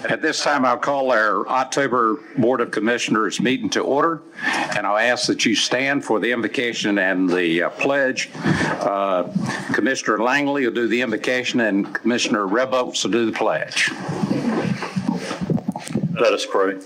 At this time, I'll call our October Board of Commissioners meeting to order, and I'll ask that you stand for the invocation and the pledge. Commissioner Langley will do the invocation, and Commissioner Rebholz will do the pledge. Let us pray.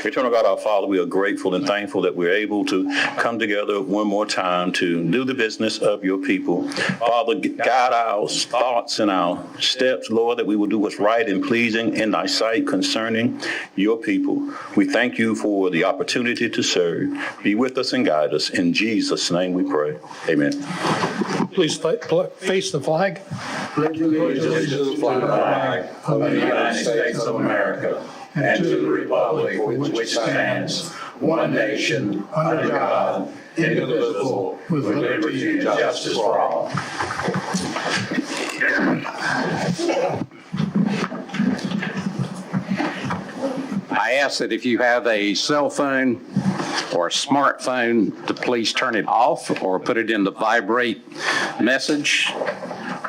Eternal God, our Father, we are grateful and thankful that we're able to come together one more time to do the business of your people. Father, guide our thoughts and our steps, Lord, that we will do what's right and pleasing in thy sight concerning your people. We thank you for the opportunity to serve. Be with us and guide us. In Jesus' name we pray. Amen. Please face the flag. Pledge allegiance to the flag of the United States of America and to the republic for which it stands, one nation, under God, indivisible, with liberty and justice for all. I ask that if you have a cell phone or a smartphone, to please turn it off or put it in the vibrate message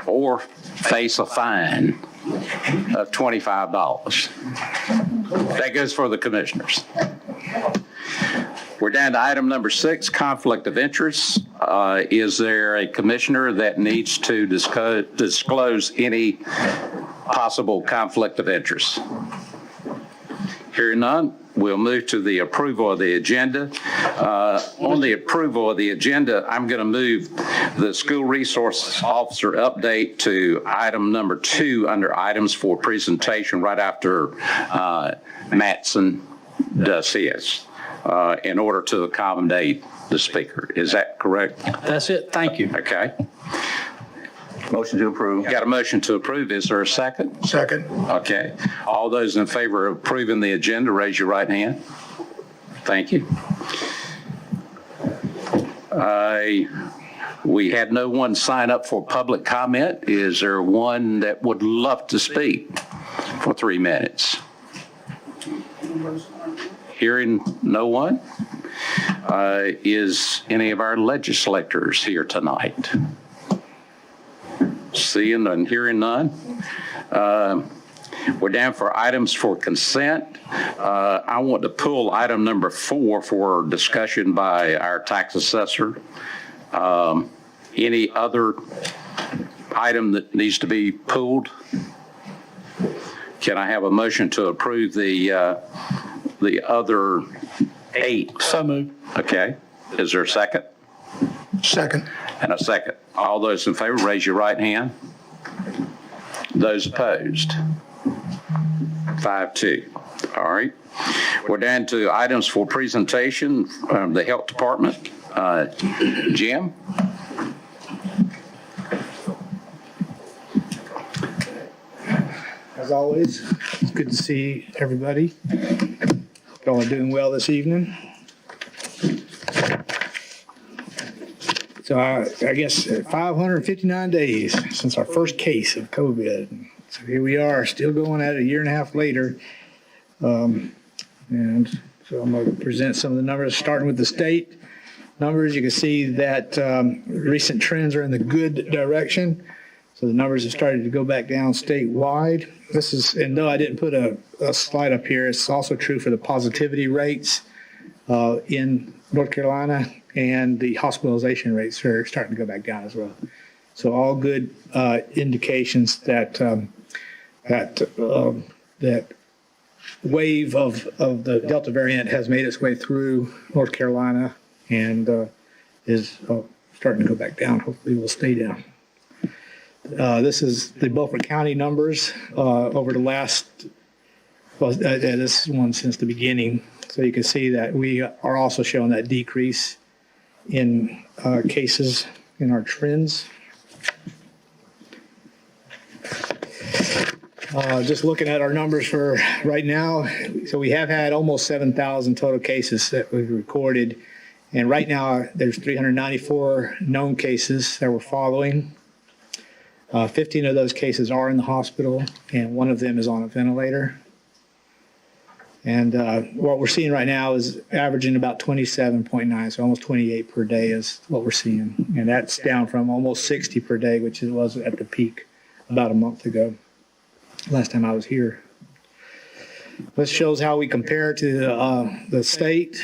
or face a fine of $25. That goes for the commissioners. We're down to item number 6, conflict of interest. Is there a commissioner that needs to disclose any possible conflict of interest? Hearing none, we'll move to the approval of the agenda. On the approval of the agenda, I'm going to move the school resource officer update to item number 2 under items for presentation right after Mattson does his, in order to accommodate the speaker. Is that correct? That's it. Thank you. Okay. Motion to approve. Got a motion to approve. Is there a second? Second. Okay. All those in favor of approving the agenda, raise your right hand. Thank you. We had no one sign up for public comment. Is there one that would love to speak for 3 minutes? Hearing no one. Is any of our legislators here tonight? Seeing and hearing none. We're down for items for consent. I want to pull item number 4 for discussion by our tax assessor. Any other item that needs to be pulled? Can I have a motion to approve the other 8? So moved. Okay. Is there a second? Second. And a second. All those in favor, raise your right hand. Those opposed? 5-2. All right. We're down to items for presentation from the Health Department. Jim? As always, it's good to see everybody. Hope y'all are doing well this evening. So I guess 559 days since our first case of COVID. So here we are, still going at it a year and a half later. And so I'm going to present some of the numbers, starting with the state numbers. You can see that recent trends are in the good direction. So the numbers have started to go back down statewide. This is, and though I didn't put a slide up here, it's also true for the positivity rates in North Carolina, and the hospitalization rates are starting to go back down as well. So all good indications that that wave of the Delta variant has made its way through North Carolina and is starting to go back down. Hopefully will stay down. This is the Beaufort County numbers over the last, this one since the beginning. So you can see that we are also showing that decrease in cases in our trends. Just looking at our numbers for right now, so we have had almost 7,000 total cases that we've recorded. And right now there's 394 known cases that we're following. 15 of those cases are in the hospital, and one of them is on a ventilator. And what we're seeing right now is averaging about 27.9, so almost 28 per day is what we're seeing. And that's down from almost 60 per day, which it was at the peak about a month ago. last time I was here. This shows how we compare to the state.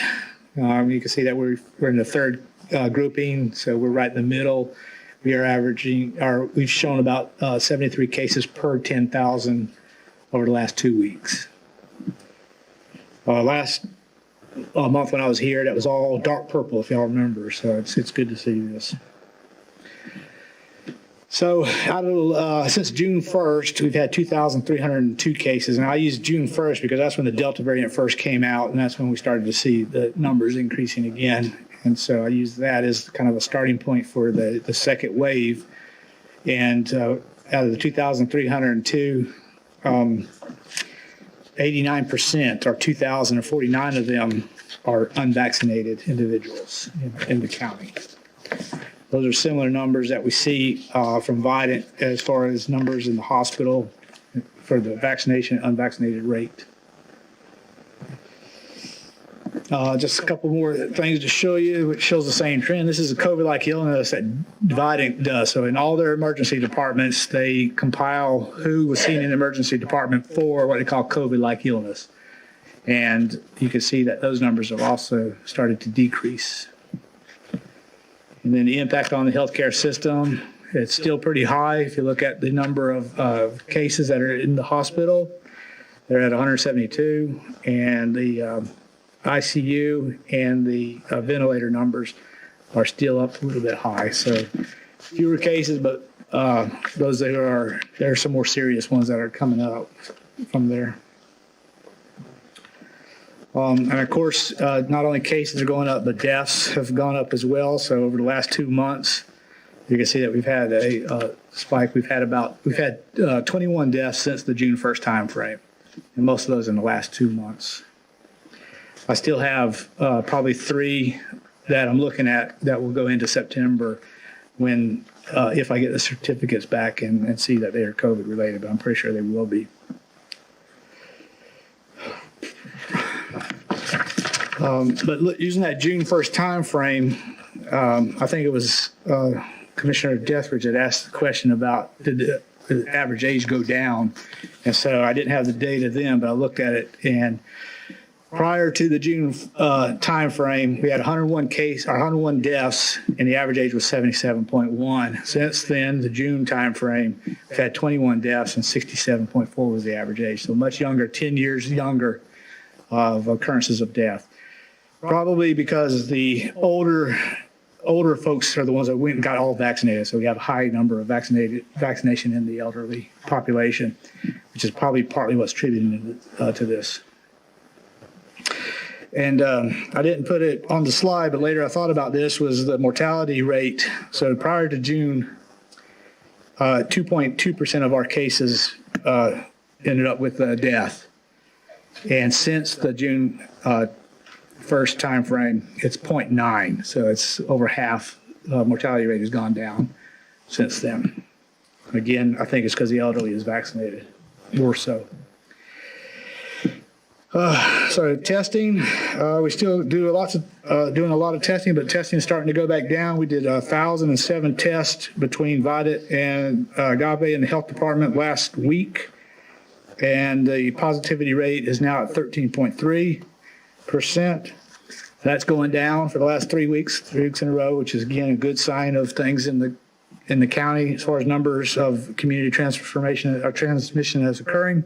You can see that we're in the third grouping, so we're right in the middle. We are averaging, we've shown about 73 cases per 10,000 over the last 2 weeks. Last month when I was here, that was all dark purple, if y'all remember, so it's good to see this. So since June 1st, we've had 2,302 cases, and I use June 1st because that's when the Delta variant first came out, and that's when we started to see the numbers increasing again. And so I use that as kind of a starting point for the second wave. And out of the 2,302, 89%, or 2,049 of them, are unvaccinated individuals in the county. Those are similar numbers that we see from Vidant as far as numbers in the hospital for the vaccination and unvaccinated rate. Just a couple more things to show you, which shows the same trend. This is a COVID-like illness that Vidant does. So in all their emergency departments, they compile who was seen in the emergency department for what they call COVID-like illness. And you can see that those numbers have also started to decrease. And then the impact on the healthcare system, it's still pretty high. If you look at the number of cases that are in the hospital, they're at 172, and the ICU and the ventilator numbers are still up a little bit high. So fewer cases, but those that there are some more serious ones that are coming up from there. And of course, not only cases are going up, but deaths have gone up as well. So over the last 2 months, you can see that we've had a spike. We've had 21 deaths since the June 1st time frame, and most of those in the last 2 months. I still have probably 3 that I'm looking at that will go into September when, if I get the certificates back and see that they are COVID related, but I'm pretty sure they will be. But using that June 1st time frame, I think it was Commissioner Deathridge that asked the question about did the average age go down? And so I didn't have the data then, but I looked at it, and prior to the June time frame, we had 101 deaths, and the average age was 77.1. Since then, the June time frame, we've had 21 deaths, and 67.4 was the average age. So much younger, 10 years younger of occurrences of death. Probably because the older folks are the ones that went and got all vaccinated. So we have a high number of vaccination in the elderly population, which is probably partly what's attributing to this. And I didn't put it on the slide, but later I thought about this, was the mortality rate. So prior to June, 2.2% of our cases ended up with death. And since the June 1st time frame, it's 0.9. So it's over half. Mortality rate has gone down since then. Again, I think it's because the elderly is vaccinated more so. So testing, we still doing a lot of testing, but testing is starting to go back down. We did 1,007 tests between Vidant and Agave in the health department last week, and the positivity rate is now at 13.3%. That's going down for the last 3 weeks in a row, which is again a good sign of things in the county as far as numbers of community transmission that's occurring.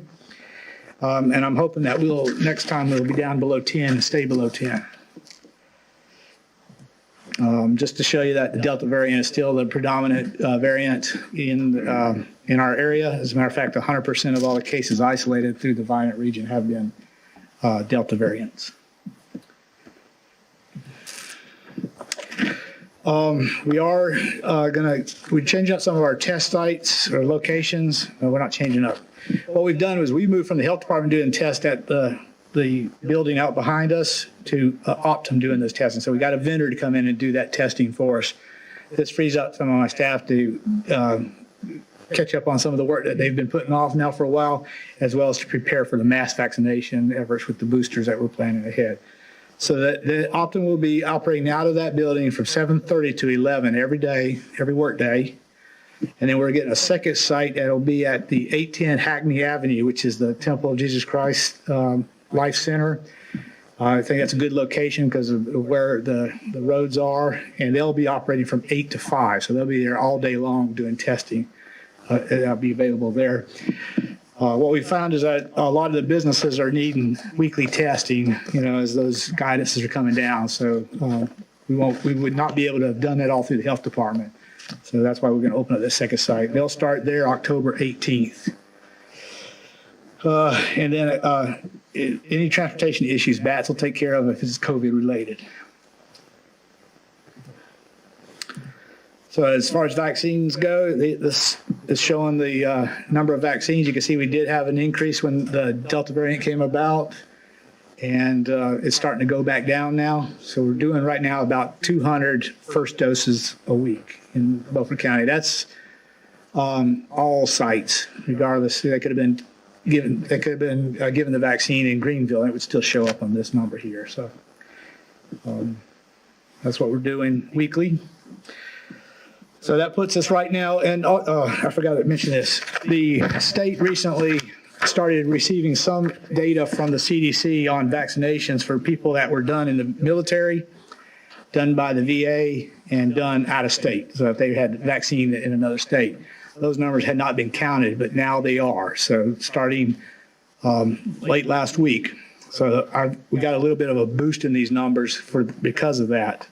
And I'm hoping that next time we'll be down below 10 and stay below 10. Just to show you that the Delta variant is still the predominant variant in our area. As a matter of fact, 100% of all the cases isolated through the Vidant region have been Delta variants. We are we change up some of our test sites or locations. We're not changing up. What we've done is we moved from the health department doing tests at the building out behind us to Optum doing those testing. So we got a vendor to come in and do that testing for us. This frees up some of my staff to catch up on some of the work that they've been putting off now for a while, as well as to prepare for the mass vaccination efforts with the boosters that we're planning ahead. So that the Optum will be operating out of that building from 7:30 to 11 every day, every work day. And then we're getting a second site that'll be at the 810 Hackney Avenue, which is the Temple of Jesus Christ Life Center. I think that's a good location because of where the roads are, and they'll be operating from 8 to 5, so they'll be there all day long doing testing. That'll be available there. What we found is that a lot of the businesses are needing weekly testing, as those guidances are coming down. So we would not be able to have done that all through the health department. So that's why we're going to open up this second site. They'll start there October 18th. And then any transportation issues, BATS will take care of if it's COVID related. So as far as vaccines go, this is showing the number of vaccines. You can see we did have an increase when the Delta variant came about, and it's starting to go back down now. So we're doing right now about 200 first doses a week in Beaufort County. That's all sites, regardless. They could have been given the vaccine in Greenville, and it would still show up on this number here. So that's what we're doing weekly. So that puts us right now, and I forgot to mention this. The state recently started receiving some data from the CDC on vaccinations for people that were done in the military, done by the VA, and done out of state. So if they had vaccine in another state. Those numbers had not been counted, but now they are. So starting late last week. So we got a little bit of a boost in these numbers because of that,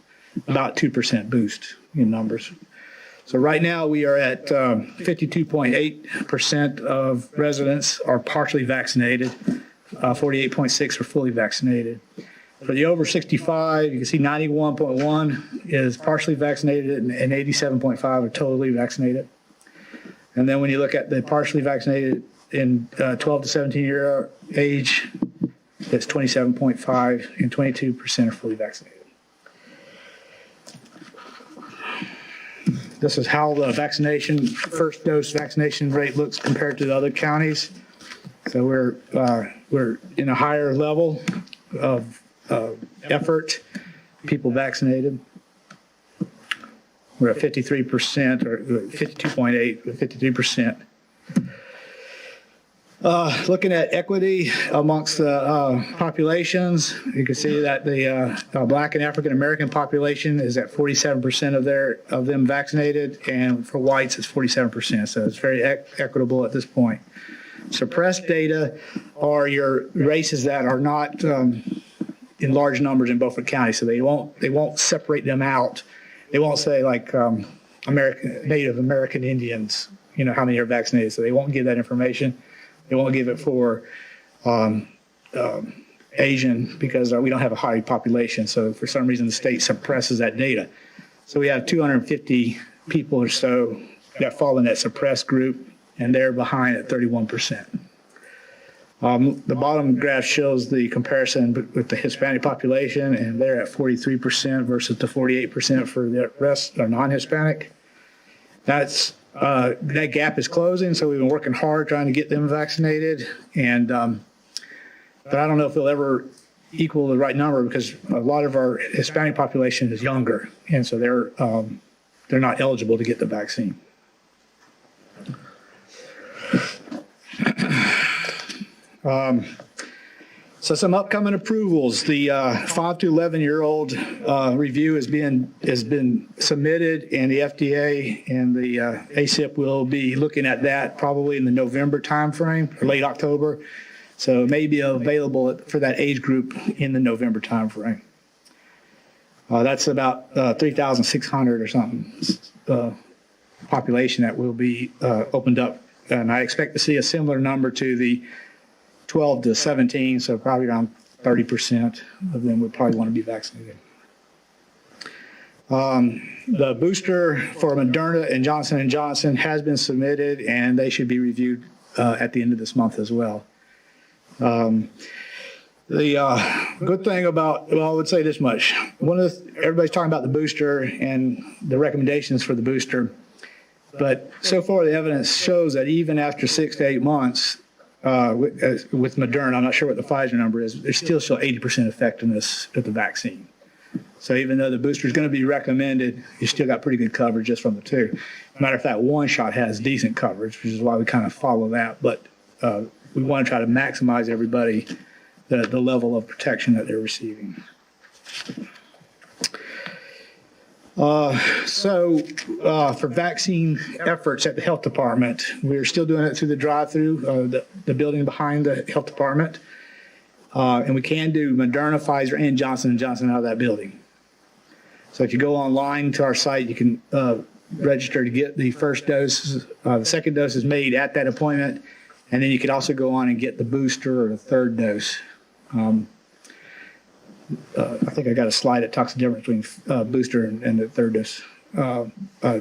about 2% boost in numbers. So right now we are at 52.8% of residents are partially vaccinated, 48.6% are fully vaccinated. For the over 65, you can see 91.1 is partially vaccinated and 87.5 are totally vaccinated. And then when you look at the partially vaccinated in 12 to 17 year age, it's 27.5 and 22% are fully vaccinated. This is how the first dose vaccination rate looks compared to the other counties. So we're in a higher level of effort, people vaccinated. We're at 53% or 52.8, 53%. Looking at equity amongst the populations, you can see that the Black and African American population is at 47% of them vaccinated, and for whites it's 47%. So it's very equitable at this point. Suppressed data are your races that are not in large numbers in Beaufort County, so they won't separate them out. They won't say like Native American Indians, how many are vaccinated. So they won't give that information. They won't give it for Asian because we don't have a high population. So for some reason, the state suppresses that data. So we have 250 people or so that fall in that suppressed group, and they're behind at 31%. The bottom graph shows the comparison with the Hispanic population, and they're at 43% versus the 48% for the rest are non-Hispanic. That gap is closing, so we've been working hard trying to get them vaccinated, and but I don't know if they'll ever equal the right number because a lot of our Hispanic population is younger, and so they're not eligible to get the vaccine. So some upcoming approvals. The 5 to 11-year-old review has been submitted, and the FDA and the ACIP will be looking at that probably in the November timeframe or late October. So it may be available for that age group in the November timeframe. That's about 3,600 or something population that will be opened up, and I expect to see a similar number to the 12 to 17, so probably around 30% of them would probably want to be vaccinated. The booster for Moderna and Johnson & Johnson has been submitted, and they should be reviewed at the end of this month as well. The good thing about, well, I would say this much. Everybody's talking about the booster and the recommendations for the booster, but so far the evidence shows that even after 6 to 8 months, with Moderna, I'm not sure what the Pfizer number is, they still show 80% effectiveness of the vaccine. So even though the booster is going to be recommended, you still got pretty good coverage just from the two. Matter of fact, one shot has decent coverage, which is why we kind of follow that. But we want to try to maximize everybody the level of protection that they're receiving. For vaccine efforts at the health department, we're still doing it through the drive-through, the building behind the health department. And we can do Moderna, Pfizer, and Johnson & Johnson out of that building. So if you go online to our site, you can register to get the first dose. The second dose is made at that appointment. And then you could also go on and get the booster or the third dose. I think I got a slide that talks the difference between booster and the third dose.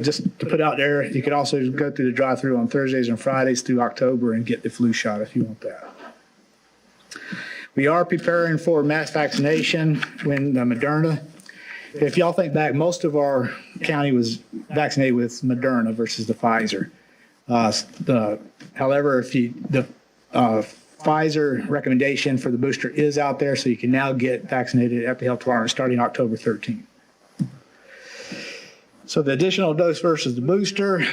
Just to put out there, you could also go through the drive-through on Thursdays and Fridays through October and get the flu shot if you want that. We are preparing for mass vaccination when the Moderna. If y'all think back, most of our county was vaccinated with Moderna versus the Pfizer. However, the Pfizer recommendation for the booster is out there, so you can now get vaccinated at the health department starting October 13th. So the additional dose versus the booster.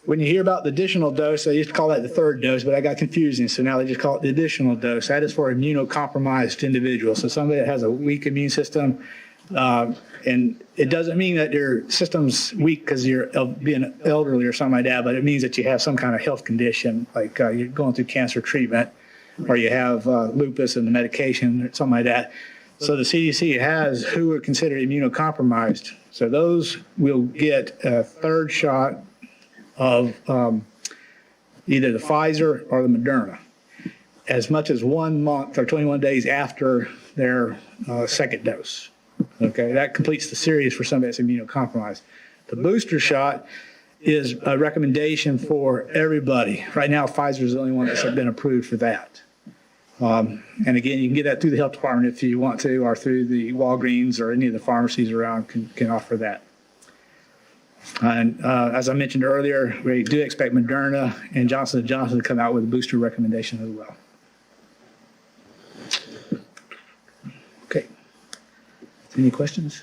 When you hear about the additional dose, they used to call that the third dose, but that got confusing. So now they just call it the additional dose. That is for immunocompromised individuals. So somebody that has a weak immune system, and it doesn't mean that your system's weak because you're being elderly or something like that, but it means that you have some kind of health condition, like you're going through cancer treatment, or you have lupus and the medication, or something like that. So the CDC has who are considered immunocompromised. So those will get a third shot of either the Pfizer or the Moderna, as much as 1 month or 21 days after their second dose. Okay, that completes the series for somebody that's immunocompromised. The booster shot is a recommendation for everybody. Right now, Pfizer is the only one that's been approved for that. And again, you can get that through the health department if you want to, or through the Walgreens or any of the pharmacies around can offer that. And as I mentioned earlier, we do expect Moderna and Johnson & Johnson to come out with a booster recommendation as well. Okay. Any questions?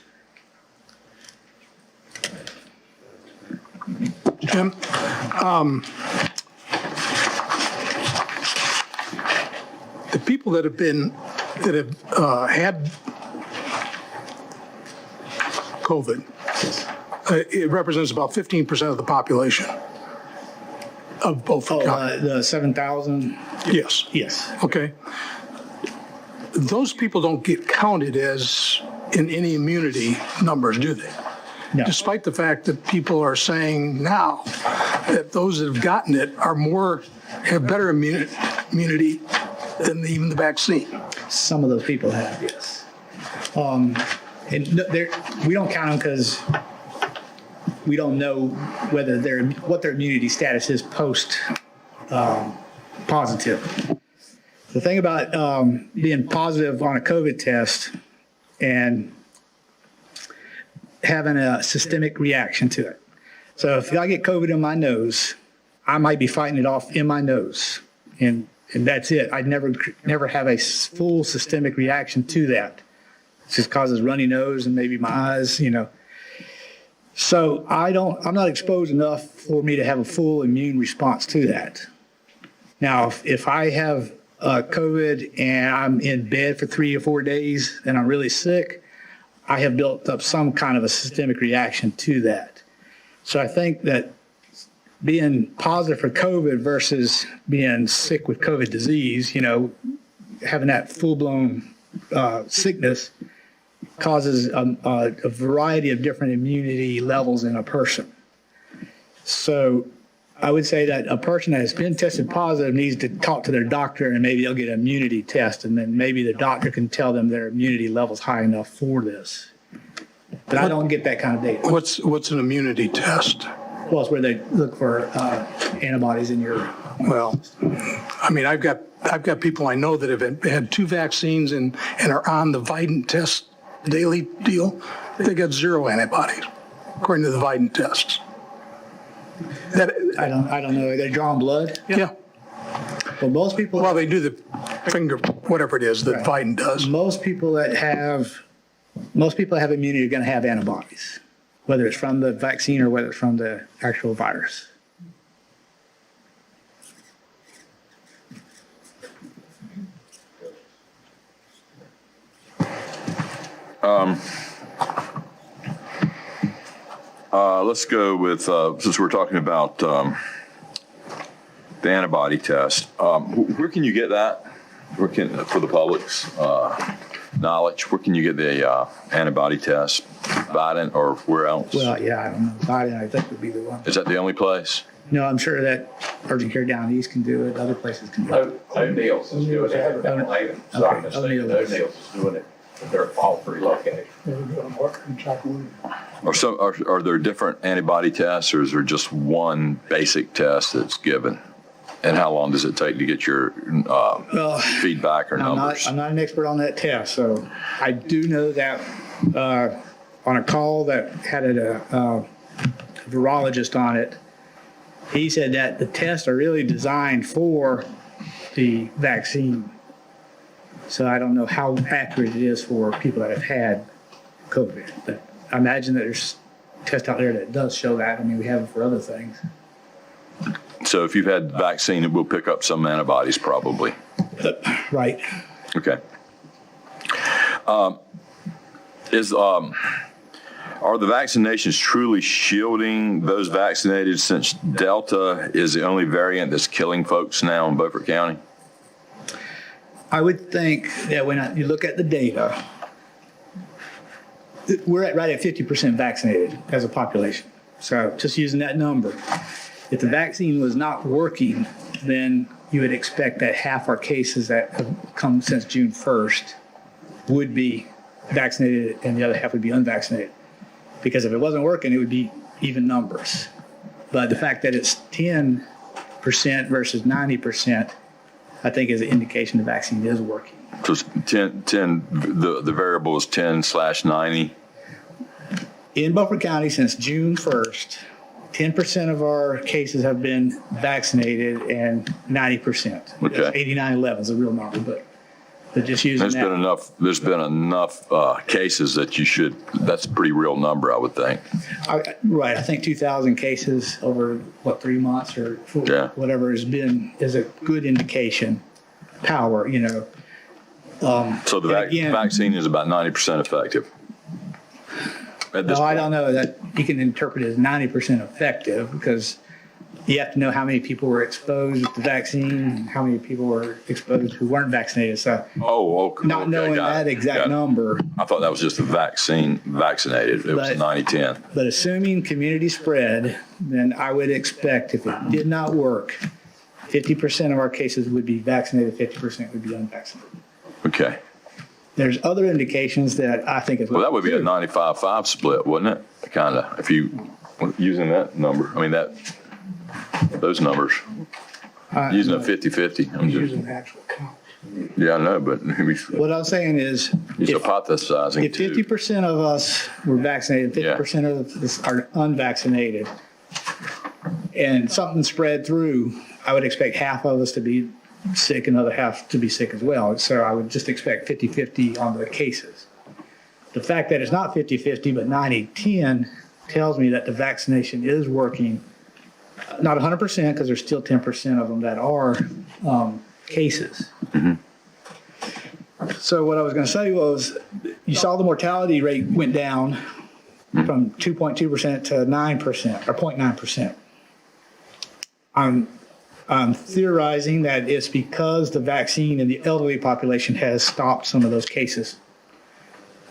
Jim, the people that have had COVID, it represents about 15% of the population of Beaufort County. The 7,000? Yes. Yes. Okay. Those people don't get counted as in any immunity numbers, do they? No. Despite the fact that people are saying now that those that have gotten it have better immunity than even the vaccine. Some of those people have, yes. And we don't count them because we don't know what their immunity status is post positive. The thing about being positive on a COVID test and having a systemic reaction to it. So if I get COVID in my nose, I might be fighting it off in my nose, and that's it. I'd never have a full systemic reaction to that. It just causes runny nose and maybe my eyes, So I'm not exposed enough for me to have a full immune response to that. Now, if I have COVID and I'm in bed for 3 or 4 days and I'm really sick, I have built up some kind of a systemic reaction to that. So I think that being positive for COVID versus being sick with COVID disease, having that full-blown sickness causes a variety of different immunity levels in a person. So I would say that a person that has been tested positive needs to talk to their doctor, and maybe they'll get an immunity test, and then maybe the doctor can tell them their immunity level's high enough for this. But I don't get that kind of data. What's an immunity test? Well, it's where they look for antibodies in your. Well, I mean, I've got people I know that have had 2 vaccines and are on the Vidant test daily deal. They got 0 antibodies, according to the Vidant tests. I don't know. They're drawing blood. Yeah. Well, most people. Well, they do the finger, whatever it is that Vidant does. Most people that have most people that have immunity are going to have antibodies, whether it's from the vaccine or whether it's from the actual virus. Let's go with, since we're talking about the antibody test, where can you get that? For the public's knowledge, where can you get the antibody test? Biden or where else? Well, yeah, I don't know. Biden, I think, would be the one. Is that the only place? No, I'm sure that urgent care down east can do it. Other places can do it. O'Neill's is doing it. O'Neill's is doing it. They're all three locations. Are there different antibody tests, or is there just one basic test that's given? And how long does it take to get your feedback or numbers? I'm not an expert on that test, so I do know that on a call that had a virologist on it, he said that the tests are really designed for the vaccine. So I don't know how accurate it is for people that have had COVID, but I imagine that there's tests out there that does show that. I mean, we have it for other things. So if you've had the vaccine, it will pick up some antibodies probably. Right. Okay. Are the vaccinations truly shielding those vaccinated, since Delta is the only variant that's killing folks now in Beaufort County? I would think that when you look at the data, we're right at 50% vaccinated as a population. So just using that number, if the vaccine was not working, then you would expect that half our cases that have come since June 1st would be vaccinated and the other half would be unvaccinated. Because if it wasn't working, it would be even numbers. But the fact that it's 10% versus 90%, I think is an indication the vaccine is working. So it's 10, the variable is 10/90. In Beaufort County since June 1st, 10% of our cases have been vaccinated and 90%. Okay. 8911 is a real number, but just using There's that. been enough cases that that's a pretty real number, I would think. Right, I think 2,000 cases over, 3 months or whatever is a good indication, power, So the vaccine is about 90% effective. No, I don't know that you can interpret it as 90% effective because you have to know how many people were exposed with the vaccine, how many people were exposed who weren't vaccinated. So not knowing that exact number. I thought that was just the vaccinated. It was 90-10. But assuming community spread, then I would expect if it did not work, 50% of our cases would be vaccinated, 50% would be unvaccinated. Okay. There's other indications that I think is. Well, that would be a 95-5 split, wouldn't it? Kind of, if you using that number. I mean, those numbers. Using a 50-50. I'm just Using actual count. Yeah, I know, but What I'm saying is, he's hypothesizing if 50% of us were vaccinated, 50% of us are unvaccinated, and something spread through, I would expect half of us to be sick, another half to be sick as well. So I would just expect 50-50 on the cases. The fact that it's not 50-50 but 90-10 tells me that the vaccination is working. Not 100% because there's still 10% of them that are cases. Mm-hmm. So what I was going to say was you saw the mortality rate went down from 2.2% to 9% or 0.9%. I'm theorizing that it's because the vaccine in the elderly population has stopped some of those cases.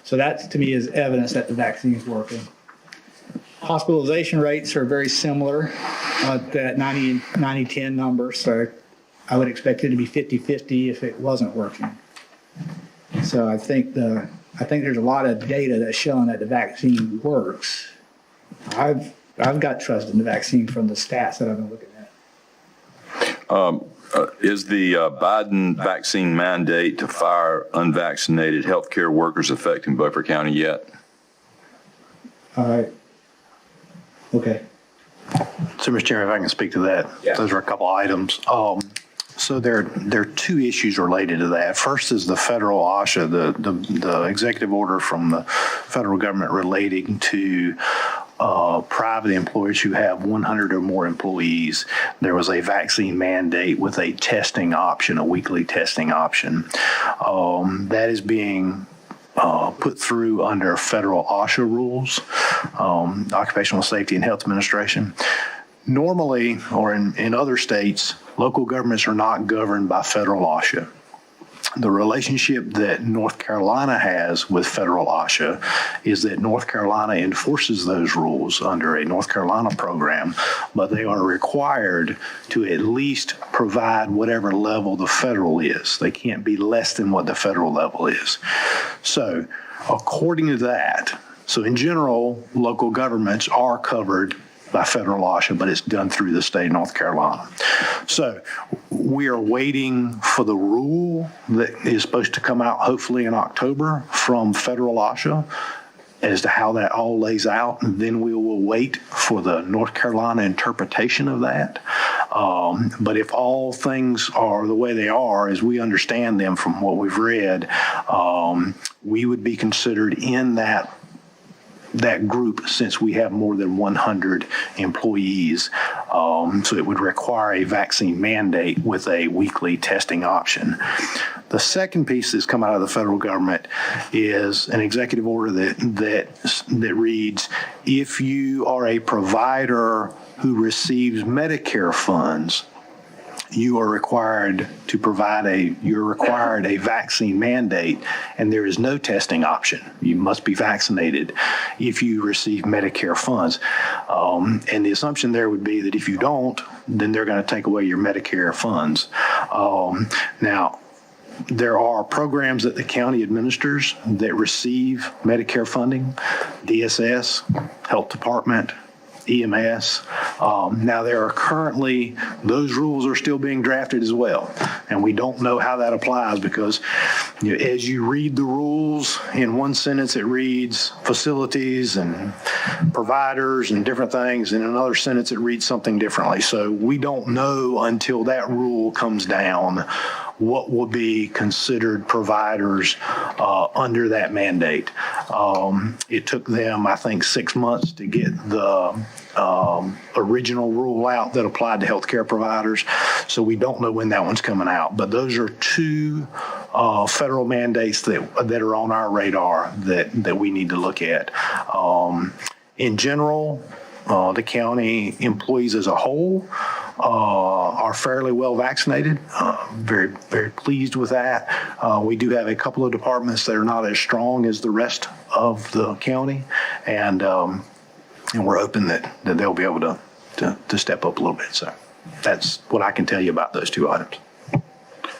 So that to me is evidence that the vaccine is working. Hospitalization rates are very similar at that 90-10 number. So I would expect it to be 50-50 if it wasn't working. So I think there's a lot of data that's showing that the vaccine works. I've got trust in the vaccine from the stats that I've been looking at. Is the Biden vaccine mandate to fire unvaccinated healthcare workers affecting Beaufort County yet? All right. Okay. So, Mr. Chairman, if I can speak to that. Yeah. Those are a couple items. So there are two issues related to that. First is the federal OSHA, the executive order from the federal government relating to private employers who have 100 or more employees. There was a vaccine mandate with a testing option, a weekly testing option. That is being put through under federal OSHA rules, Occupational Safety and Health Administration. Normally, or in other states, local governments are not governed by federal OSHA. The relationship that North Carolina has with federal OSHA is that North Carolina enforces those rules under a North Carolina program, but they are required to at least provide whatever level the federal is. They can't be less than what the federal level is. So according to that, so in general, local governments are covered by federal OSHA, but it's done through the state of North Carolina. So we are waiting for the rule that is supposed to come out hopefully in October from federal OSHA as to how that all lays out. And then we will wait for the North Carolina interpretation of that. But if all things are the way they are, as we understand them from what we've read, we would be considered in that group since we have more than 100 employees. So it would require a vaccine mandate with a weekly testing option. The second piece that's come out of the federal government is an executive order that reads, if you are a provider who receives Medicare funds, you are required to provide a vaccine mandate, and there is no testing option. You must be vaccinated if you receive Medicare funds. And the assumption there would be that if you don't, then they're going to take away your Medicare funds. Now, there are programs that the county administers that receive Medicare funding, DSS, Health Department, EMS. Now there are currently, those rules are still being drafted as well. And we don't know how that applies because as you read the rules, in one sentence it reads facilities and providers and different things. In another sentence it reads something differently. So we don't know until that rule comes down what will be considered providers under that mandate. It took them, I think, 6 months to get the original rule out that applied to healthcare providers. So we don't know when that one's coming out. But those are two federal mandates that are on our radar that we need to look at. In general, the county employees as a whole are fairly well vaccinated. Very, very pleased with that. We do have a couple of departments that are not as strong as the rest of the county, and we're hoping that they'll be able to step up a little bit. So that's what I can tell you about those two items.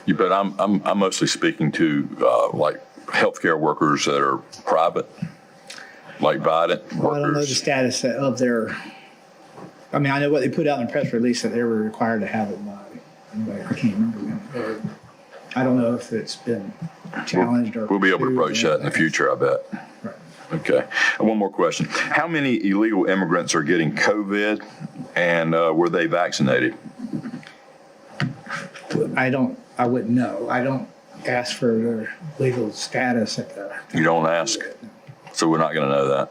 You bet. I'm mostly speaking to like healthcare workers that are private, like Biden workers. Well, I don't know the status of their. I mean, I know what they put out in the press release that they were required to have it by. I can't remember when. I don't know if it's been challenged or. We'll be able to approach that in the future, I bet. Right. Okay. And one more question. How many illegal immigrants are getting COVID, and were they vaccinated? I wouldn't know. I don't ask for their legal status at the. You don't ask? So we're not going to know that?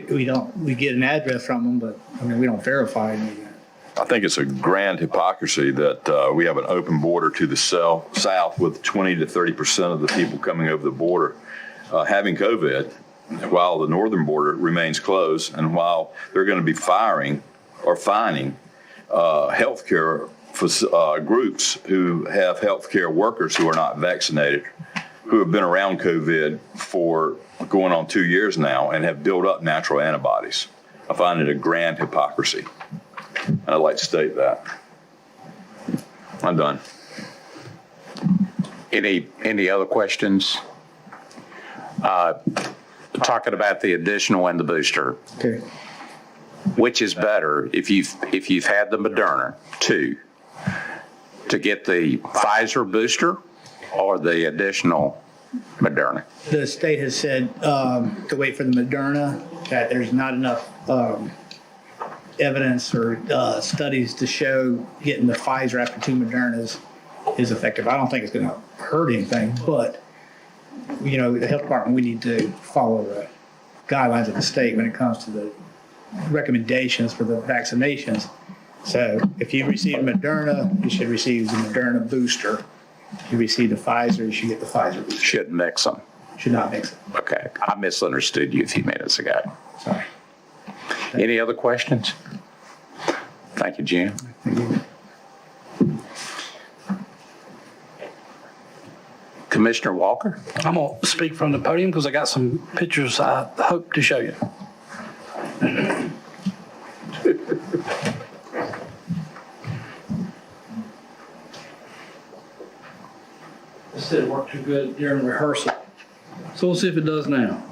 We don't. We get an address from them, but I mean, we don't verify anything. I think it's a grand hypocrisy that we have an open border to the south with 20 to 30% of the people coming over the border having COVID, while the northern border remains closed, and while they're going to be firing or fining healthcare groups who have healthcare workers who are not vaccinated, who have been around COVID for going on 2 years now and have built up natural antibodies. I find it a grand hypocrisy. And I'd like to state that. I'm done. Any other questions? Talking about the additional and the booster. Okay. Which is better if you've had the Moderna, to get the Pfizer booster or the additional Moderna? The state has said to wait for the Moderna, that there's not enough evidence or studies to show getting the Pfizer after 2 Modernas is effective. I don't think it's going to hurt anything, but, you know, the health department, we need to follow the guidelines of the state when it comes to the recommendations for the vaccinations. So if you receive Moderna, you should receive the Moderna booster. If you receive the Pfizer, you should get the Pfizer booster. Shouldn't mix them. Should not mix it. Okay, I misunderstood you a few minutes ago. Sorry. Any other questions? Thank you, Jim. Commissioner Walker? I'm going to speak from the podium because I got some pictures I hope to show you. This didn't work too good during rehearsal. So we'll see if it does now.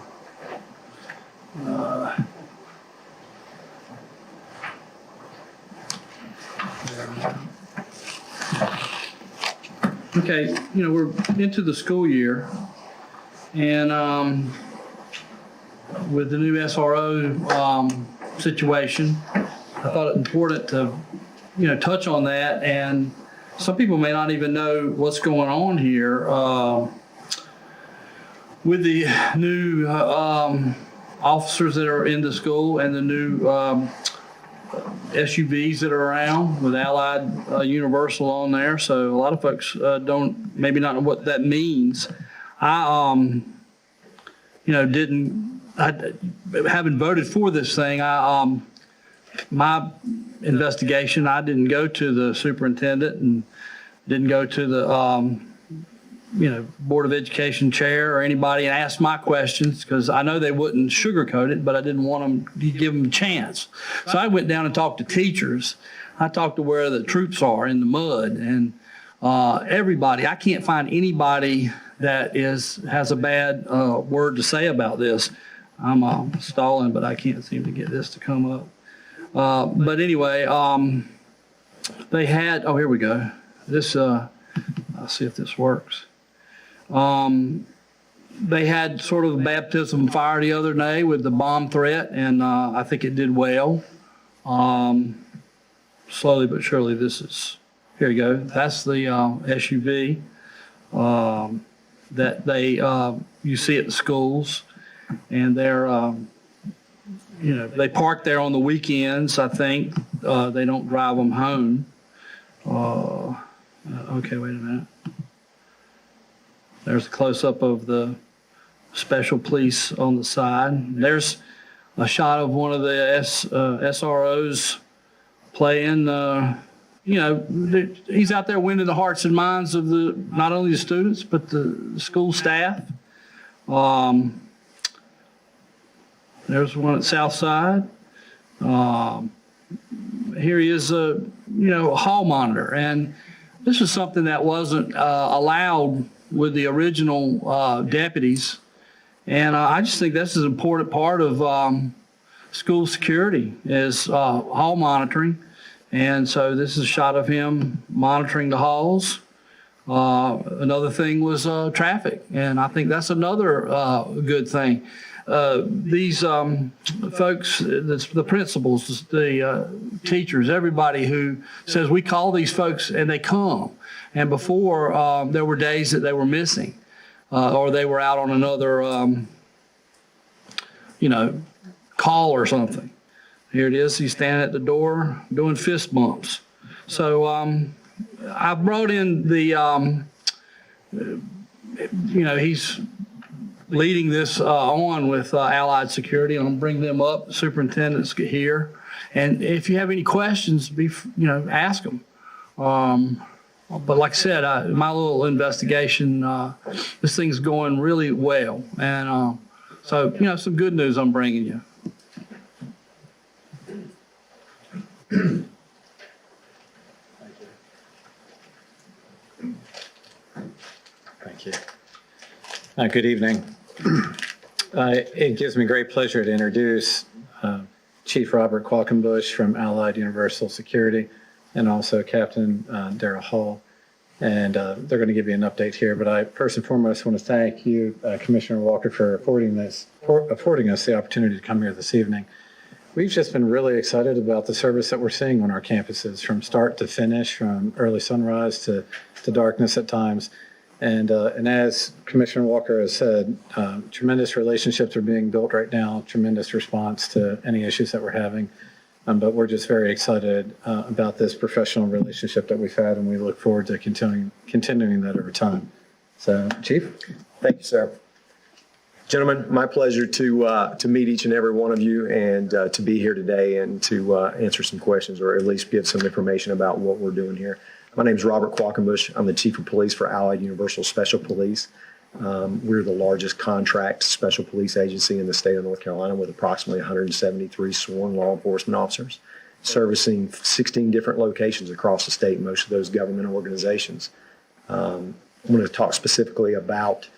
Okay, you know, we're into the school year, and with the new SRO situation, I thought it important to, you know, touch on that. And some people may not even know what's going on here with the new officers that are in the school and the new SUVs that are around with Allied Universal on there. So a lot of folks don't maybe not know what that means. I you know, having voted for this thing, my investigation, I didn't go to the superintendent and didn't go to the you know, Board of Education chair or anybody and ask my questions, because I know they wouldn't sugarcoat it, but I didn't want them to give them a chance. So I went down and talked to teachers. I talked to where the troops are in the mud, and everybody. I can't find anybody that has a bad word to say about this. I'm stalling, but I can't seem to get this to come up. But anyway, they had, oh, here we go. This, I'll see if this works. They had sort of a baptism of fire the other day with the bomb threat, and I think it did well. Slowly but surely, here you go. That's the SUV that you see at the schools, and they're, you know, they park there on the weekends, I think. They don't drive them home. Okay, wait a minute. There's a close-up of the special police on the side. There's a shot of one of the SROs playing. You know, he's out there winning the hearts and minds of not only the students but the school staff. There's one at Southside. Here he is, you know, a hall monitor, and this is something that wasn't allowed with the original deputies, and I just think this is an important part of school security is hall monitoring, and so this is a shot of him monitoring the halls. Another thing was traffic, and I think that's another good thing. These folks, the principals, the teachers, everybody who says we call these folks and they come. And before, there were days that they were missing or they were out on another, you know, call or something. Here it is. He's standing at the door doing fist bumps. So I brought in the, you know, he's leading this on with Allied Security. I'm going to bring them up. The superintendent's here. And if you have any questions, ask them. But like I said, my little investigation, this thing's going really well. And so, some good news I'm bringing you. Thank you. Good evening. It gives me great pleasure to introduce Chief Robert Qualkenbush from Allied Universal Security and also Captain Darrell Hall. And they're going to give you an update here. But I first and foremost want to thank you, Commissioner Walker, for affording us the opportunity to come here this evening. we've just been really excited about the service that we're seeing on our campuses from start to finish, from early sunrise to darkness at times. And as Commissioner Walker has said, tremendous relationships are being built right now, tremendous response to any issues that we're having. But we're just very excited about this professional relationship that we've had, and we look forward to continuing that over time. So, Chief? Thank you, sir. Gentlemen, my pleasure to meet each and every one of you and to be here today and to answer some questions or at least give some information about what we're doing here. My name is Robert Qualkenbush. I'm the Chief of Police for Allied Universal Special Police. We're the largest contract special police agency in the state of North Carolina with approximately 173 sworn law enforcement officers servicing 16 different locations across the state, most of those government organizations. I'm going to talk specifically about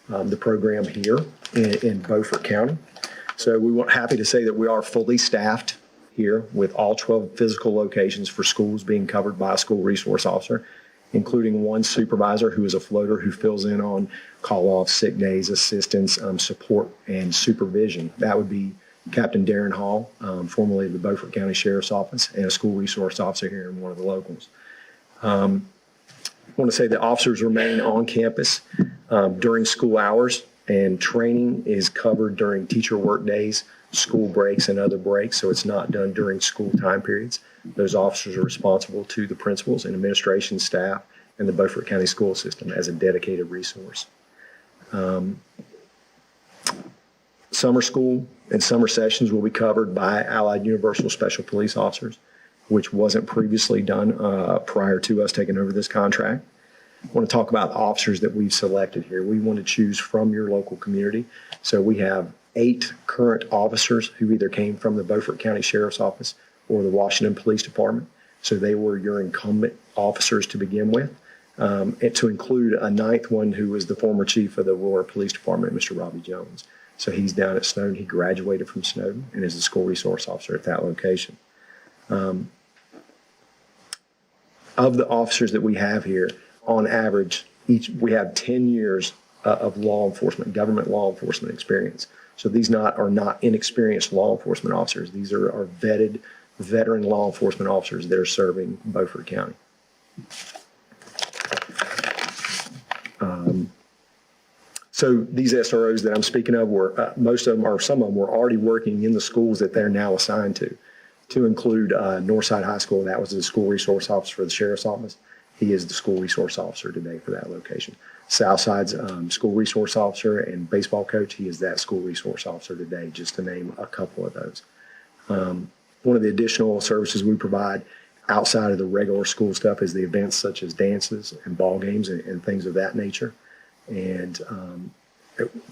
the program here in Beaufort County. So we're happy to say that we are fully staffed here with all 12 physical locations for schools being covered by a school resource officer, including one supervisor who is a floater who fills in on call-off, sick days, assistance, support, and supervision. That would be Captain Darren Hall, formerly of the Beaufort County Sheriff's Office, and a school resource officer here in one of the locals. I want to say that officers remain on campus during school hours, and training is covered during teacher work days, school breaks, and other breaks, so it's not done during school time periods. Those officers are responsible to the principals and administration staff and the Beaufort County school system as a dedicated resource. Summer school and summer sessions will be covered by Allied Universal Special Police Officers, which wasn't previously done prior to us taking over this contract. I want to talk about the officers that we've selected here. We want to choose from your local community. So we have 8 current officers who either came from the Beaufort County Sheriff's Office or the Washington Police Department. So they were your incumbent officers to begin with, and to include a 9th one who was the former chief of the Aurora Police Department, Mr. Robbie Jones. So he's down at Snowden. He graduated from Snowden and is a school resource officer at that location. Of the officers that we have here, on average, we have 10 years of law enforcement, government law enforcement experience. So these are not inexperienced law enforcement officers. These are vetted, veteran law enforcement officers that are serving Beaufort County. So these SROs that I'm speaking of were, most of them or some of them were already working in the schools that they're now assigned to include Northside High School. That was the school resource officer for the Sheriff's Office. He is the school resource officer today for that location. Southside's school resource officer and baseball coach, he is that school resource officer today, just to name a couple of those. One of the additional services we provide outside of the regular school stuff is the events such as dances and ball games and things of that nature. And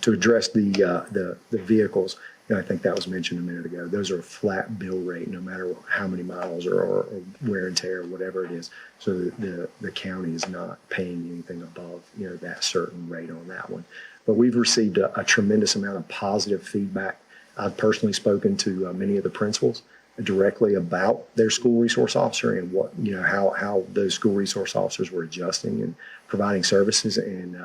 to address the vehicles, I think that was mentioned a minute ago. Those are a flat bill rate, no matter how many miles or wear and tear, whatever it is. So the county is not paying anything above that certain rate on that one. But we've received a tremendous amount of positive feedback. I've personally spoken to many of the principals directly about their school resource officer and what how those school resource officers were adjusting and providing services, and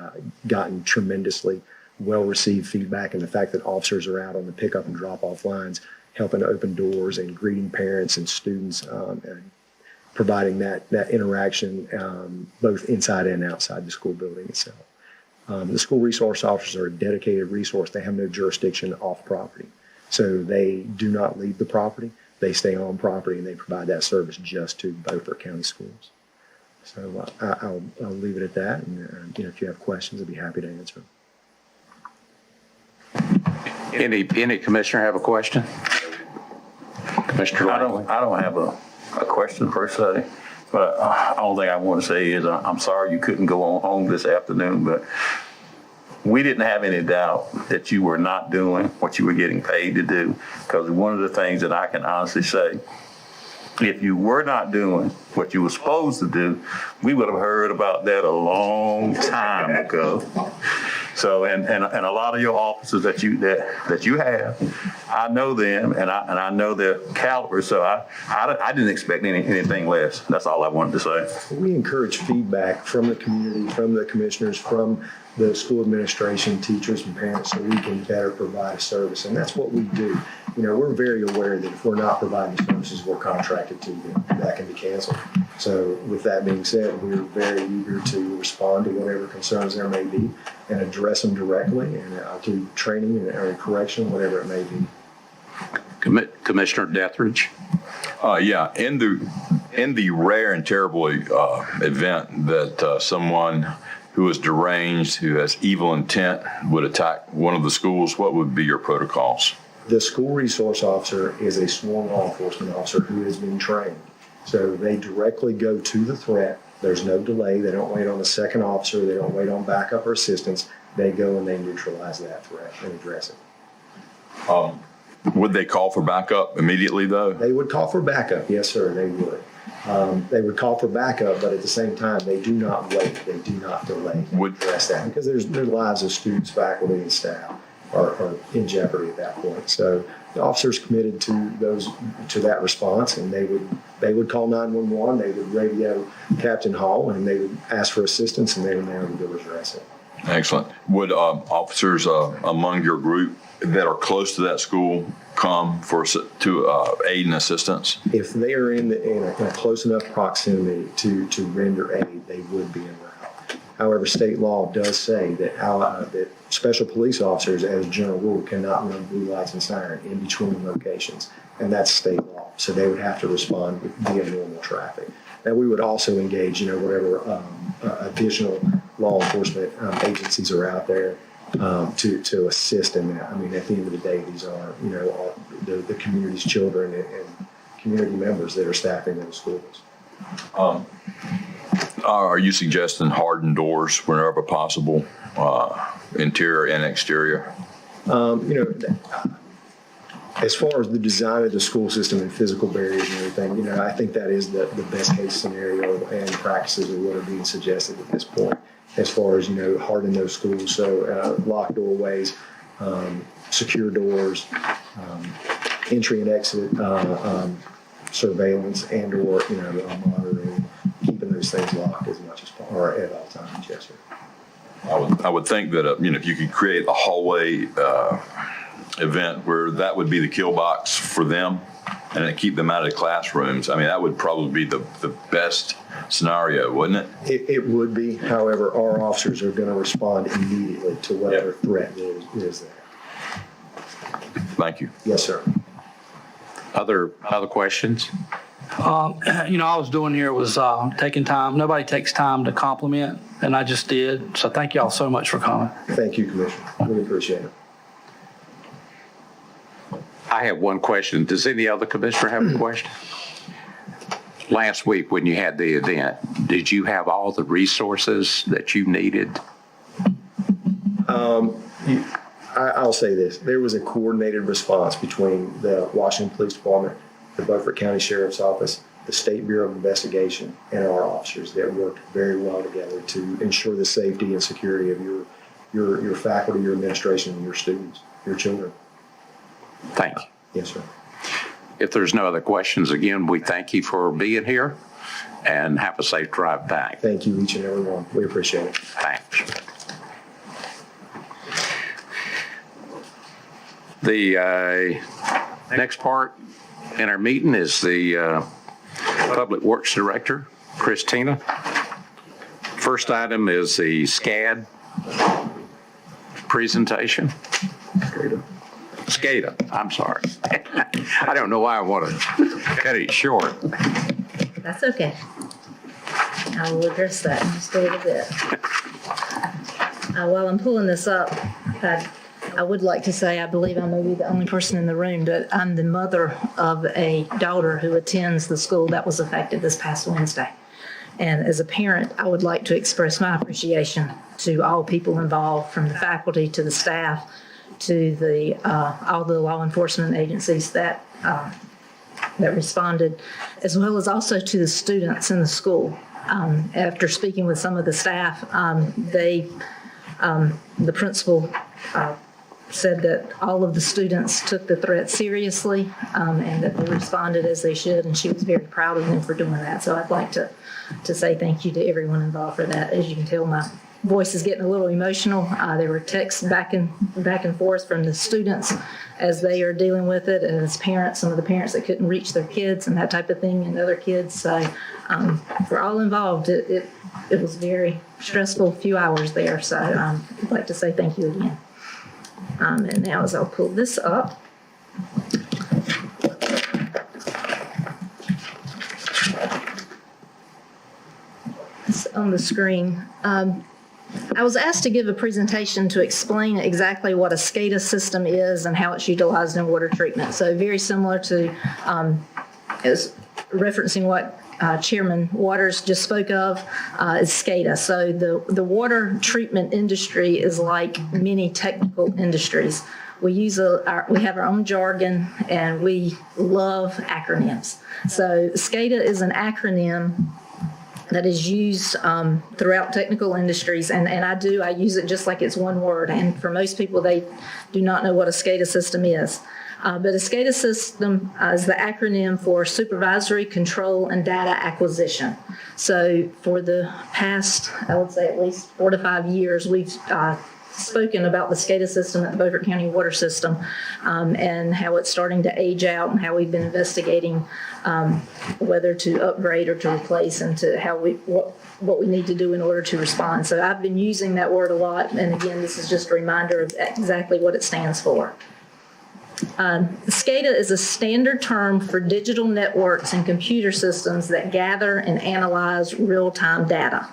gotten tremendously well-received feedback, and the fact that officers are out on the pickup and drop-off lines helping to open doors and greeting parents and students, and providing that interaction both inside and outside the school building itself. The school resource officers are a dedicated resource. They have no jurisdiction off property. So they do not leave the property. They stay on property, and they provide that service just to Beaufort County schools. So I'll leave it at that. And if you have questions, I'd be happy to answer them. Any commissioner have a question? Commissioner Langley? I don't have a question per se, but the only thing I want to say is I'm sorry you couldn't go on home this afternoon, but we didn't have any doubt that you were not doing what you were getting paid to do, because one of the things that I can honestly say, if you were not doing what you were supposed to do, we would have heard about that a long time ago. So, and a lot of your officers that you have, I know them, and I know their caliber. So I didn't expect anything less. That's all I wanted to say. We encourage feedback from the community, from the commissioners, from the school administration, teachers, and parents so we can better provide a service. And that's what we do. You know, we're very aware that if we're not providing the services we're contracted to, that can be canceled. So with that being said, we're very eager to respond to whatever concerns there may be and address them directly and do training or correction, whatever it may be. Commissioner Dethridge? Yeah, in the rare and terrible event that someone who is deranged, who has evil intent, would attack one of the schools, what would be your protocols? The school resource officer is a sworn law enforcement officer who has been trained. So they directly go to the threat. There's no delay. They don't wait on a second officer. They don't wait on backup or assistance. They go and they neutralize that threat and address it. Would they call for backup immediately, though? They would call for backup. Yes, sir, they would. They would call for backup, but at the same time, they do not wait. They do not delay. They address that because their lives of students, faculty, and staff are in jeopardy at that point. So the officers committed to that response, and they would call 911. They would radio Captain Hall, and they would ask for assistance, and they would there to go address it. Excellent. Would officers among your group that are close to that school come to aid and assistance? If they are in a close enough proximity to render aid, they would be en route. However, state law does say that special police officers, as a general rule, cannot run blue lights and siren in between locations, and that's state law. So they would have to respond via normal traffic. Now, we would also engage, whatever additional law enforcement agencies are out there to assist in that. I mean, at the end of the day, these are, the community's children and community members that are staffing those schools. Are you suggesting hardened doors whenever possible, interior and exterior? As far as the design of the school system and physical barriers and everything, I think that is the best case scenario and practices of what are being suggested at this point. As far as, harden those schools, so locked doorways, secure doors, entry and exit surveillance and or, monitoring, keeping those things locked as much as possible, or at all times, yes, sir. I would think that, if you could create a hallway event where that would be the kill box for them and then keep them out of classrooms, I mean, that would probably be the best scenario, wouldn't it? It would be. However, our officers are going to respond immediately to whatever threat is there. Thank you. Yes, sir. Other questions? I was doing here was taking time. Nobody takes time to compliment, and I just did. So thank y'all so much for coming. Thank you, Commissioner. Really appreciate it. I have one question. Does any other commissioner have a question? Last week when you had the event, did you have all the resources that you needed? I'll say this. There was a coordinated response between the Washington Police Department, the Beaufort County Sheriff's Office, the State Bureau of Investigation, and our officers that worked very well together to ensure the safety and security of your faculty, your administration, and your students, your children. Thank you. Yes, sir. If there's no other questions, again, we thank you for being here and have a safe drive back. Thank you, each and every one. We appreciate it. Thanks. The next part in our meeting is the Public Works Director, Christina. First item is the SCAD presentation. SCADA, I'm sorry. I don't know why I want to cut it short. That's okay. I will address that in just a little bit. While I'm pulling this up, I would like to say I believe I may be the only person in the room, but I'm the mother of a daughter who attends the school that was affected this past Wednesday. And as a parent, I would like to express my appreciation to all people involved, from the faculty to the staff, to all the law enforcement agencies that responded, as well as also to the students in the school. After speaking with some of the staff, the principal said that all of the students took the threat seriously and that they responded as they should, and she was very proud of them for doing that. So I'd like to say thank you to everyone involved for that. As you can tell, my voices getting a little emotional. There were texts back and forth from the students as they are dealing with it, and as parents, some of the parents that couldn't reach their kids and that type of thing, and other kids. So for all involved, it was very stressful few hours there. So I'd like to say thank you again. And now as I'll pull this up. It's on the screen. I was asked to give a presentation to explain exactly what a SCADA system is and how it's utilized in water treatment. So very similar to is referencing what Chairman Waters just spoke of is SCADA. So the water treatment industry is like many technical industries. We use we have our own jargon, and we love acronyms. So SCADA is an acronym that is used throughout technical industries, and I use it just like it's one word. And for most people, they do not know what a SCADA system is. But a SCADA system is the acronym for Supervisory Control and Data Acquisition. So for the past, I would say at least 4 to 5 years, we've spoken about the SCADA system at the Beaufort County Water System and how it's starting to age out, and how we've been investigating whether to upgrade or to replace, and to how what we need to do in order to respond. So I've been using that word a lot, and again, this is just a reminder of exactly what it stands for. SCADA is a standard term for digital networks and computer systems that gather and analyze real-time data.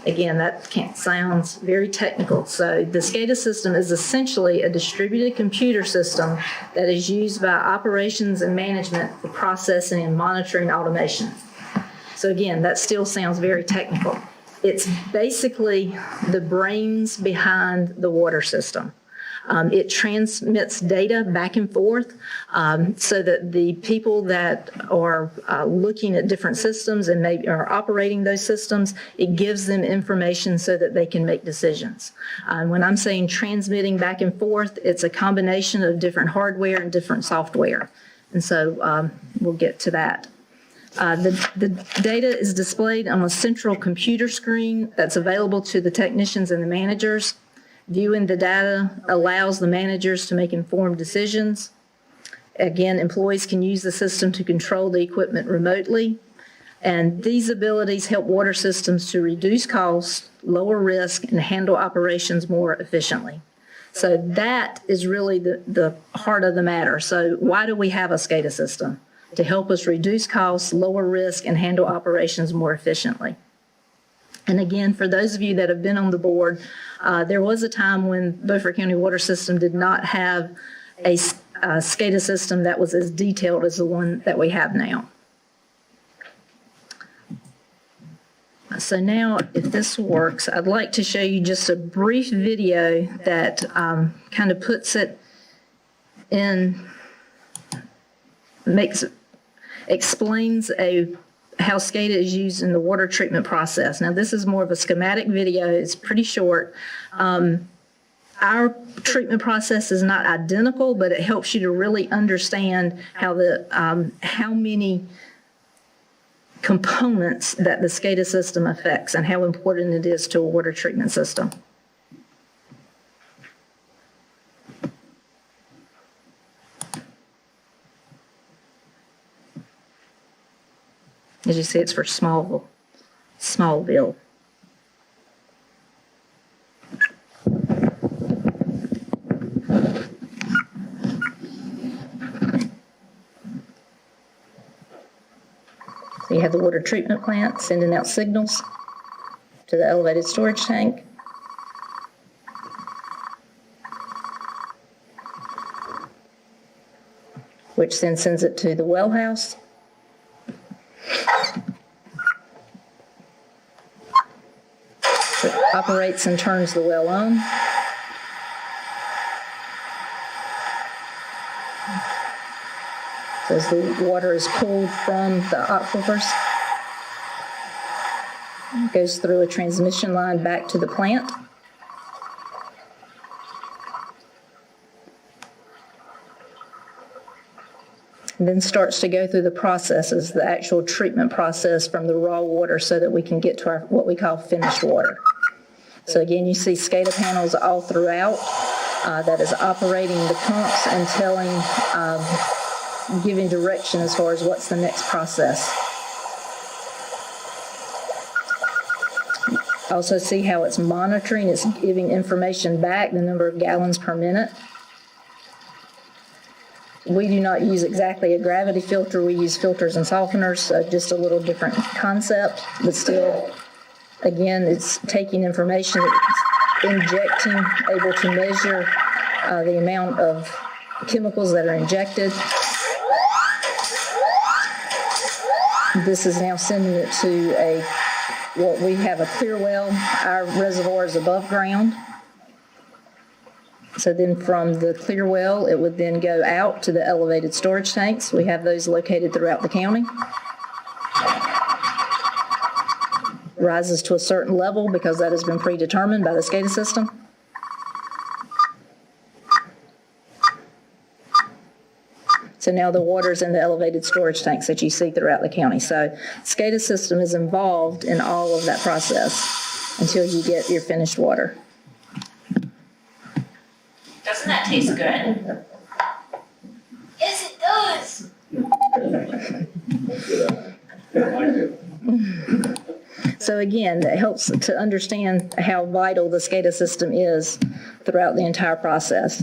Again, that sounds very technical. So the SCADA system is essentially a distributed computer system that is used by operations and management for processing and monitoring automation. So again, that still sounds very technical. It's basically the brains behind the water system. It transmits data back and forth so that the people that are looking at different systems and maybe are operating those systems, it gives them information so that they can make decisions. When I'm saying transmitting back and forth, it's a combination of different hardware and different software. And so we'll get to that. The data is displayed on a central computer screen that's available to the technicians and the managers. Viewing the data allows the managers to make informed decisions. Again, employees can use the system to control the equipment remotely. And these abilities help water systems to reduce costs, lower risk, and handle operations more efficiently. So that is really the heart of the matter. So why do we have a SCADA system? To help us reduce costs, lower risk, and handle operations more efficiently. And again, for those of you that have been on the board, there was a time when Beaufort County Water System did not have a SCADA system that was as detailed as the one that we have now. So now, if this works, I'd like to show you just a brief video that kind of puts it in, explains how SCADA is used in the water treatment process. Now, this is more of a schematic video. It's pretty short. Our treatment process is not identical, but it helps you to really understand how many components that the SCADA system affects and how important it is to a water treatment system. As you see, it's for Smallville. So you have the water treatment plant sending out signals to the elevated storage tank. Which then sends it to the well house. It operates and turns the well on. So as the water is pulled from the aquifers, it goes through a transmission line back to the plant. And then starts to go through the processes, the actual treatment process from the raw water so that we can get to our what we call finished water. So again, you see SCADA panels all throughout that is operating the pumps and giving direction as far as what's the next process. Also see how it's monitoring, it's giving information back, the number of gallons per minute. We do not use exactly a gravity filter, we use filters and softeners, so just a little different concept, but still, again, it's taking information, it's injecting, able to measure the amount of chemicals that are injected. This is now sending it to what we have a clear well. Our reservoir is above ground. So then from the clear well, it would then go out to the elevated storage tanks. We have those located throughout the county. Rises to a certain level because that has been predetermined by the SCADA system. So now the water's in the elevated storage tanks that you see throughout the county. So SCADA system is involved in all of that process until you get your finished water. Doesn't that taste good? Yes, it does. So again, that helps to understand how vital the SCADA system is throughout the entire process.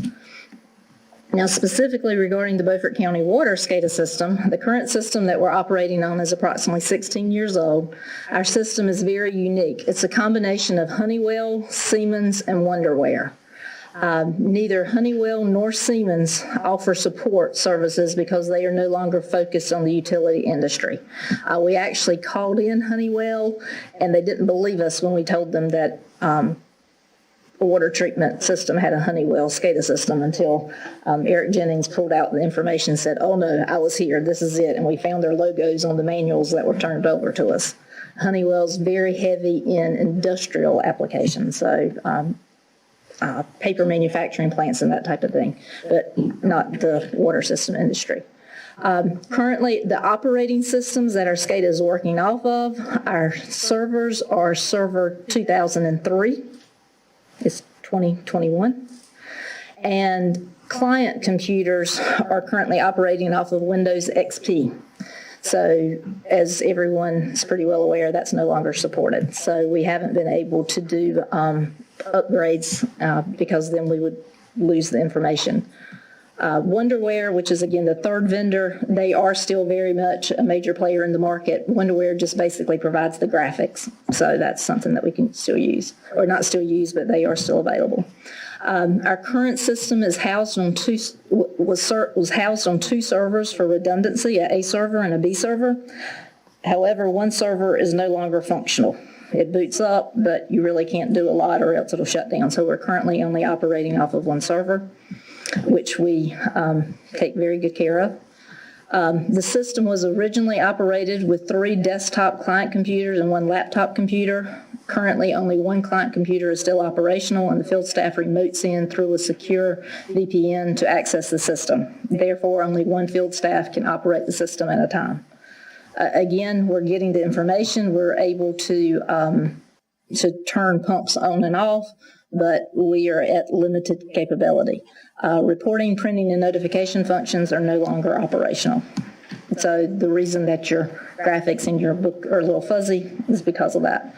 Now, specifically regarding the Beaufort County Water SCADA system, the current system that we're operating on is approximately 16 years old. Our system is very unique. It's a combination of Honeywell, Siemens, and Wonderware. Neither Honeywell nor Siemens offer support services because they are no longer focused on the utility industry. We actually called in Honeywell, and they didn't believe us when we told them that a water treatment system had a Honeywell SCADA system until Eric Jennings pulled out the information and said, oh no, I was here, this is it. And we found their logos on the manuals that were turned over to us. Honeywell's very heavy in industrial applications, so paper manufacturing plants and that type of thing, but not the water system industry. Currently, the operating systems that our SCADA is working off of, our servers are server 2003. It's 2021. And client computers are currently operating off of Windows XP. So as everyone is pretty well aware, that's no longer supported. So we haven't been able to do upgrades because then we would lose the information. Wonderware, which is again the third vendor, they are still very much a major player in the market. Wonderware just basically provides the graphics. So that's something that we can still use, or not still use, but they are still available. Our current system is housed on was housed on two servers for redundancy, a server and a B server. However, one server is no longer functional. It boots up, but you really can't do a lot or else it'll shut down. So we're currently only operating off of one server, which we take very good care of. The system was originally operated with 3 desktop client computers and 1 laptop computer. Currently, only 1 client computer is still operational, and the field staff remotes in through a secure VPN to access the system. Therefore, only 1 field staff can operate the system at a time. Again, we're getting the information. We're able to turn pumps on and off, but we are at limited capability. Reporting, printing, and notification functions are no longer operational. So the reason that your graphics in your book are a little fuzzy is because of that.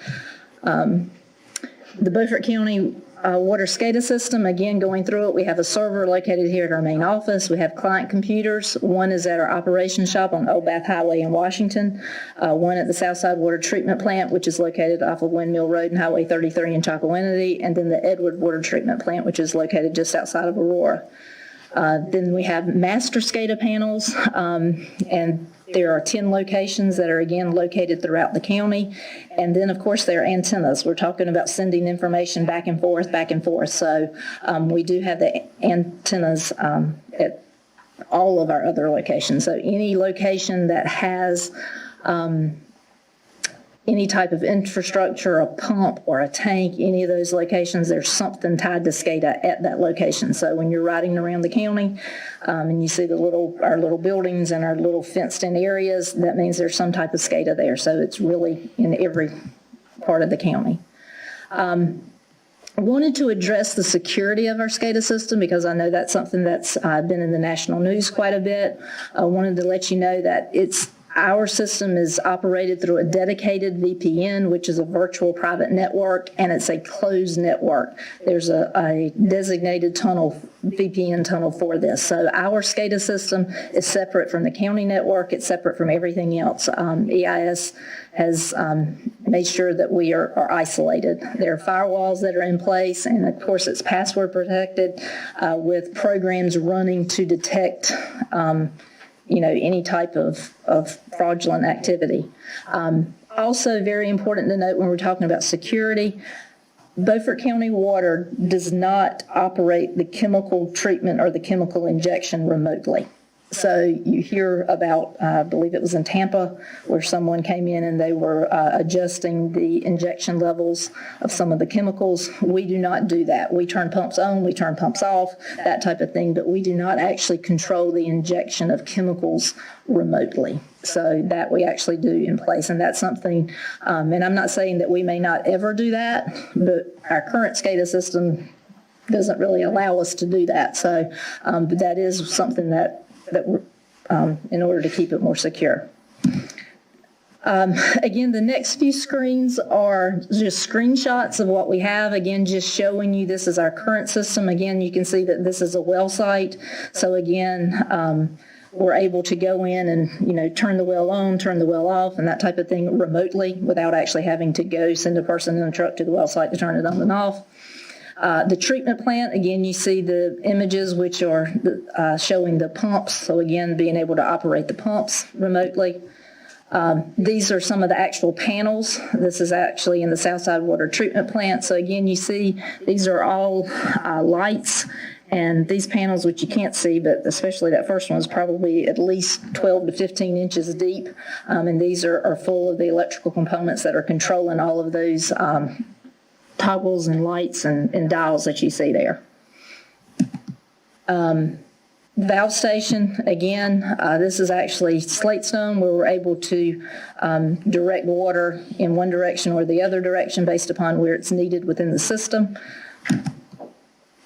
The Beaufort County water SCADA system, again, going through it, we have a server located here at our main office. We have client computers. One is at our operations shop on Old Bath Highway in Washington. One at the Southside Water Treatment Plant, which is located off of Windmill Road and Highway 33 in Chocowinity, and then the Edward Water Treatment Plant, which is located just outside of Aurora. Then we have master SCADA panels, and there are 10 locations that are, again, located throughout the county. And then, of course, there are antennas. We're talking about sending information back and forth. So we do have the antennas at all of our other locations. So any location that has any type of infrastructure, a pump or a tank, any of those locations, there's something tied to SCADA at that location. So when you're riding around the county and you see our little buildings and our little fenced-in areas, that means there's some type of SCADA there. So it's really in every part of the county. I wanted to address the security of our SCADA system because I know that's something that's been in the national news quite a bit. I wanted to let you know that our system is operated through a dedicated VPN, which is a virtual private network, and it's a closed network. There's a designated VPN tunnel for this. So our SCADA system is separate from the county network. It's separate from everything else. EIS has made sure that we are isolated. There are firewalls that are in place, and of course it's password protected with programs running to detect any type of fraudulent activity. Also very important to note when we're talking about security, Beaufort County Water does not operate the chemical treatment or the chemical injection remotely. So you hear about, I believe it was in Tampa, where someone came in and they were adjusting the injection levels of some of the chemicals. We do not do that. We turn pumps on, we turn pumps off, that type of thing, but we do not actually control the injection of chemicals remotely. So that we actually do in place, and that's something, and I'm not saying that we may not ever do that, but our current SCADA system doesn't really allow us to do that. So but that is something that in order to keep it more secure. Again, the next few screens are just screenshots of what we have. Again, just showing you this is our current system. Again, you can see that this is a well site. So again, we're able to go in and, turn the well on, turn the well off, and that type of thing remotely without actually having to go send a person in a truck to the well site to turn it on and off. The treatment plant, again, you see the images which are showing the pumps. So again, being able to operate the pumps remotely. These are some of the actual panels. This is actually in the Southside Water Treatment Plant. So again, you see these are all lights. And these panels, which you can't see, but especially that first one is probably at least 12 to 15 inches deep. And these are full of the electrical components that are controlling all of those toggles and lights and dials that you see there. Valve station, again, this is actually slate stone where we're able to direct water in one direction or the other direction based upon where it's needed within the system.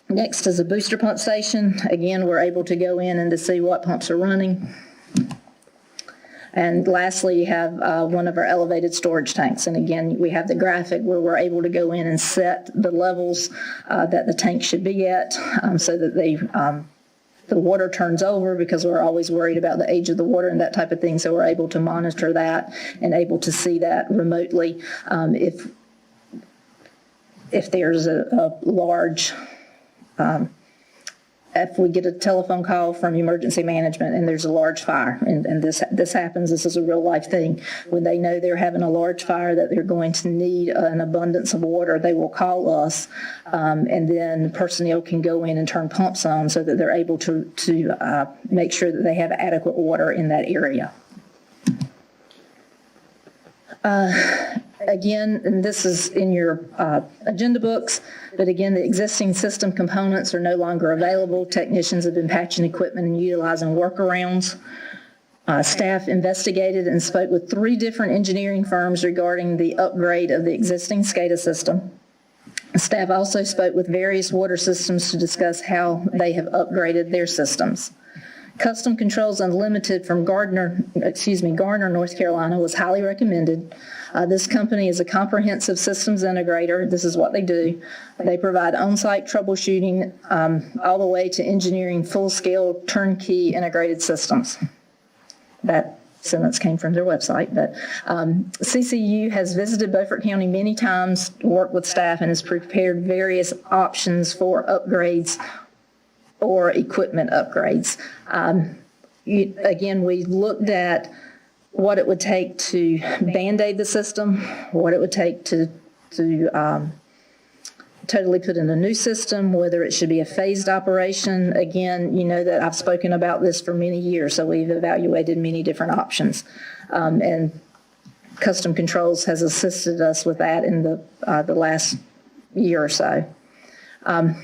Next is a booster pump station. Again, we're able to go in and to see what pumps are running. And lastly, you have one of our elevated storage tanks. And again, we have the graphic where we're able to go in and set the levels that the tank should be at so that the water turns over, because we're always worried about the age of the water and that type of thing. So we're able to monitor that and able to see that remotely if there's a large if we get a telephone call from emergency management and there's a large fire, and this happens, this is a real life thing, when they know they're having a large fire that they're going to need an abundance of water, they will call us, and then personnel can go in and turn pumps on so that they're able to make sure that they have adequate water in that area. Again, and this is in your agenda books, but again, the existing system components are no longer available. Technicians have been patching equipment and utilizing workarounds. Staff investigated and spoke with 3 different engineering firms regarding the upgrade of the existing SCADA system. Staff also spoke with various water systems to discuss how they have upgraded their systems. Custom Controls Unlimited from Garner, North Carolina was highly recommended. This company is a comprehensive systems integrator. This is what they do. They provide on-site troubleshooting all the way to engineering full-scale turnkey integrated systems. That sentence came from their website. But CCU has visited Beaufort County many times, worked with staff, and has prepared various options for upgrades or equipment upgrades. Again, we looked at what it would take to Band-Aid the system, what it would take to totally put in a new system, whether it should be a phased operation. Again, you know that I've spoken about this for many years, so we've evaluated many different options. And Custom Controls has assisted us with that in the last year or so.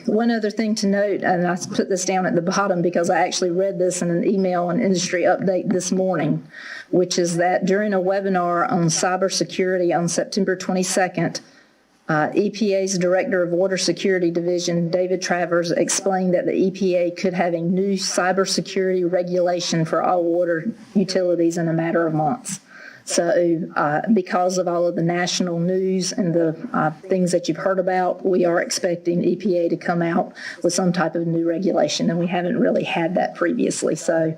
One other thing to note, and I put this down at the bottom because I actually read this in an email and industry update this morning, which is that during a webinar on cybersecurity on September 22nd, EPA's Director of Water Security Division, David Travers, explained that the EPA could have a new cybersecurity regulation for all water utilities in a matter of months. So because of all of the national news and the things that you've heard about, we are expecting EPA to come out with some type of new regulation, and we haven't really had that previously. So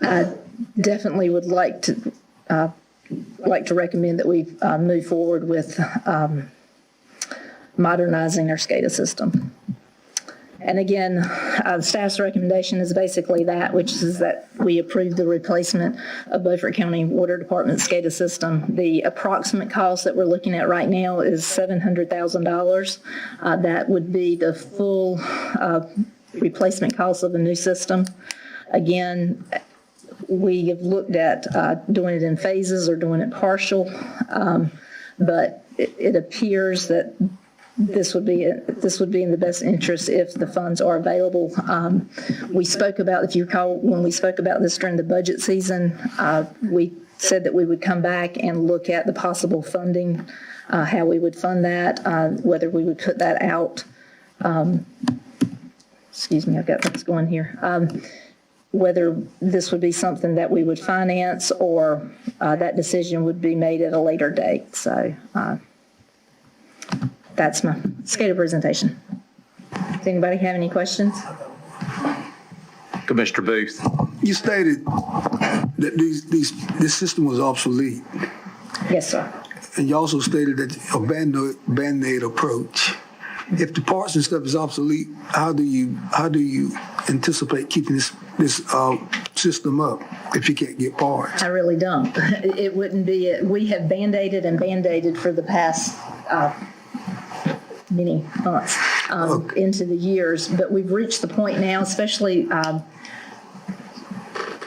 I definitely would like to recommend that we move forward with modernizing our SCADA system. And again, staff's recommendation is basically that, which is that we approve the replacement of Beaufort County Water Department SCADA system. The approximate cost that we're looking at right now is $700,000. That would be the full replacement cost of the new system. Again, we have looked at doing it in phases or doing it partial, but it appears that this would be in the best interest if the funds are available. We spoke about, if you recall, when we spoke about this during the budget season, we said that we would come back and look at the possible funding, how we would fund that, whether we would put that out. Excuse me, I've got things going here. Whether this would be something that we would finance or that decision would be made at a later date. So that's my SCADA presentation. Does anybody have any questions? Commissioner Booth. You stated that this system was obsolete. Yes, sir. And you also stated that a Band-Aid approach. If the parts and stuff is obsolete, how do you anticipate keeping this system up if you can't get parts? I really don't. It wouldn't be. We have Band-Aided and Band-Aided for the past many months into the years, but we've reached the point now, especially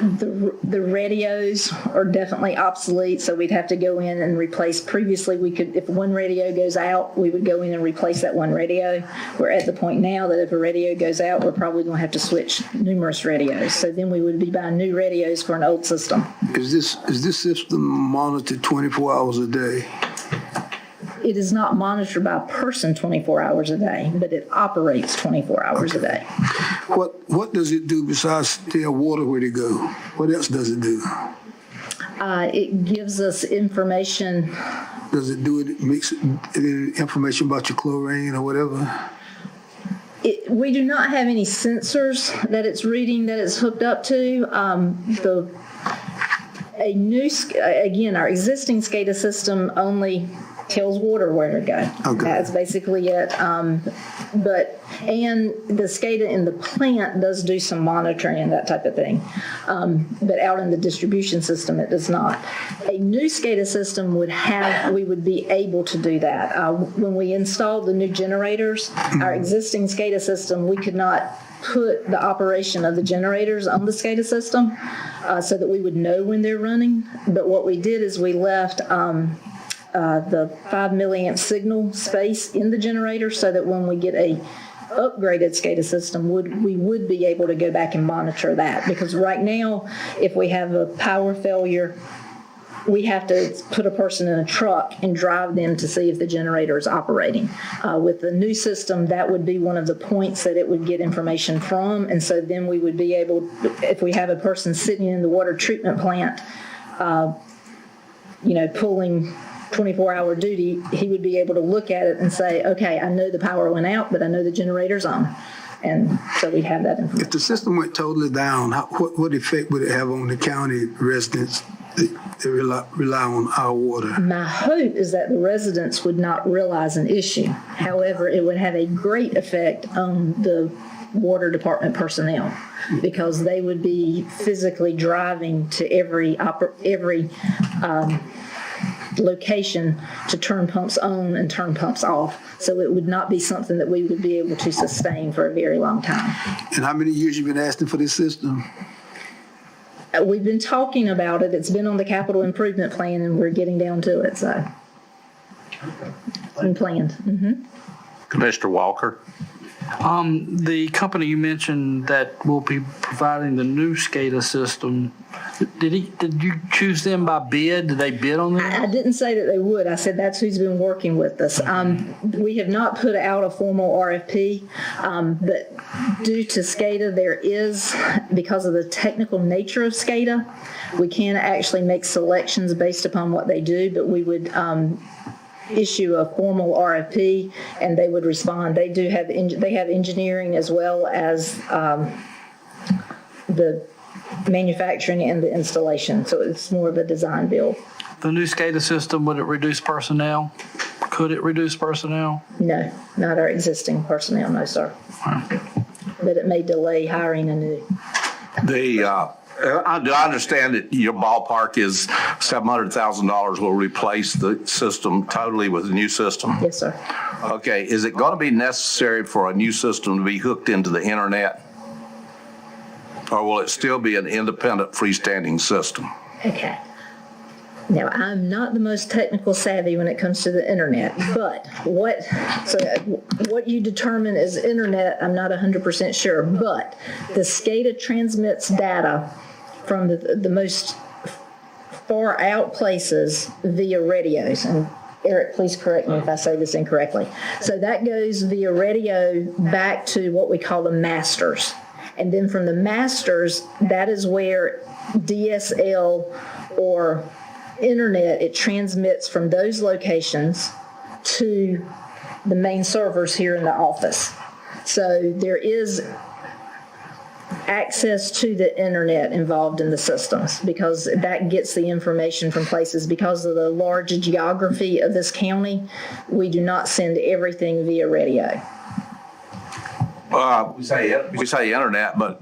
the radios are definitely obsolete, so we'd have to go in and replace. Previously, we could, if one radio goes out, we would go in and replace that one radio. We're at the point now that if a radio goes out, we're probably going to have to switch numerous radios. So then we would be buying new radios for an old system. Is this system monitored 24 hours a day? It is not monitored by a person 24 hours a day, but it operates 24 hours a day. What does it do besides tell water where to go? What else does it do? It gives us information. Does it do it? Makes information about your chlorine or whatever? We do not have any sensors that it's reading that it's hooked up to. Our existing SCADA system only tells water where to go. Okay. That's basically it. And the SCADA in the plant does do some monitoring and that type of thing. But out in the distribution system, it does not. A new SCADA system we would be able to do that. When we installed the new generators, our existing SCADA system, we could not put the operation of the generators on the SCADA system so that we would know when they're running. But what we did is we left the 5 milliamp signal space in the generator so that when we get a upgraded SCADA system, we would be able to go back and monitor that. Because right now, if we have a power failure, we have to put a person in a truck and drive them to see if the generator is operating. With the new system, that would be one of the points that it would get information from. And so then we would be able, if we have a person sitting in the water treatment plant, pulling 24-hour duty, he would be able to look at it and say, okay, I know the power went out, but I know the generator's on. And so we'd have that information. If the system went totally down, what effect would it have on the county residents that rely on our water? My hope is that the residents would not realize an issue. However, it would have a great effect on the water department personnel because they would be physically driving to every location to turn pumps on and turn pumps off. So it would not be something that we would be able to sustain for a very long time. And how many years you been asking for this system? We've been talking about it. It's been on the capital improvement plan and we're getting down to it. So it's been planned. Mm-hmm. Commissioner Walker? The company you mentioned that will be providing the new SCADA system, did you choose them by bid? Did they bid on that? I didn't say that they would. I said that's who's been working with us. We have not put out a formal RFP, but due to SCADA, there is, because of the technical nature of SCADA, we can actually make selections based upon what they do, but we would issue a formal RFP and they would respond. They do have, they have engineering as well as the manufacturing and the installation. So it's more of a design build. The new SCADA system, would it reduce personnel? Could it reduce personnel? No, not our existing personnel, no, sir. But it may delay hiring a new. I understand that your ballpark is $700,000 will replace the system totally with a new system? Yes, sir. Okay, is it going to be necessary for a new system to be hooked into the internet? Or will it still be an independent freestanding system? Okay. Now, I'm not the most technical savvy when it comes to the internet, but what you determine as internet, I'm not 100% sure, but the SCADA transmits data from the most far out places via radios. And Eric, please correct me if I say this incorrectly. So that goes via radio back to what we call the masters. And then from the masters, that is where DSL or internet, it transmits from those locations to the main servers here in the office. So there is access to the internet involved in the systems because that gets the information from places. Because of the large geography of this county, we do not send everything via radio. We say internet, but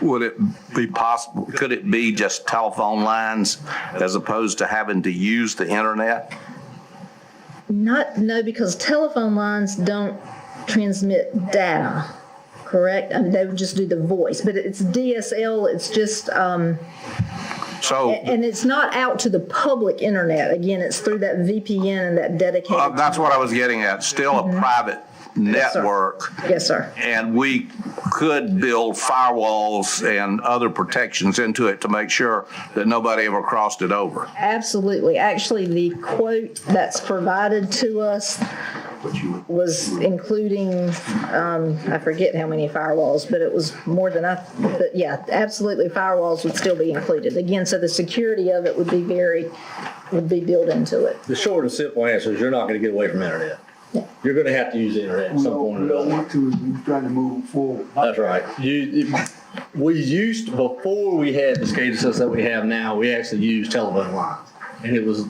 would it be possible, could it be just telephone lines as opposed to having to use the internet? No, because telephone lines don't transmit data, correct? I mean, they would just do the voice, but it's DSL, it's just, and it's not out to the public internet. Again, it's through that VPN and that dedicated. That's what I was getting at, still a private network. Yes, sir. And we could build firewalls and other protections into it to make sure that nobody ever crossed it over. Absolutely. Actually, the quote that's provided to us was including, I forget how many firewalls, but it was more than but yeah, absolutely firewalls would still be included. Again, so the security of it would be built into it. The short and simple answer is you're not going to get away from internet. Yeah. You're going to have to use the internet at some point or another. We don't want to, we're trying to move forward. That's right. We used, before we had the SCADA system that we have now, we actually used telephone lines. And it was,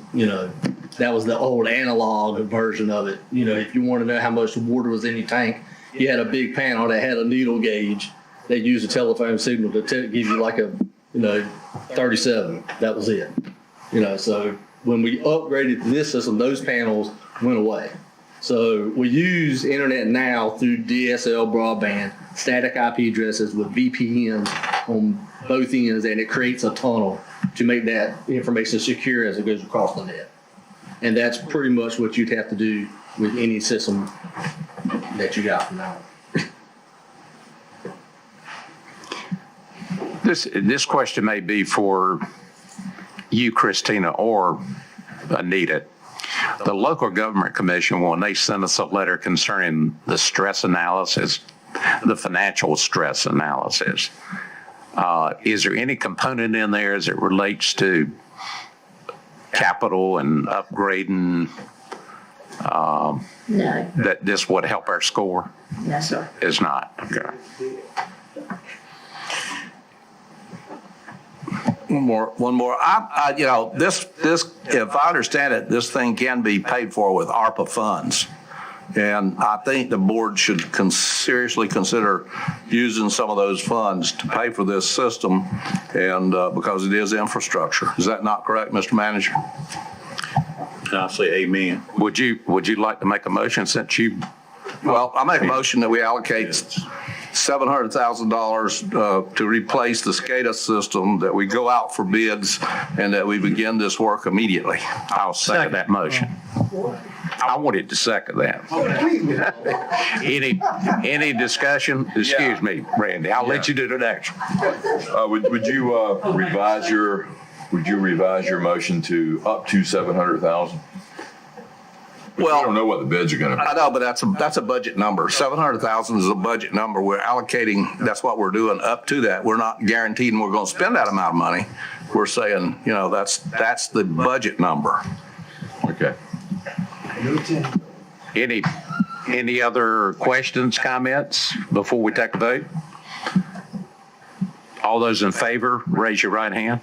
that was the old analog version of it. If you want to know how much water was in your tank, you had a big panel that had a needle gauge. They used a telephone signal to give you like a, 37. That was it. So when we upgraded to this system, those panels went away. So we use internet now through DSL broadband, static IP addresses with VPNs on both ends, and it creates a tunnel to make that information secure as it goes across the net. And that's pretty much what you'd have to do with any system that you got from now on. This question may be for you, Christina, or Anita. The local government commission, when they send us a letter concerning the stress analysis, the financial stress analysis, is there any component in there as it relates to capital and upgrading? No. That this would help our score? No, sir. It's not. Okay. One more. This, if I understand it, this thing can be paid for with ARPA funds. And I think the board should seriously consider using some of those funds to pay for this system, and because it is infrastructure. Is that not correct, Mr. Manager? I'll say amen. Would you like to make a motion since you? Well, I make a motion that we allocate $700,000 to replace the SCADA system, that we go out for bids, and that we begin this work immediately. I'll second that motion. I wanted to second that. Any discussion? Excuse me, Randy, I'll let you do the next one. Would you revise your motion to up to 700,000? Well, I don't know what the bids are going to be. I know, but that's a budget number. 700,000 is a budget number. We're allocating, that's what we're doing up to that. We're not guaranteeing we're going to spend that amount of money. We're saying, that's the budget number. Okay. Any other questions, comments before we take a vote? All those in favor, raise your right hand.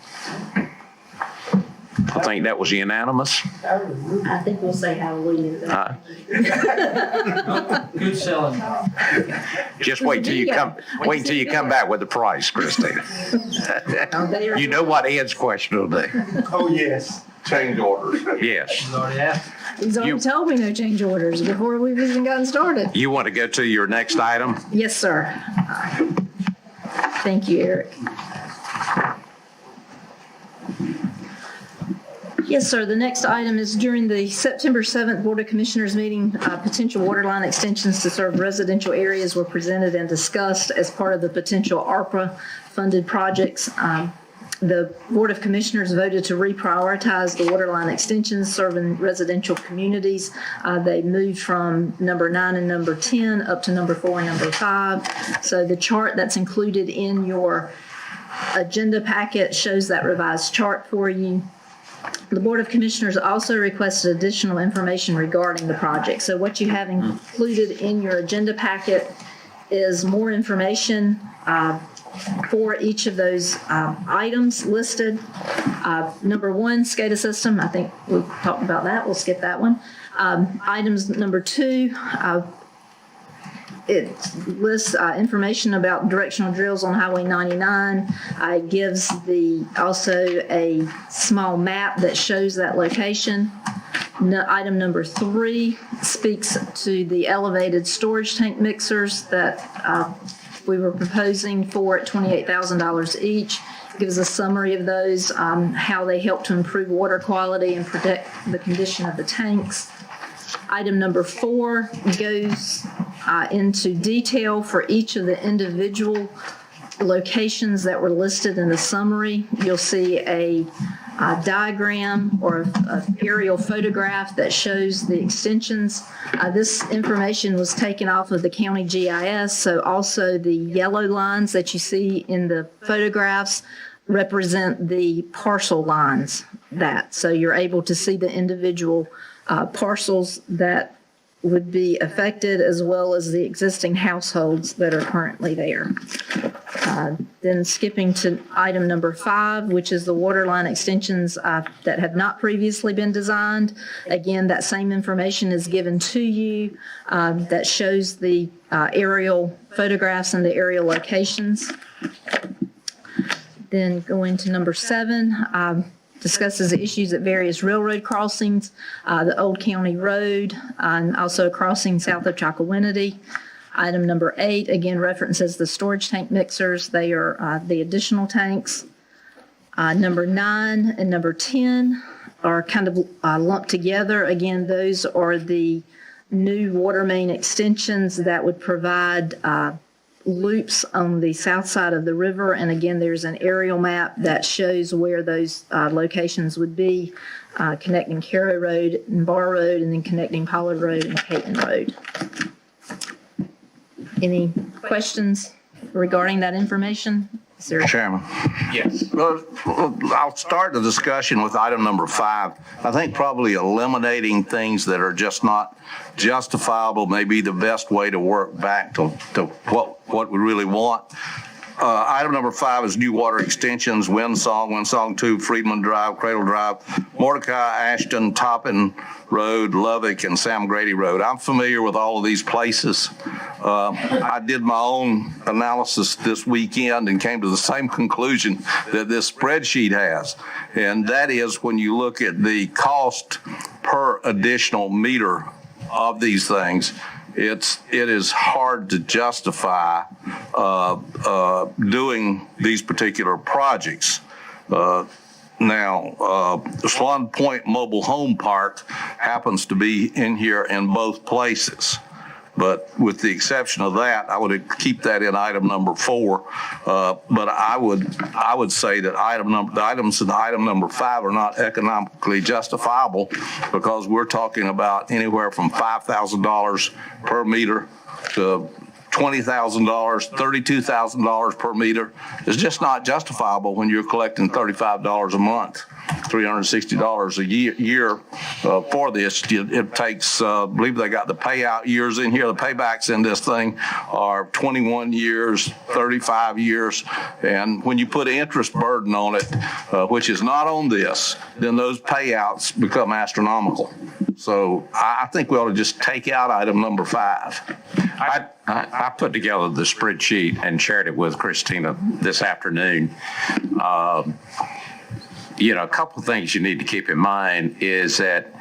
I think that was unanimous. I think we'll say hallelujah to that. Good selling. Just wait till you come back with the price, Christina. You know what Ed's question will be. Oh, yes. Change orders. Yes. He's already told me no change orders before we've even gotten started. You want to go to your next item? Yes, sir. Thank you, Eric. Yes, sir. The next item is during the September 7th Board of Commissioners meeting, potential water line extensions to serve residential areas were presented and discussed as part of the potential ARPA-funded projects. The Board of Commissioners voted to reprioritize the water line extensions serving residential communities. They moved from number 9 and number 10 up to number 4 and number 5. So the chart that's included in your agenda packet shows that revised chart for you. The Board of Commissioners also requested additional information regarding the project. So what you have included in your agenda packet is more information for each of those items listed. Number 1, SCADA system. I think we talked about that. We'll skip that one. Items number 2, it lists information about directional drills on Highway 99. It gives also a small map that shows that location. Item number 3 speaks to the elevated storage tank mixers that we were proposing for at $28,000 each. It gives a summary of those, how they help to improve water quality and protect the condition of the tanks. Item number 4 goes into detail for each of the individual locations that were listed in the summary. You'll see a diagram or an aerial photograph that shows the extensions. This information was taken off of the county GIS, so also the yellow lines that you see in the photographs represent the parcel lines so you're able to see the individual parcels that would be affected, as well as the existing households that are currently there. Then skipping to item number 5, which is the water line extensions that have not previously been designed. Again, that same information is given to you that shows the aerial photographs and the aerial locations. Then going to number 7, discusses the issues at various railroad crossings, the Old County Road, and also a crossing south of Chakawinity. Item number 8, again, references the storage tank mixers. They are the additional tanks. Number 9 and number 10 are kind of lumped together. Again, those are the new water main extensions that would provide loops on the south side of the river. And again, there's an aerial map that shows where those locations would be, connecting Caro Road and Bar Road, and then connecting Pollard Road and Caton Road. Any questions regarding that information? Chairman. Yes. Well, I'll start the discussion with item number 5. I think probably eliminating things that are just not justifiable may be the best way to work back to what we really want. Item number 5 is new water extensions, Windsong 2, Freedman Drive, Cradle Drive, Mordecai, Ashton, Toppin Road, Lovick, and Sam Grady Road. I'm familiar with all of these places. I did my own analysis this weekend and came to the same conclusion that this spreadsheet has. And that is, when you look at the cost per additional meter of these things, it is hard to justify doing these particular projects. Now, Swan Point Mobile Home Park happens to be in here in both places. But with the exception of that, I would keep that in item number 4. But I would say that the items in item number 5 are not economically justifiable because we're talking about anywhere from $5,000 per meter to $20,000, $32,000 per meter. It's just not justifiable when you're collecting $35 a month. $360 a year for this. It takes, I believe they got the payout years in here. The paybacks in this thing are 21 years, 35 years. And when you put an interest burden on it, which is not on this, then those payouts become astronomical. So I think we ought to just take out item number 5. I put together the spreadsheet and shared it with Christina this afternoon. A couple of things you need to keep in mind is that,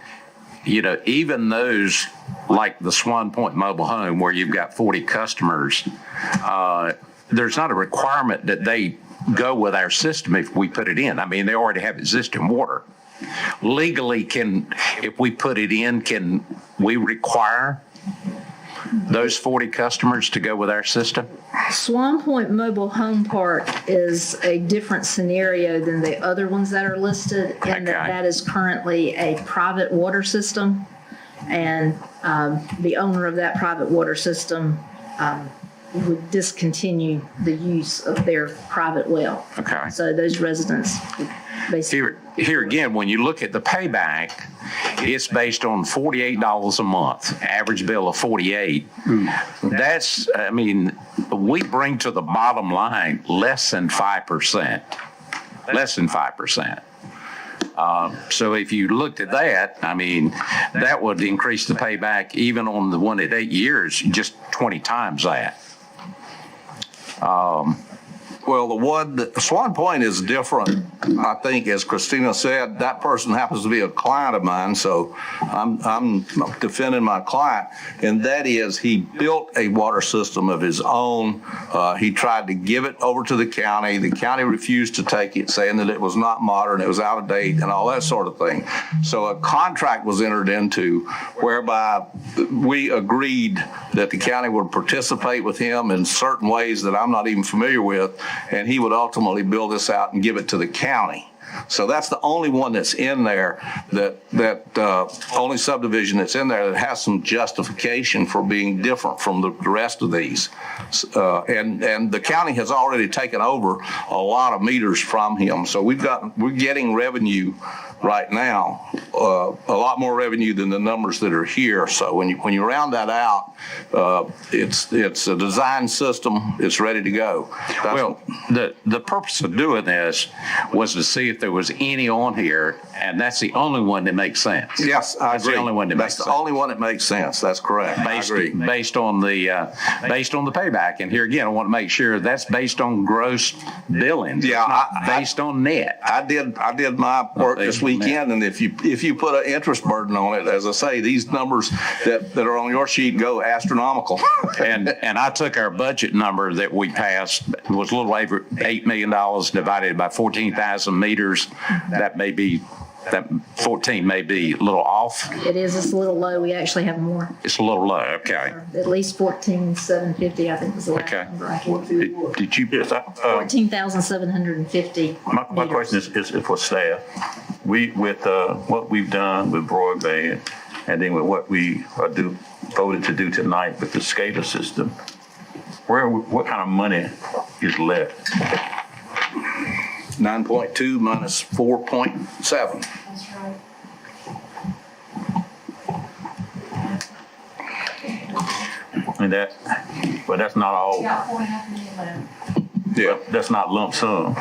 even those like the Swan Point Mobile Home where you've got 40 customers, there's not a requirement that they go with our system if we put it in. I mean, they already have existing water. Legally, if we put it in, can we require those 40 customers to go with our system? Swan Point Mobile Home Park is a different scenario than the other ones that are listed, in that is currently a private water system, and the owner of that private water system would discontinue the use of their private well. Okay. So those residents would basically... Here again, when you look at the payback, it's based on $48 a month, average bill of $48. That's, we bring to the bottom line less than 5%. Less than 5%. So if you looked at that, that would increase the payback even on the one at 8 years, just 20 times that. Well, Swan Point is different. I think, as Christina said, that person happens to be a client of mine, so I'm defending my client. And that is, he built a water system of his own. He tried to give it over to the county. The county refused to take it, saying that it was not modern, it was out of date, and all that sort of thing. So a contract was entered into whereby we agreed that the county would participate with him in certain ways that I'm not even familiar with, and he would ultimately build this out and give it to the county. So that's the only one that's in there, only subdivision that's in there that has some justification for being different from the rest of these. And the county has already taken over a lot of meters from him. So we're getting revenue right now, a lot more revenue than the numbers that are here. So when you round that out, it's a design system. It's ready to go. The purpose of doing this was to see if there was any on here, and that's the only one that makes sense. Yes, I agree. That's the only one that makes sense. That's the only one that makes sense. That's correct. I agree. Based on the payback, and here again, I want to make sure that's based on gross billings. Yeah, not based on net. I did my work this weekend, and if you put an interest burden on it, as I say, these numbers that are on your sheet go astronomical. and I took our budget number that we passed, it was a little over $8 million divided by 14,000 meters. That 14 may be a little off. It is. It's a little low. We actually have more. It's a little low. Okay. At least 14,750, I think was the last number I can. Did you? 14,750. My question is for staff. With what we've done with broadband, and then with what we voted to do tonight with the SCADA system, what kind of money is left? 9.2 minus 4.7. That's right. And that's not all. Got $4.5 million left. Yeah, That's not lump sum.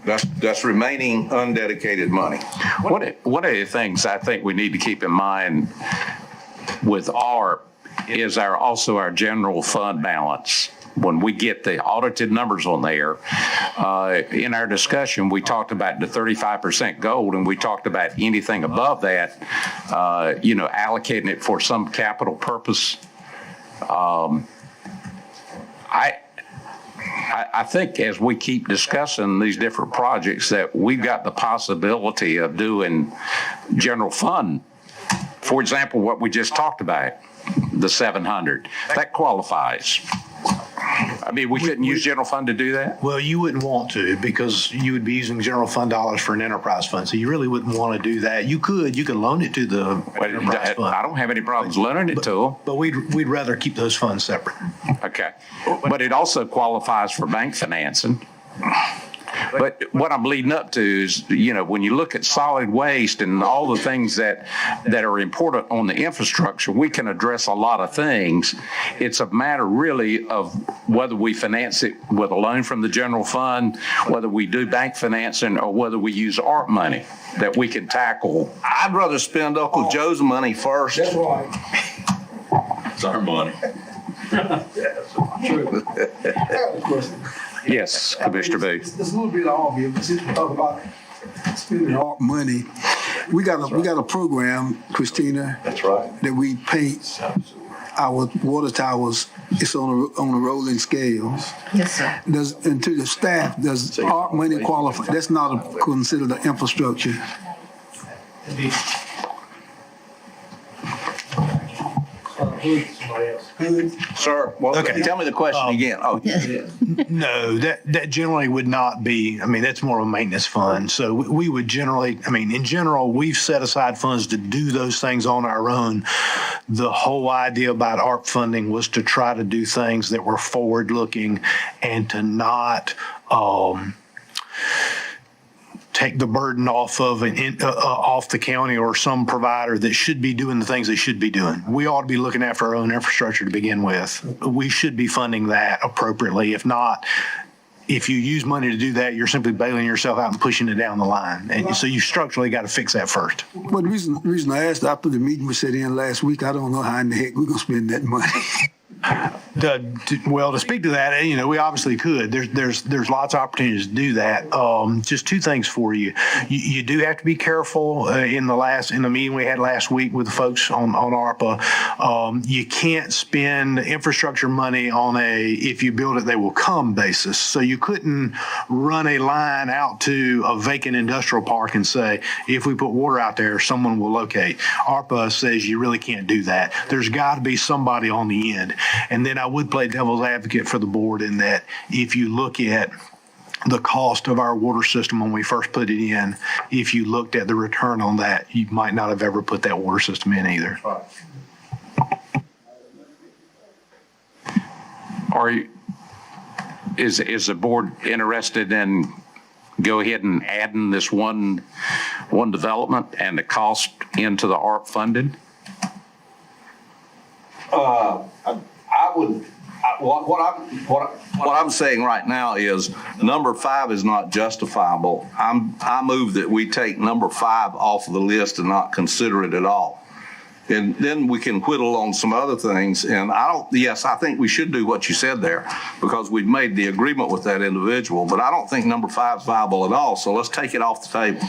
that's remaining undedicated money. One of the things I think we need to keep in mind with is also our general fund balance. When we get the audited numbers on there, in our discussion, we talked about the 35% gold, and we talked about anything above that, allocating it for some capital I I think as we keep discussing these different projects, that we've got the possibility of doing general fund. For example, what we just talked about, the 700, that qualifies. I mean, we couldn't use general fund to do that? Well, you wouldn't want to because you would be using general fund dollars for an enterprise fund. So you really wouldn't want to do that. You could loan it to the enterprise fund. I don't have any problems loaning it to them. But we'd rather keep those funds separate. Okay. But it also qualifies for bank financing. But what I'm leading up to is, when you look at solid waste and all the things that are important on the infrastructure, we can address a lot of things. It's a matter really of whether we finance it with a loan from the general fund, whether we do bank financing, or whether we use ARP money that we can tackle. I'd rather spend Uncle Joe's money first. That's right. It's our money. True. I have a question. Yes, Commissioner Booth. There's a little bit of obvious, since we talk about spending our money. We got a program, Christina. That's right. That we paint our water towers. It's on a rolling scale. Yes, sir. And to the staff, does our money qualify? That's not considered an infrastructure. Sir, well, Okay. tell me the question again. Oh, No, that generally would not be, that's more of a maintenance fund. So we would generally, in general, we've set aside funds to do those things on our own. The whole idea about ARP funding was to try to do things that were forward-looking and to not take the burden off of off the county or some provider that should be doing the things they should be doing. We ought to be looking after our own infrastructure to begin with. We should be funding that appropriately. If not, if you use money to do that, you're simply bailing yourself out and pushing it down the line. And so you structurally got to fix that first. Well, the reason I asked after the meeting we set in last week, I don't know how in the heck we're gonna spend that money. To speak to that, we obviously could. There's lots of opportunities to do that. Just two things for you. You do have to be careful in the meeting we had last week with the folks on ARPA. You can't spend infrastructure money on if you build it, they will come basis. So you couldn't run a line out to a vacant industrial park and say, if we put water out there, someone will locate. ARPA says you really can't do that. There's got to be somebody on the end. And then I would play devil's advocate for the board in that if you look at the cost of our water system when we first put it in, if you looked at the return on that, you might not have ever put that water system in either. Is the board interested in go ahead and adding this one development and the cost into the ARP funding? What I'm saying right now is number 5 is not justifiable. I move that we take number 5 off of the list and not consider it at all. And then we can whittle on some other things. And I think we should do what you said there because we've made the agreement with that individual, but I don't think number 5 is viable at all. So let's take it off the table.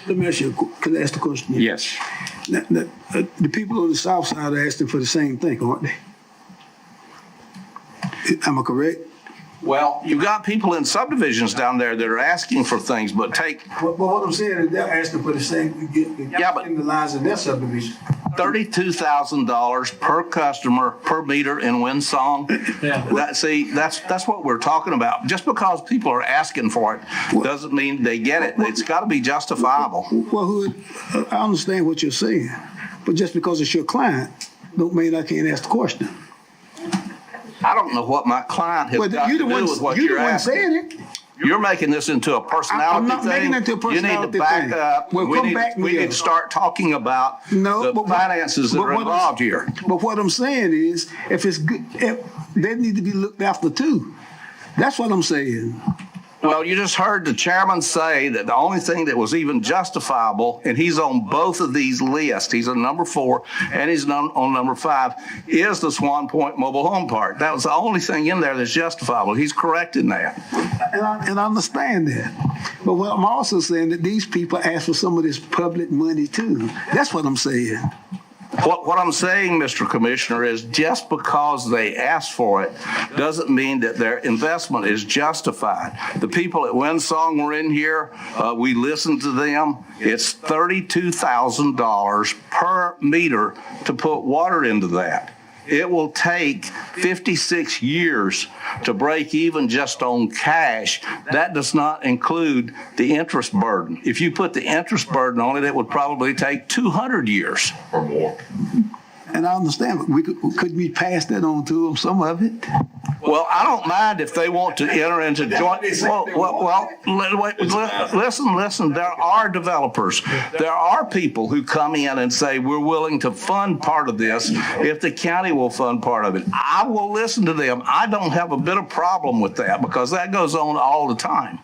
Let me ask you, can I ask the question? Yes. The people on the south side are asking for the same thing, aren't they? Am I correct? Well, you've got people in subdivisions down there that are asking for things, but Well, what I'm saying is they're asking for the same, in the lines of their subdivision. $32,000 per customer per meter in Windsong. That's what we're talking about. Just because people are asking for it doesn't mean they get it. It's got to be justifiable. Well, Hood, I understand what you're saying, but just because it's your client, don't mean I can't ask the question. I don't know what my client has got to do with what you're asking. You're the one saying it. You're making this into a personality thing. I'm not making it into a personality thing. You need to back up. Well, we need to start talking about the finances that are involved here. But what I'm saying is, if it's good, they need to be looked after too. That's what I'm saying. Well, you just heard the chairman say that the only thing that was even justifiable, and he's on both of these lists, he's on number 4 and he's on number 5, is the Swan Point Mobile Home Park. That was the only thing in there that's justifiable. He's correct in that. And I understand that. But what I'm also saying that these people ask for some of this public money too. That's what I'm saying. What I'm saying, Mr. Commissioner, is just because they asked for it doesn't mean that their investment is justified. The people at Windsong were in here. We listened to them. It's $32,000 per meter to put water into that. It will take 56 years to break even just on cash. That does not include the interest burden. If you put the interest burden on it, it would probably take 200 years or more. And I understand, but could we pass that on to them, some of it? Well, I don't mind if they want to enter into joint, listen, there are developers. There are people who come in and say, we're willing to fund part of this if the county will fund part of it. I will listen to them. I don't have a bit of problem with that because that goes on all the time.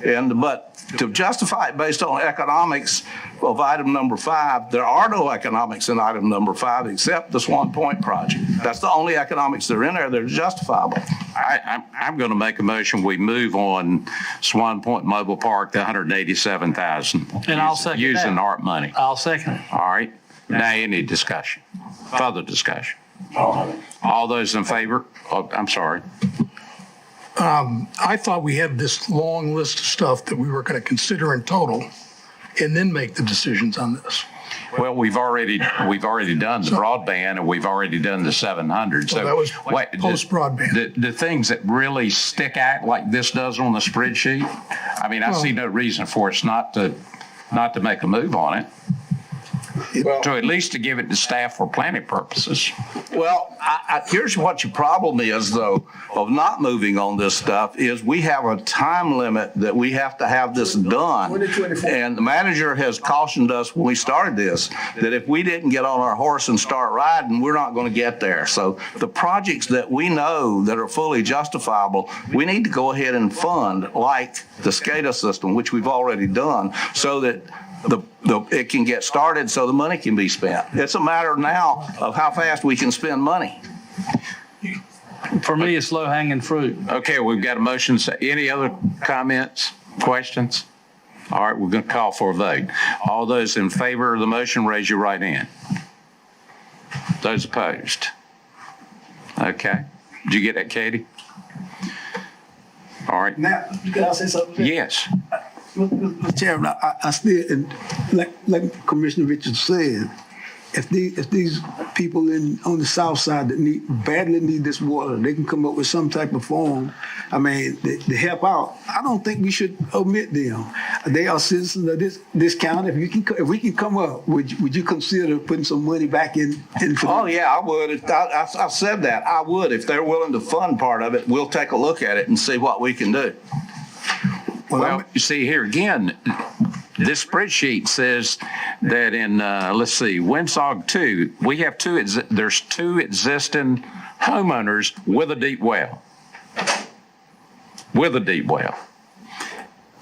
But to justify it based on economics of item number 5, there are no economics in item number 5 except the Swan Point project. That's the only economics that are in there that are justifiable. I'm going to make a motion. We move on Swan Point Mobile Park to $187,000. And I'll second using that. ARP money. I'll second. All right. Now any discussion? Further discussion? All those in favor? Oh, I'm sorry. I thought we had this long list of stuff that we were going to consider in total and then make the decisions on this. Well, we've already done the broadband and we've already done the 700. So that was post broadband. The things that really stick out like this does on the spreadsheet, I mean, I see no reason for us not to make a move on it. To at least to give it to staff for planning purposes. Well, here's what your problem is, though, of not moving on this stuff is we have a time limit that we have to have this done. And the manager has cautioned us when we started this that if we didn't get on our horse and start riding, we're not going to get there. So the projects that we know that are fully justifiable, we need to go ahead and fund, like the SCADA system, which we've already done, so that it can get started so the money can be spent. It's a matter now of how fast we can spend money. For me, it's low hanging fruit. Okay, we've got a motion. Any other comments, questions? All right, we're going to call for a vote. All those in favor of the motion, raise your right hand. Those opposed? Okay. Did you get that, Katie? All right. Now, can I say something? Yes. Mr. Chairman, I still, and like Commissioner Richards said, if these people on the south side that badly need this water, they can come up with some type of form, I mean, to help out. I don't think we should omit them. They are citizens of this county. If we can come up, would you consider putting some money back in for Oh yeah, I would. I said that. I would. If they're willing to fund part of it, we'll take a look at it and see what we can do. Well, you see here again, this spreadsheet says that in, let's see, Windsong 2, we have there's 2 existing homeowners with a deep well. With a deep well.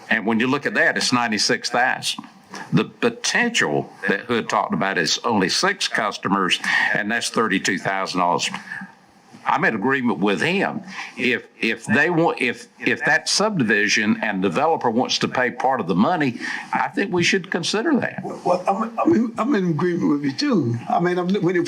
And when you look at that, it's 96,000. The potential that Hood talked about is only 6 customers, and that's $32,000. I'm in agreement with him. If that subdivision and developer wants to pay part of the money, I think we should consider that. Well, I'm in agreement with you too. I mean, when they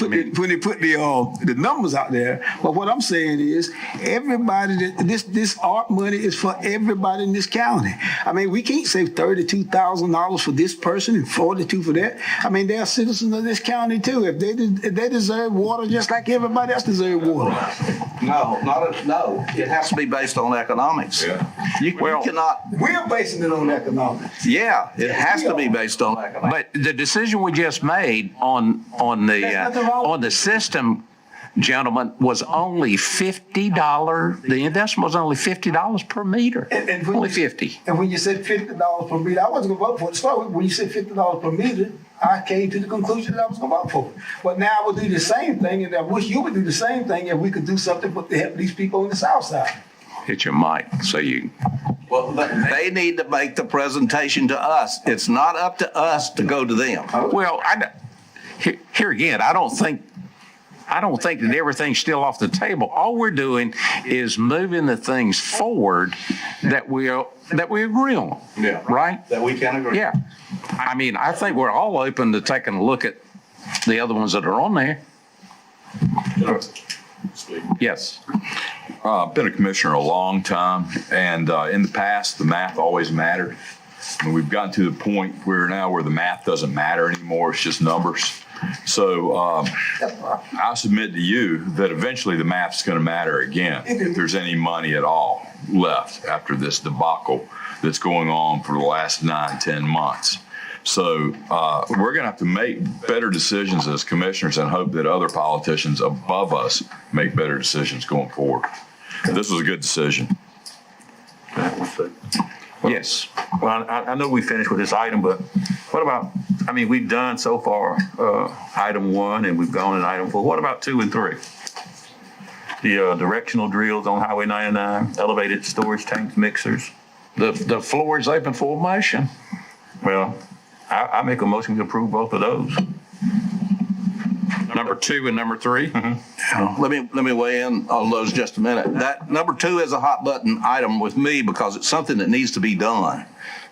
put the numbers out there, but what I'm saying is everybody this ARP money is for everybody in this county. I mean, we can't say $32,000 for this person and $42,000 for that. I mean, they're citizens of this county too. If they deserve water just like everybody else deserves water. No. It has to be based on economics. Yeah. You cannot. We're basing it on economics. Yeah, it has to be based on economics. But the decision we just made on the system, gentlemen, was only $50. The investment was only $50 per meter. And only 50. And when you said $50 per meter, I wasn't going to vote for it to start with. When you said $50 per meter, I came to the conclusion that I was going to vote for it. But now I would do the same thing, and I wish you would do the same thing if we could do something to help these people on the south side. Hit your mic so you. Well, they need to make the presentation to us. It's not up to us to go to them. Well, here again, I don't think that everything's still off the table. All we're doing is moving the things forward that we agree on. Yeah. Right? That we can agree. Yeah. I mean, I think we're all open to taking a look at the other ones that are on there. Yes. I've been a commissioner a long time, and in the past, the math always mattered. And we've gotten to the point where the math doesn't matter anymore. It's just numbers. So I submit to you that eventually the math's going to matter again if there's any money at all left after this debacle that's going on for the last 9-10 months. So we're going to have to make better decisions as commissioners and hope that other politicians above us make better decisions going forward. This was a good decision. Yes. Well, I know we finished with this item, but what about, we've done so far item 1 and we've gone in item 4. What about 2 and 3? The directional drills on Highway 99, elevated storage tanks, mixers. The floor is open for a motion. Well, I make a motion to approve both of those. Number 2 and number 3? Let me weigh in on those just a minute. That number 2 is a hot button item with me because it's something that needs to be done.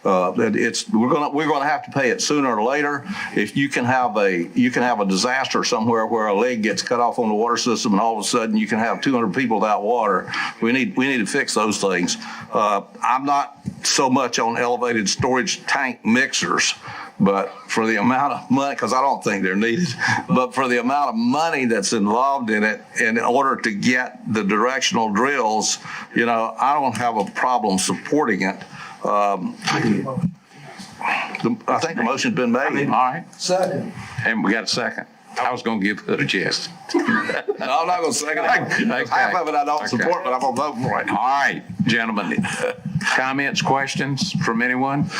We're gonna have to pay it sooner or later. If you can have a disaster somewhere where a leg gets cut off on the water system and all of a sudden you can have 200 people without water, we need to fix those things. I'm not so much on elevated storage tank mixers, but for the amount of money, because I don't think they're needed, but for the amount of money that's involved in it, in order to get the directional drills, I don't have a problem supporting it. I think the motion's been made. All right. Second. And we got a second. I was going to give it a yes. No, I'm not going to second it. Half of it I don't support, but I'm going to vote for it. All right, gentlemen. Comments, questions from anyone?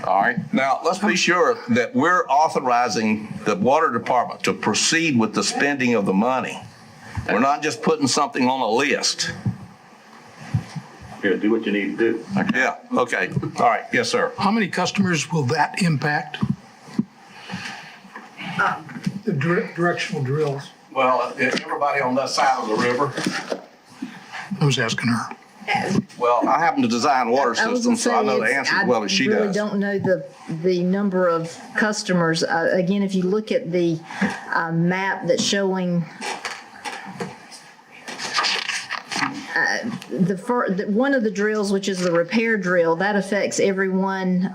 All right. Now, let's be sure that we're authorizing the water department to proceed with the spending of the money. We're not just putting something on a list. Yeah, do what you need to do. Yeah, okay. All right, yes, sir. How many customers will that impact? The directional drills. Well, everybody on that side of the river. I was asking her. Well, I happen to design water I was systems, so I know the answer as well as she I really does. don't know the number of customers. Again, if you look at the map that's showing one of the drills, which is the repair drill, that affects everyone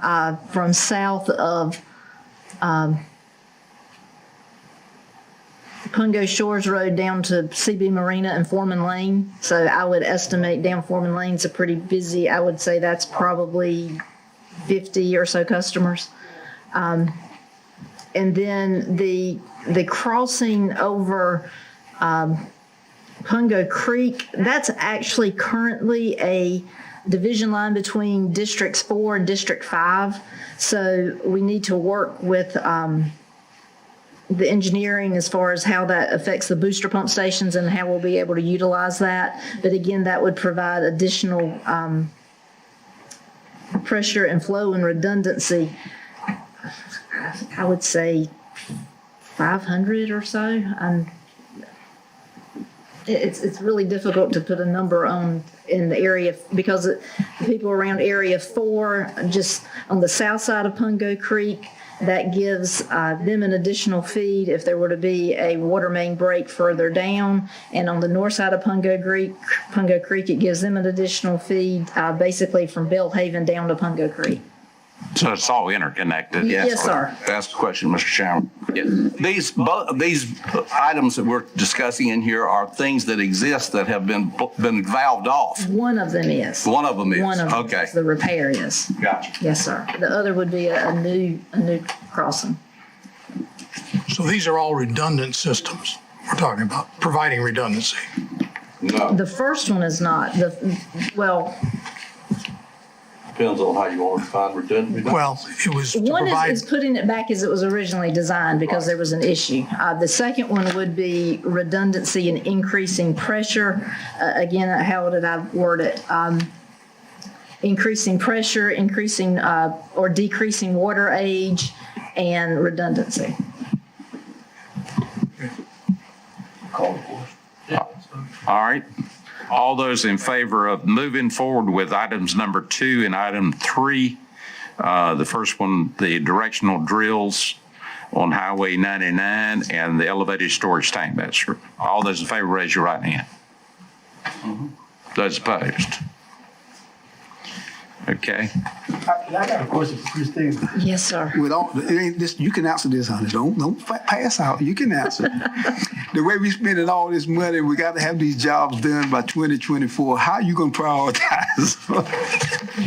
from south of Pungo Shores Road down to CB Marina and Foreman Lane. So I would estimate down Foreman Lane's a pretty busy. I would say that's probably 50 or so customers. And then the crossing over Pungo Creek, that's actually currently a division line between Districts 4 and District 5. So we need to work with the engineering as far as how that affects the booster pump stations and how we'll be able to utilize that. But again, that would provide additional pressure and flow and redundancy. I would say 500 or so. It's really difficult to put a number on in the area because the people around Area 4, just on the south side of Pungo Creek, that gives them an additional feed if there were to be a water main break further down. And on the north side of Pungo Creek, it gives them an additional feed basically from Bellhaven down to Pungo Creek. So it's all interconnected. Yes, sir. Ask the question, Mr. Chairman. Yes. These items that we're discussing in here are things that exist that have been valved off. One of them is. One of them is. One of them Okay. is. The repair is. Gotcha. Yes, sir. The other would be a new crossing. So these are all redundant systems we're talking about, providing redundancy. No. The first one is not. Depends on how you want to define redundant. Well, it was to One provide. is putting it back as it was originally designed because there was an issue. The second one would be redundancy and increasing pressure. Again, how did I word it? Increasing pressure, increasing or decreasing water age, and redundancy. All right. All those in favor of moving forward with items number 2 and item 3, the first one, the directional drills, on Highway 99 and the elevated storage tank master. All those in favor, raise your right hand. Those opposed? Okay. I got a question for Christine. Yes, sir. With all, it ain't this, you can answer this, honey. Don't pass out. You can answer. The way we spending all this money, we got to have these jobs done by 2024. How you gonna prioritize?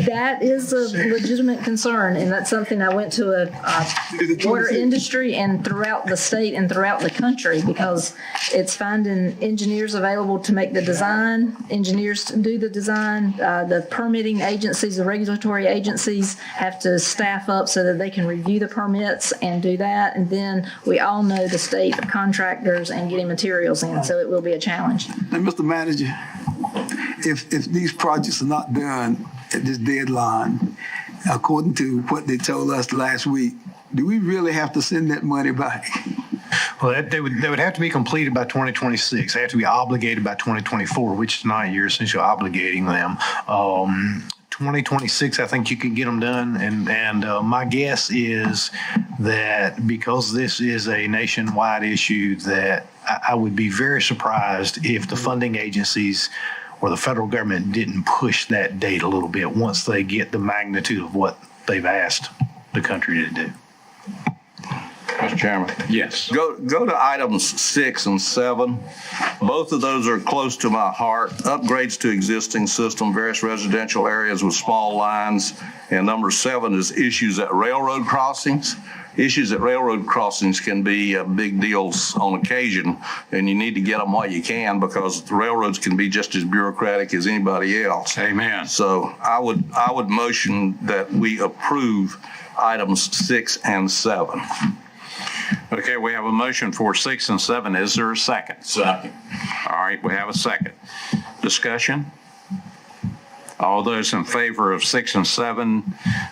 That is a legitimate concern, and that's something I went to a water industry and throughout the state and throughout the country, because it's finding engineers available to make the design, engineers to do the design, the permitting agencies, the regulatory agencies have to staff up so that they can review the permits and do that. And then we all know the state of contractors and getting materials in, so it will be a challenge. And Mr. Manager, if these projects are not done at this deadline, according to what they told us last week, do we really have to send that money back? Well, they would have to be completed by 2026. They have to be obligated by 2024, which is not you're essentially obligating them. 2026, I think you can get them done. And my guess is that because this is a nationwide issue, that I would be very surprised if the funding agencies or the federal government didn't push that date a little bit once they get the magnitude of what they've asked the country to do. Mr. Chairman. Yes. Go to items 6 and 7. Both of those are close to my heart. Upgrades to existing system, various residential areas with small lines. And number 7 is issues at railroad crossings. Issues at railroad crossings can be big deals on occasion, and you need to get them while you can, because the railroads can be just as bureaucratic as anybody else. Amen. So I would motion that we approve items 6 and 7. Okay, we have a motion for 6 and 7. Is there a second? Second. All right, we have a second. Discussion? All those in favor of 6 and 7,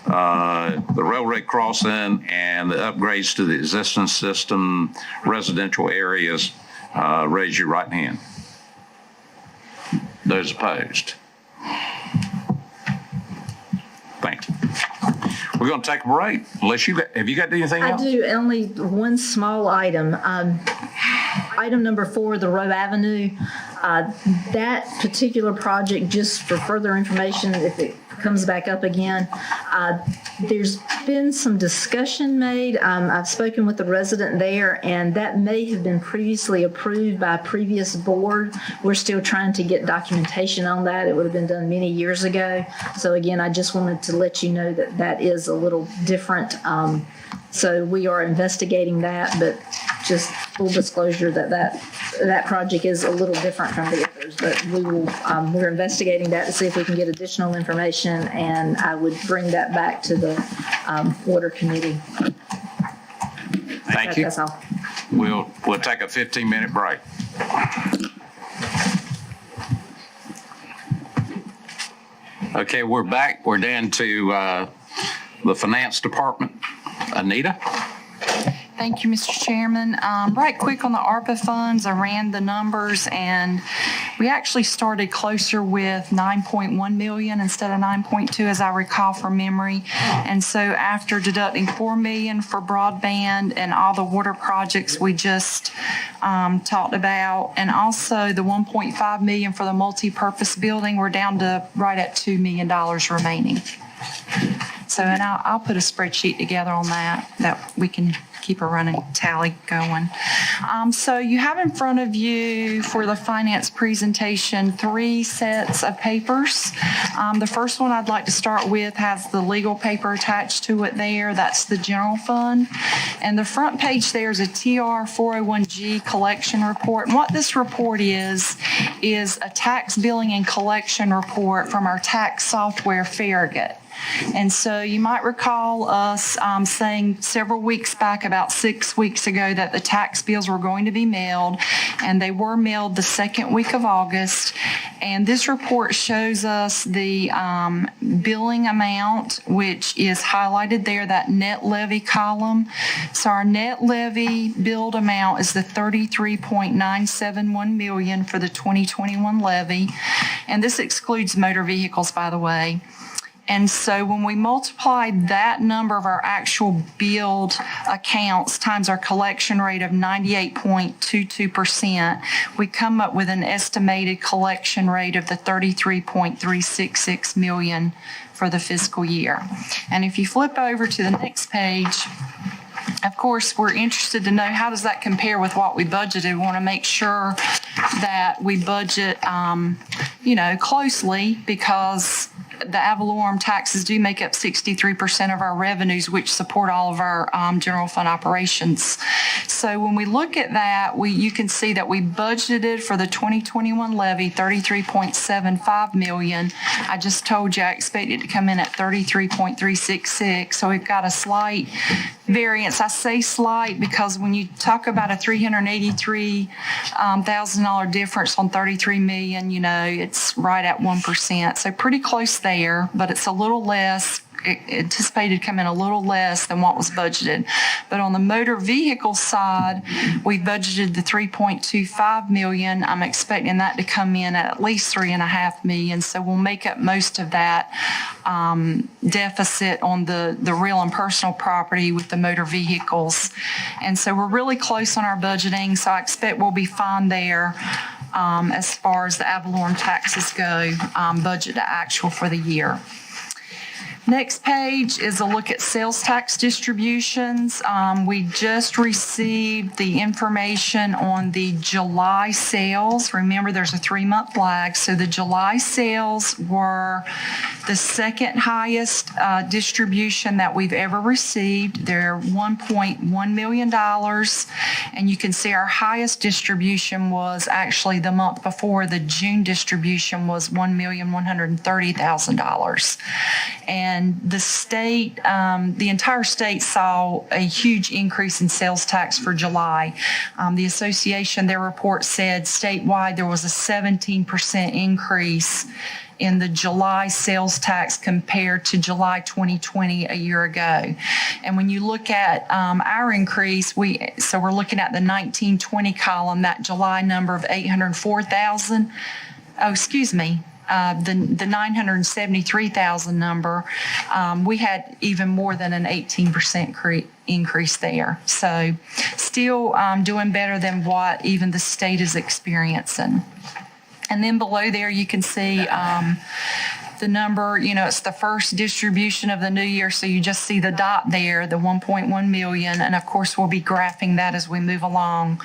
the railroad crossing and the upgrades to the existing system, residential areas, raise your right hand. Those opposed? Thank you. We're going to take a break. Unless have you got anything else? I do, only one small item. Item number 4, the Roe Avenue. That particular project, just for further information, if it comes back up again, there's been some discussion made. I've spoken with the resident there, and that may have been previously approved by a previous board. We're still trying to get documentation on that. It would have been done many years ago. So again, I just wanted to let you know that that is a little different. So we are investigating that, but just full disclosure that project is a little different from the others. But we're investigating that to see if we can get additional information, and I would bring that back to the Water Committee. Thank you. That's all. We'll take a 15-minute break. Okay, we're back. We're down to the Finance Department. Anita? Thank you, Mr. Chairman. Right quick on the ARPA funds, I ran the numbers, and we actually started closer with 9.1 million instead of 9.2, as I recall from memory. And so after deducting 4 million for broadband and all the water projects we just talked about, and also the 1.5 million for the multi-purpose building, we're down to right at $2 million remaining. So, and I'll put a spreadsheet together on that we can keep a running tally going. So you have in front of you for the finance presentation 3 sets of papers. The first one I'd like to start with has the legal paper attached to it there. That's the general fund. And the front page there is a TR 401G collection report. And what this report is a tax billing and collection report from our tax software, Farragut. And so you might recall us saying several weeks back, about 6 weeks ago, that the tax bills were going to be mailed, and they were mailed the second week of August. And this report shows us the billing amount, which is highlighted there, that net levy column. So our net levy billed amount is the $33.971 million for the 2021 levy. And this excludes motor vehicles, by the way. And so when we multiply that number of our actual billed accounts times our collection rate of 98.22%, we come up with an estimated collection rate of the 33.366 million for the fiscal year. And if you flip over to the next page, of course, we're interested to know how does that compare with what we budgeted. We want to make sure that we budget, closely, because the ad valorem taxes do make up 63% of our revenues, which support all of our general fund operations. So when we look at that, you can see that we budgeted for the 2021 levy $33.75 million. I just told you I expect it to come in at 33.366. So we've got a slight variance. I say slight because when you talk about a $383,000 difference on 33 million, it's right at 1%. So pretty close there, but it's a little less. Anticipated to come in a little less than what was budgeted. But on the motor vehicle side, we budgeted the $3.25 million. I'm expecting that to come in at least $3.5 million. So we'll make up most of that deficit on the real and personal property with the motor vehicles. And so we're really close on our budgeting. So I expect we'll be fine there. As far as the ad valorem taxes go, budget to actual for the year. Next page is a look at sales tax distributions. We just received the information on the July sales. Remember, there's a 3-month lag. So the July sales were the second highest distribution that we've ever received. They're $1.1 million. And you can see our highest distribution was actually the month before. The June distribution was $1,130,000. And the state, the entire state saw a huge increase in sales tax for July. The association, their report said statewide there was a 17% increase in the July sales tax compared to July 2020 a year ago. And when you look at our increase, we're looking at the 1920 column, that July number of 804,000. The 973,000 number, we had even more than an 18% increase there. So still doing better than what even the state is experiencing. And then below there you can see the number, it's the first distribution of the new year. So you just see the dot there, the 1.1 million. And of course, we'll be graphing that as we move along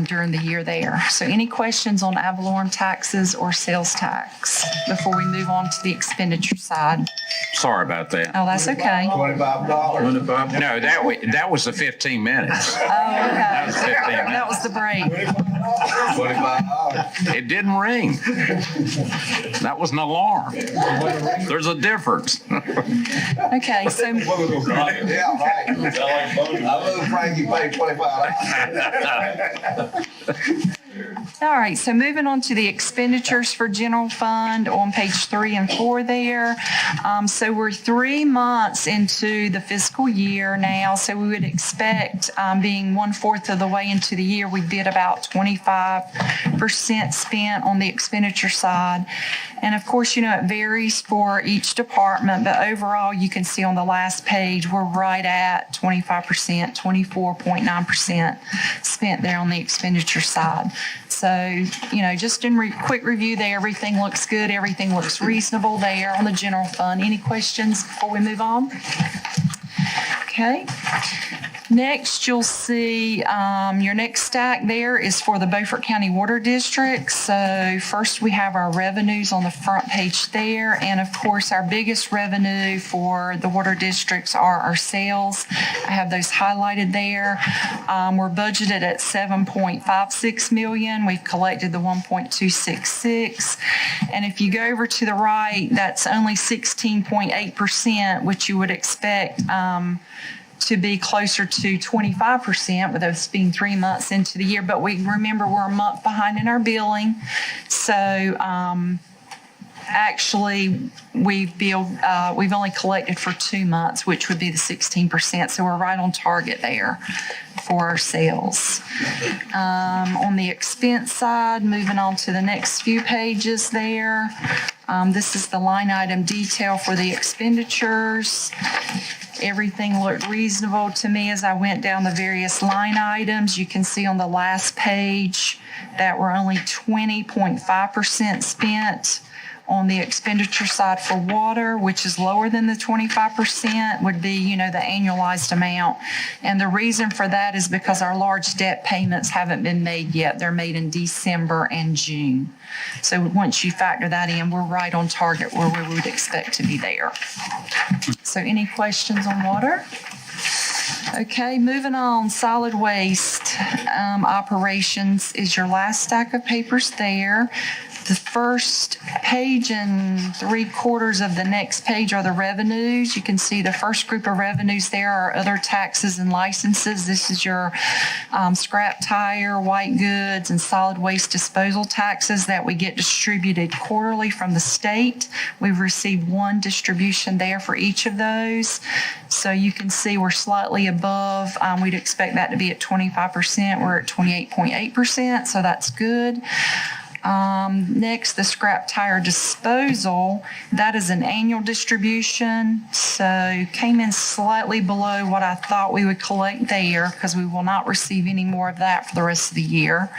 during the year there. So any questions on ad valorem taxes or sales tax before we move on to the expenditure side? Sorry about that. Oh, that's okay. $25. No, that was the 15 minutes. Oh, okay. That was 15 minutes. That was the break. $25. It didn't ring. That was an alarm. There's a difference. Okay, so. Yeah, right. I move Frankie pay $25. All right, so moving on to the expenditures for general fund on page 3 and 4 there. So we're 3 months into the fiscal year now, so we would expect being 1/4 of the way into the year, we'd be at about 25% spent on the expenditure side. And of course, it varies for each department, but overall you can see on the last page, we're right at 25%, 24.9% spent there on the expenditure side. So, just in quick review there, everything looks good. Everything looks reasonable there on the general fund. Any questions before we move on? Okay. Next, you'll see your next stack there is for the Beaufort County Water District. So first we have our revenues on the front page there. And of course, our biggest revenue for the water districts are our sales. I have those highlighted there. We're budgeted at $7.56 million. We've collected the $1.266. And if you go over to the right, that's only 16.8%, which you would expect to be closer to 25% with us being 3 months into the year. But we remember we're a month behind in our billing. So Actually, we've only collected for 2 months, which would be the 16%. So we're right on target there for our sales. On the expense side, moving on to the next few pages there. This is the line item detail for the expenditures. Everything looked reasonable to me as I went down the various line items. You can see on the last page that we're only 20.5% spent on the expenditure side for water, which is lower than the 25% would be, the annualized amount. And the reason for that is because our large debt payments haven't been made yet. They're made in December and June. So once you factor that in, we're right on target where we would expect to be there. So any questions on water? Okay, moving on, solid waste operations is your last stack of papers there. The first page and 3/4 of the next page are the revenues. You can see the first group of revenues there are other taxes and licenses. This is your scrap tire, white goods, and solid waste disposal taxes that we get distributed quarterly from the state. We've received one distribution there for each of those. So you can see we're slightly above. We'd expect that to be at 25%. We're at 28.8%, so that's good. Next, the scrap tire disposal. That is an annual distribution, so came in slightly below what I thought we would collect there because we will not receive any more of that for the rest of the year.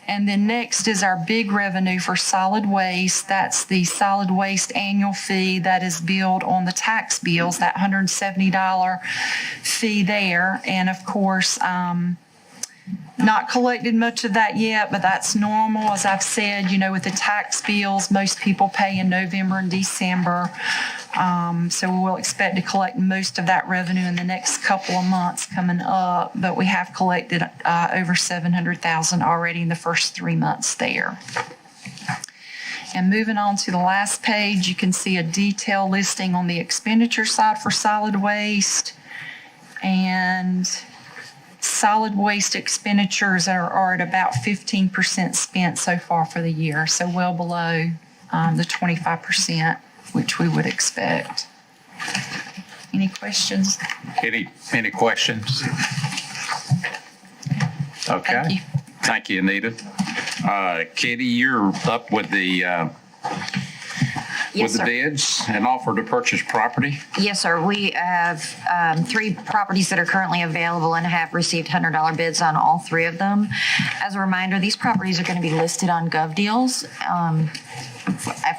And then next is our big revenue for solid waste. That's the solid waste annual fee that is billed on the tax bills, that $170 fee there. And of course, not collected much of that yet, but that's normal. As I've said, with the tax bills, most people pay in November and December. So we will expect to collect most of that revenue in the next couple of months coming up, but we have collected over $700,000 already in the first 3 months there. And moving on to the last page, you can see a detailed listing on the expenditure side for solid waste. And solid waste expenditures are at about 15% spent so far for the year, so well below the 25%, which we would expect. Any questions? Any questions? Okay. Thank you, Anita. Katie, you're up with the Yes, sir. bids and offer to purchase property. Yes, sir. We have 3 properties that are currently available and have received $100 bids on all 3 of them. As a reminder, these properties are going to be listed on GovDeals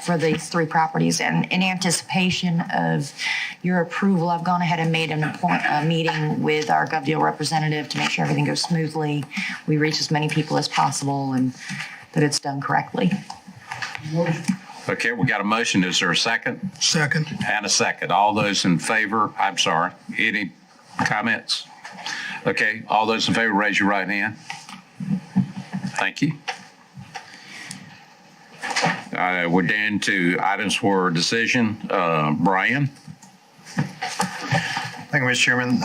for these 3 properties. And in anticipation of your approval, I've gone ahead and made a meeting with our GovDeal representative to make sure everything goes smoothly. We reach as many people as possible and that it's done correctly. Okay, we got a motion. Is there a second? Second. And a second. All those in favor, I'm sorry, any comments? Okay, all those in favor, raise your right hand. Thank you. We're down to items for decision. Brian? Thank you, Mr. Chairman.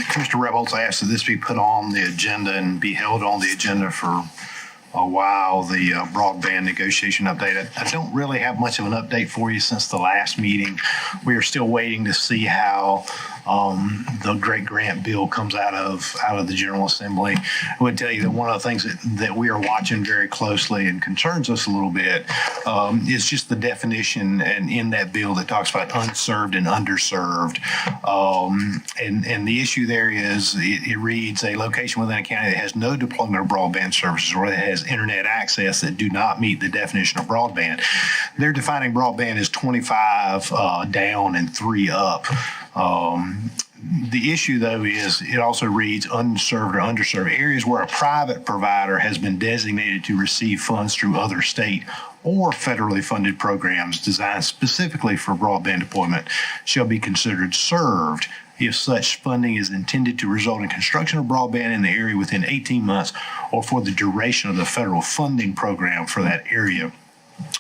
Commissioner Rebholz asked that this be put on the agenda and be held on the agenda for a while, the broadband negotiation update. I don't really have much of an update for you since the last meeting. We are still waiting to see how the great grant bill comes out of the General Assembly. I would tell you that one of the things that we are watching very closely and concerns us a little bit is just the definition and in that bill that talks about unserved and underserved. And the issue there is it reads a location within a county that has no deployment of broadband services or that has internet access that do not meet the definition of broadband. They're defining broadband as 25 down and 3 up. The issue, though, is it also reads unserved or underserved areas where a private provider has been designated to receive funds through other state or federally funded programs designed specifically for broadband deployment shall be considered served if such funding is intended to result in construction of broadband in the area within 18 months or for the duration of the federal funding program for that area.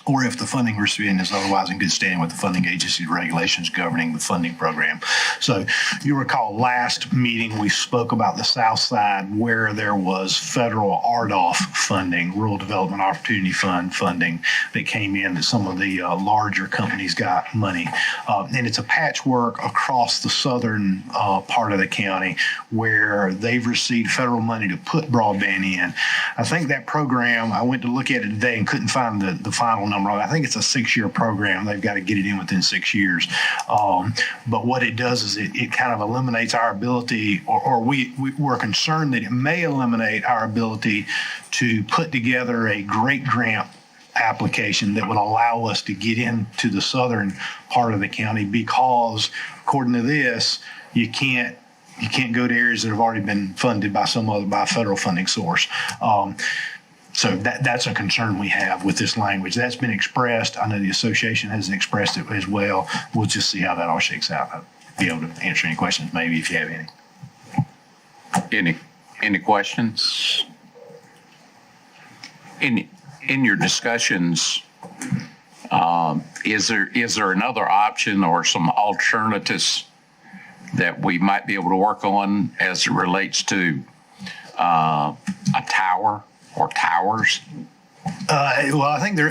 or if the funding recipient is otherwise in good standing with the funding agency's regulations governing the funding program. So you recall last meeting, we spoke about the South Side where there was federal RDOF funding, Rural Development Opportunity Fund funding that came in that some of the larger companies got money. And it's a patchwork across the southern part of the county where they've received federal money to put broadband in. I think that program, I went to look at it today and couldn't find the final number. I think it's a 6-year program. They've got to get it in within 6 years. But what it does is it kind of eliminates our ability, or we're concerned that it may eliminate our ability to put together a great grant application that would allow us to get into the southern part of the county, because according to this, you can't go to areas that have already been funded by by a federal funding source. So that's a concern we have with this language. That's been expressed. I know the association has expressed it as well. We'll just see how that all shakes out. I'll be able to answer any questions, maybe, if you have any. Any questions? In your discussions, is there another option or some alternatives that we might be able to work on as it relates to a tower or towers? Well, I think there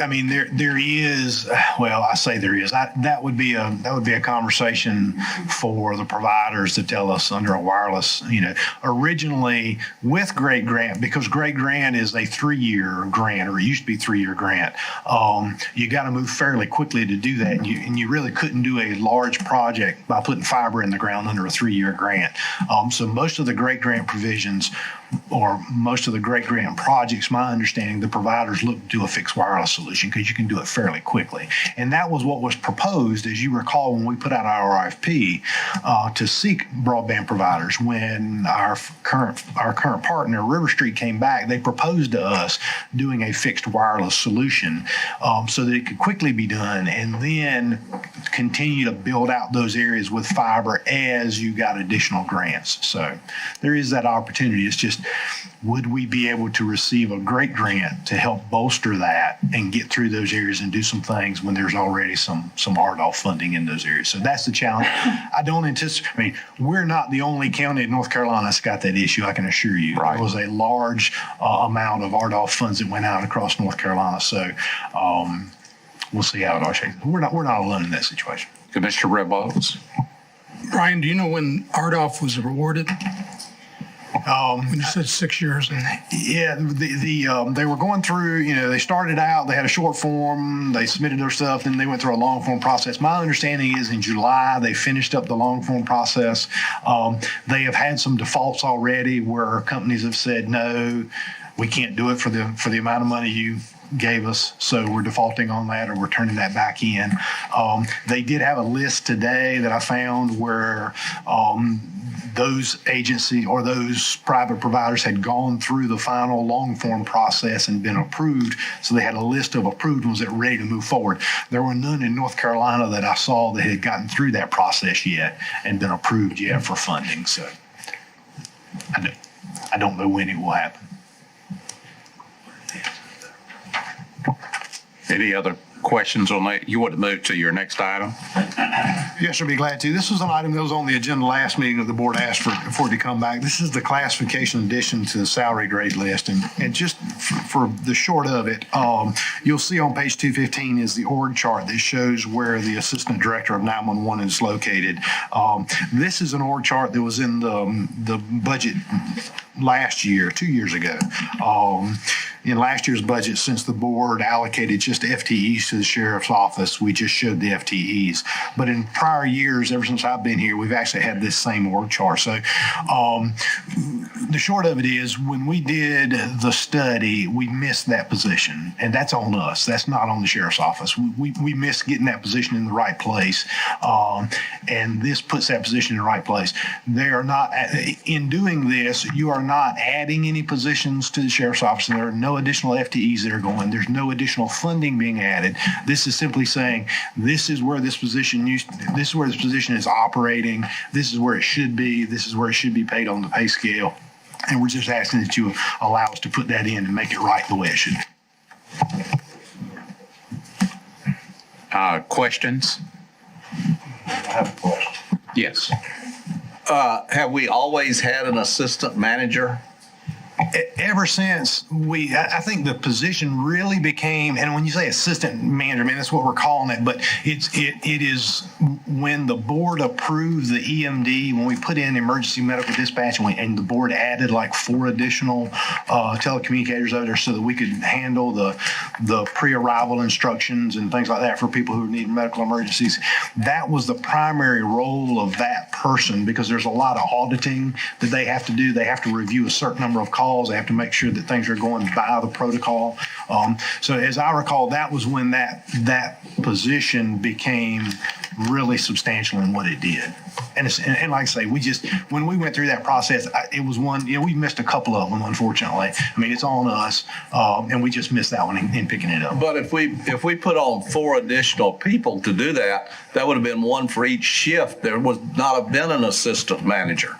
is. Well, I say there is. That would be a conversation for the providers to tell us under a wireless. Originally with Great Grant, because Great Grant is a 3-year grant, or it used to be 3-year grant. You got to move fairly quickly to do that, and you really couldn't do a large project by putting fiber in the ground under a 3-year grant. So most of the Great Grant provisions, or most of the Great Grant projects, my understanding, the providers look to do a fixed wireless solution because you can do it fairly quickly. And that was what was proposed, as you recall, when we put out our RFP to seek broadband providers. When our current partner, River Street, came back, they proposed to us doing a fixed wireless solution so that it could quickly be done, and then continue to build out those areas with fiber as you got additional grants. So there is that opportunity. It's just, would we be able to receive a great grant to help bolster that and get through those areas and do some things when there's already some RDOF funding in those areas? So that's the challenge. I don't anticipate, we're not the only county in North Carolina that's got that issue, I can assure you. Right. There was a large amount of RDOF funds that went out across North Carolina. So we'll see how it all shakes. We're not alone in that situation. Commissioner Rebels. Brian, do you know when RDOF was awarded? When you said 6 years. Yeah, they were going through, they started out, they had a short form, they submitted their stuff, then they went through a long form process. My understanding is in July, they finished up the long form process. They have had some defaults already where companies have said, no, we can't do it for the amount of money you gave us, so we're defaulting on that, or we're turning that back in. They did have a list today that I found where those agencies or those private providers had gone through the final long form process and been approved. So they had a list of approved ones that were ready to move forward. There were none in North Carolina that I saw that had gotten through that process yet and been approved yet for funding. So I don't know when it will happen. Any other questions on that? You want to move to your next item? Yes, I'd be glad to. This was an item that was on the agenda last meeting that the board asked for it to come back. This is the classification addition to the salary grade list. And just for the short of it, you'll see on page 215 is the org chart that shows where the assistant director of 911 is located. This is an org chart that was in the budget last year, 2 years ago. In last year's budget, since the board allocated just FTEs to the sheriff's office, we just showed the FTEs. But in prior years, ever since I've been here, we've actually had this same org chart. So the short of it is, when we did the study, we missed that position, and that's on us. That's not on the sheriff's office. We missed getting that position in the right place, and this puts that position in the right place. They are not, in doing this, you are not adding any positions to the sheriff's office. There are no additional FTEs that are going. There's no additional funding being added. This is simply saying, this is where this position is operating. This is where it should be. This is where it should be paid on the pay scale. And we're just asking that you allow us to put that in and make it right the way it should be. Questions? I have a question. Yes. Have we always had an assistant manager? Ever since I think the position really became, and when you say assistant manager, I mean, that's what we're calling it, but it is when the board approved the EMD, when we put in emergency medical dispatch and the board added like 4 additional telecommunicators over there so that we could handle the pre-arrival instructions and things like that for people who need medical emergencies. That was the primary role of that person because there's a lot of auditing that they have to do. They have to review a certain number of calls. They have to make sure that things are going by the protocol. So as I recall, that was when that position became really substantial in what it did. And like I say, when we went through that process, it was one, we missed a couple of them, unfortunately. I mean, it's on us, and we just missed that one in picking it up. But if we put on 4 additional people to do that, that would have been 1 for each shift. There would not have been an assistant manager.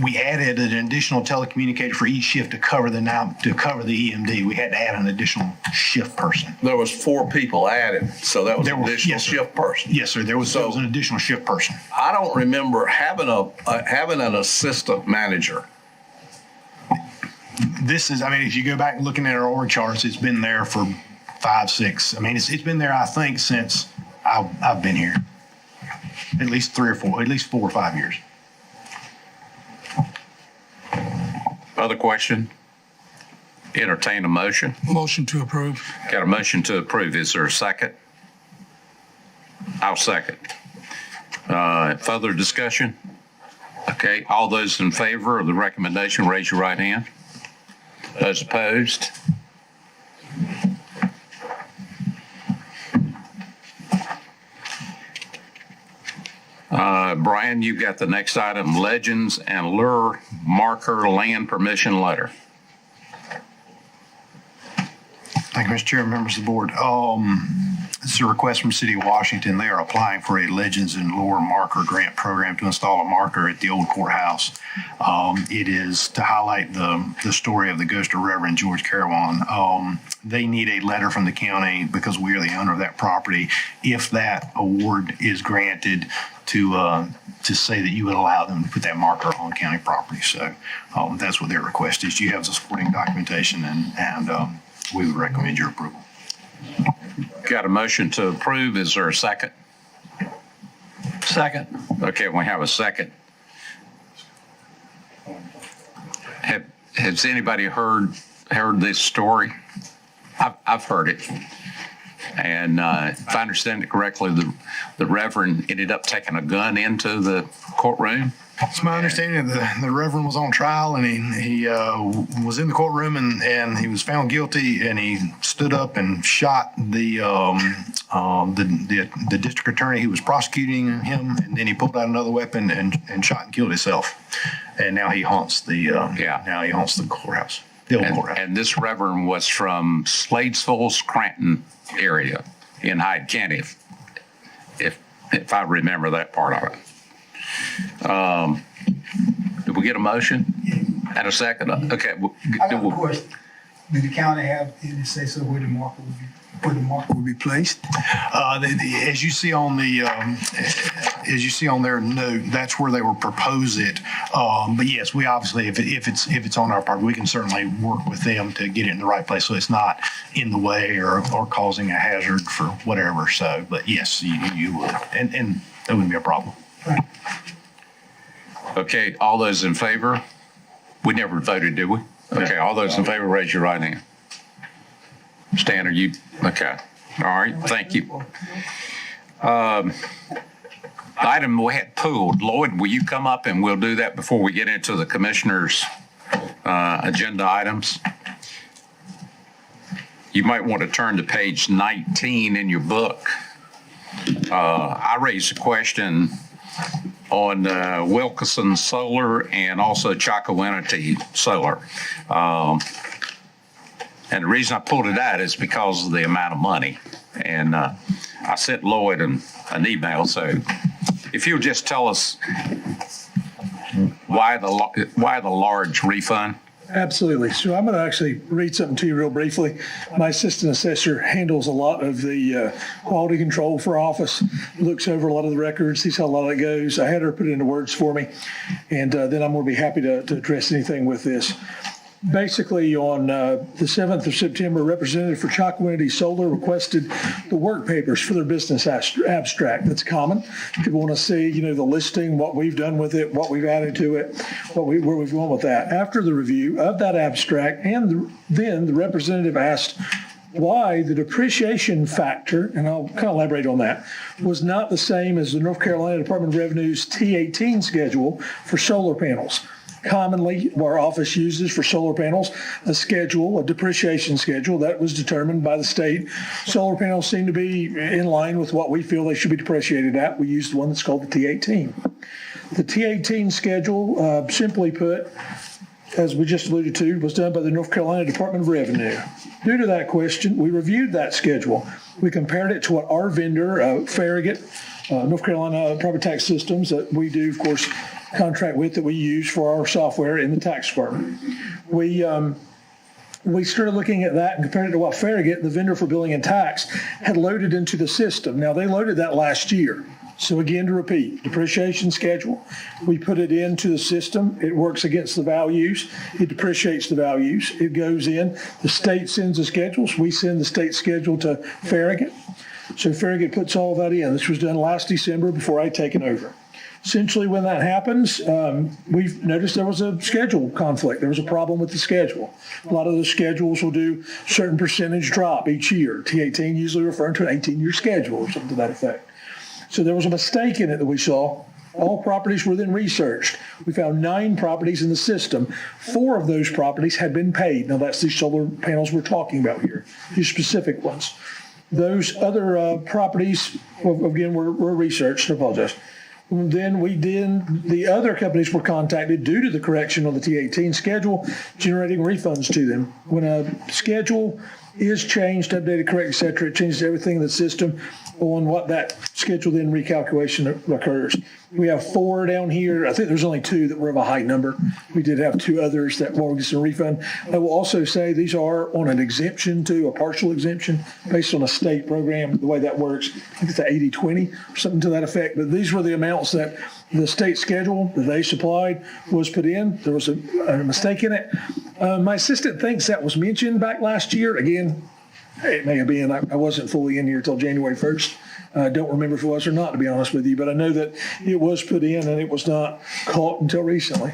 We added an additional telecommunicator for each shift to cover the EMD. We had to add an additional shift person. There was 4 people added, so that was an additional shift person. Yes, sir. There was an additional shift person. I don't remember having an assistant manager. This is, I mean, if you go back and looking at our org charts, it's been there for 5, 6. I mean, it's been there, I think, since I've been here. At least 4 or 5 years. Other question? Entertain a motion. Motion to approve. Got a motion to approve. Is there a second? I'll second. Further discussion? Okay, all those in favor of the recommendation, raise your right hand. Those opposed? Brian, you've got the next item, Legends and Lure Marker Land Permission Letter. Thank you, Mr. Chair, members of the board. It's a request from the City of Washington. They are applying for a Legends and Lore Marker Grant Program to install a marker at the old courthouse. It is to highlight the story of the ghost of Reverend George Carawan. They need a letter from the county because we are the owner of that property. If that award is granted, to say that you would allow them to put that marker on county property. So that's what their request is. You have the supporting documentation, and we would recommend your approval. Got a motion to approve. Is there a second? Second. Okay, we have a second. Has anybody heard this story? I've heard it. And if I understand it correctly, the Reverend ended up taking a gun into the courtroom. It's my understanding that the Reverend was on trial and he was in the courtroom and he was found guilty and he stood up and shot the district attorney who was prosecuting him, and then he pulled out another weapon and shot and killed himself. And now he haunts the courthouse. And this Reverend was from Sladesville, Scranton area in Hyde County, if I remember that part of it. Did we get a motion and a second? Okay. I got a question. Did the county have any say so where the marker would be placed? As you see on their note, that's where they will propose it. But yes, we obviously, if it's on our part, we can certainly work with them to get it in the right place so it's not in the way or causing a hazard for whatever. So, but yes, you would, and that wouldn't be a problem. Right. Okay, all those in favor? We never voted, did we? Okay, all those in favor, raise your right hand. Stan, are you, okay. All right, thank you. Item we had pulled. Lloyd, will you come up and we'll do that before we get into the commissioner's agenda items? You might want to turn to page 19 in your book. I raised a question on Wilkinson Solar and also Chakawinity Solar. And the reason I pulled it out is because of the amount of money. And I sent Lloyd an email. So if you'll just tell us why the large refund? Absolutely. So I'm going to actually read something to you real briefly. My assistant assessor handles a lot of the quality control for office, looks over a lot of the records, sees how a lot of it goes. I had her put it into words for me, and then I'm going to be happy to address anything with this. Basically, on the 7th of September, Representative for Chocowinity Solar requested the work papers for their business abstract. That's common. People want to see, the listing, what we've done with it, what we've added to it, where we've gone with that. After the review of that abstract, then the representative asked why the depreciation factor, and I'll kind of elaborate on that, was not the same as the North Carolina Department of Revenue's T18 schedule for solar panels. Commonly, our office uses for solar panels a depreciation schedule that was determined by the state. Solar panels seem to be in line with what we feel they should be depreciated at. We use the one that's called the T18. The T18 schedule, simply put, as we just alluded to, was done by the North Carolina Department of Revenue. Due to that question, we reviewed that schedule. We compared it to what our vendor, Farragut, North Carolina Property Tax Systems, that we do, of course, contract with, that we use for our software in the tax department. We started looking at that and compared it to what Farragut, the vendor for billing and tax, had loaded into the system. Now, they loaded that last year. So again, to repeat, depreciation schedule, we put it into the system. It works against the values. It depreciates the values. It goes in. The state sends the schedules. We send the state schedule to Farragut. So Farragut puts all that in. This was done last December before I'd taken over. Essentially, when that happens, we've noticed there was a schedule conflict. There was a problem with the schedule. A lot of those schedules will do certain percentage drop each year. T18 usually referring to an 18-year schedule or something to that effect. So there was a mistake in it that we saw. All properties were then researched. We found 9 properties in the system. 4 of those properties had been paid. Now, that's these solar panels we're talking about here, these specific ones. Those other properties, again, were researched. I apologize. Then the other companies were contacted due to the correction on the T18 schedule, generating refunds to them. When a schedule is changed, updated, corrected, et cetera, it changes everything in the system on what that schedule then recalculation occurs. We have 4 down here. I think there's only 2 that were of a high number. We did have 2 others that will get some refund. I will also say these are on an exemption too, a partial exemption based on a state program. The way that works, I think it's an 80-20 or something to that effect. But these were the amounts that the state schedule that they supplied was put in. There was a mistake in it. My assistant thinks that was mentioned back last year. Again, it may have been. I wasn't fully in here until January 1st. I don't remember if it was or not, to be honest with you, but I know that it was put in and it was not caught until recently.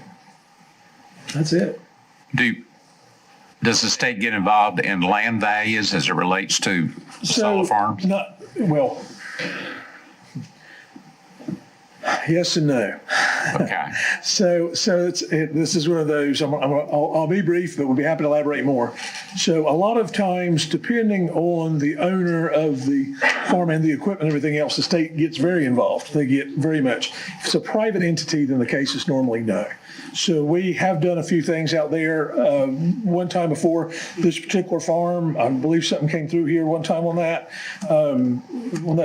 That's it. Does the state get involved in land values as it relates to solar farms? Yes and no. Okay. So this is one of those, I'll be brief, but we'll be happy to elaborate more. So a lot of times, depending on the owner of the farm and the equipment and everything else, the state gets very involved. They get very much. If it's a private entity, then the case is normally no. So we have done a few things out there. One time before this particular farm, I believe something came through here one time on that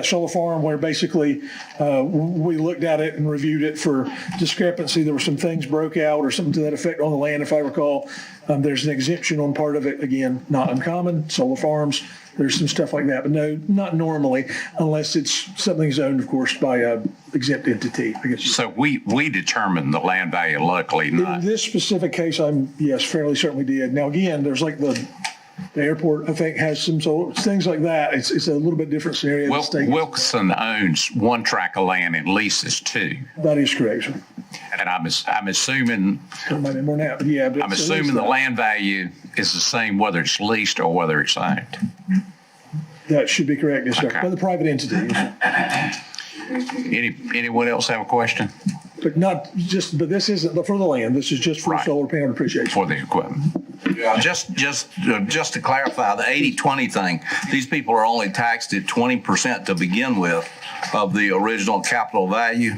solar farm, where basically we looked at it and reviewed it for discrepancy. There were some things broke out or something to that effect on the land, if I recall. There's an exemption on part of it. Again, not uncommon. Solar farms, there's some stuff like that, but no, not normally, unless it's something's owned, of course, by a exempt entity, I guess. So we determine the land value locally, not. In this specific case, yes, fairly certainly did. Now, again, there's like the airport, I think, has some things like that. It's a little bit different scenario. Wilkinson owns 1 tract of land and leases 2. That is correct, sir. And I'm assuming. There might be more than that, but yeah. But I'm assuming the land value is the same whether it's leased or whether it's owned. That should be correct, yes, sir. Okay. By the private entity. Anyone else have a question? But this isn't for the land. This is just for solar panel depreciation. For the equipment. Just to clarify, the 80-20 thing, these people are only taxed at 20% to begin with of the original capital value.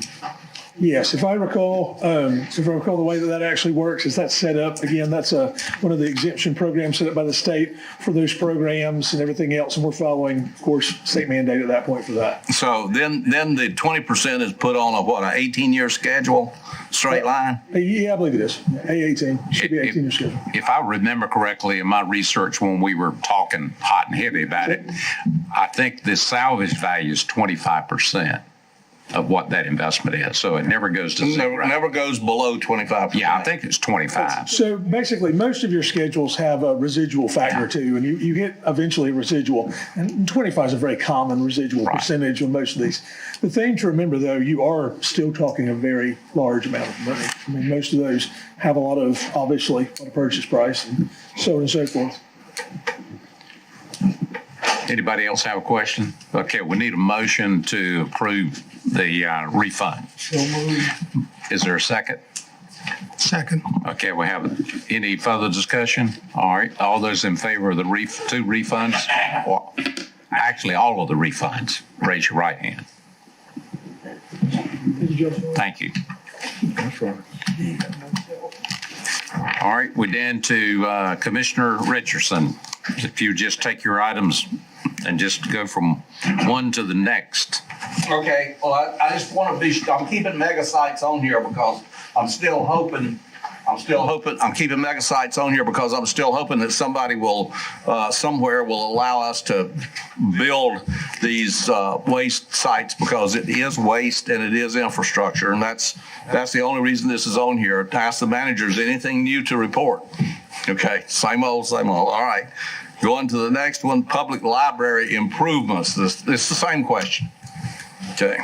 Yes, if I recall the way that actually works, is that's set up, again, that's one of the exemption programs set up by the state for those programs and everything else, and we're following, of course, state mandate at that point for that. So then the 20% is put on an 18-year schedule, straight line? Yeah, I believe it is. A18, should be 18 years schedule. If I remember correctly in my research when we were talking hot and heavy about it, I think the salvage value is 25% of what that investment is. So it never goes to zero. Never goes below 25%. Yeah, I think it's 25. So basically, most of your schedules have a residual factor too, and you hit eventually a residual. And 25 is a very common residual percentage on most of these. The thing to remember, though, you are still talking a very large amount of money. I mean, most of those have a lot of, obviously, on a purchase price and so on and so forth. Anybody else have a question? Okay, we need a motion to approve the refund. Is there a second? Second. Okay, we have any further discussion? All right, all those in favor of the two refunds, or actually all of the refunds, raise your right hand. Thank you. All right, we're down to Commissioner Richardson. If you just take your items and just go from one to the next. Okay, well, I just want to I'm keeping mega sites on here because I'm keeping mega sites on here because I'm still hoping that somebody will, somewhere will allow us to build these waste sites because it is waste and it is infrastructure. And that's the only reason this is on here. To ask the managers, anything new to report? Okay, same old, same old. All right. Going to the next one, public library improvements. This is the same question. Okay.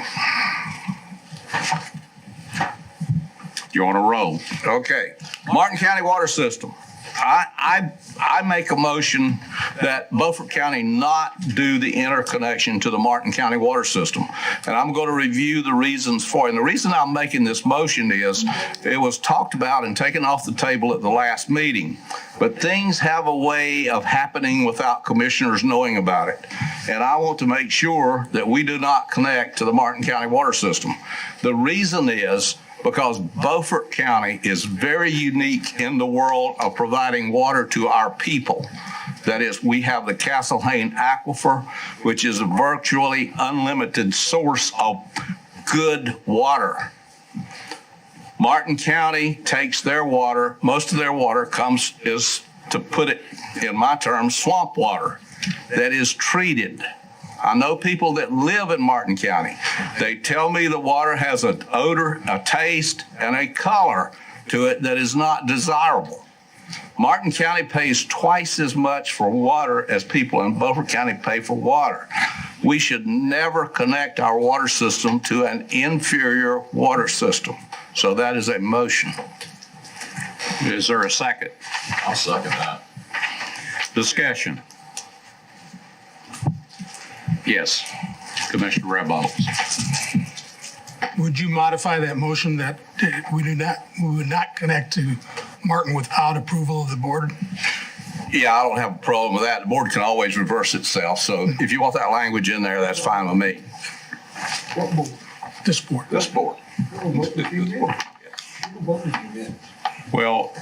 You're on a roll. Okay. Martin County Water System. I make a motion that Beaufort County not do the interconnection to the Martin County Water System. And I'm going to review the reasons for it. And the reason I'm making this motion is it was talked about and taken off the table at the last meeting. But things have a way of happening without commissioners knowing about it. And I want to make sure that we do not connect to the Martin County Water System. The reason is because Beaufort County is very unique in the world of providing water to our people. That is, we have the Castle Hayne Aquifer, which is a virtually unlimited source of good water. Martin County takes their water, most of their water is, to put it in my terms, swamp water that is treated. I know people that live in Martin County. They tell me the water has an odor, a taste, and a color to it that is not desirable. Martin County pays twice as much for water as people in Beaufort County pay for water. We should never connect our water system to an inferior water system. So that is a motion. Is there a second? I'll second that. Discussion. Yes, Commissioner Rebels. Would you modify that motion that we would not connect to Martin without approval of the board? Yeah, I don't have a problem with that. The board can always reverse itself. So if you want that language in there, that's fine with me. What board? This board. This board. Well,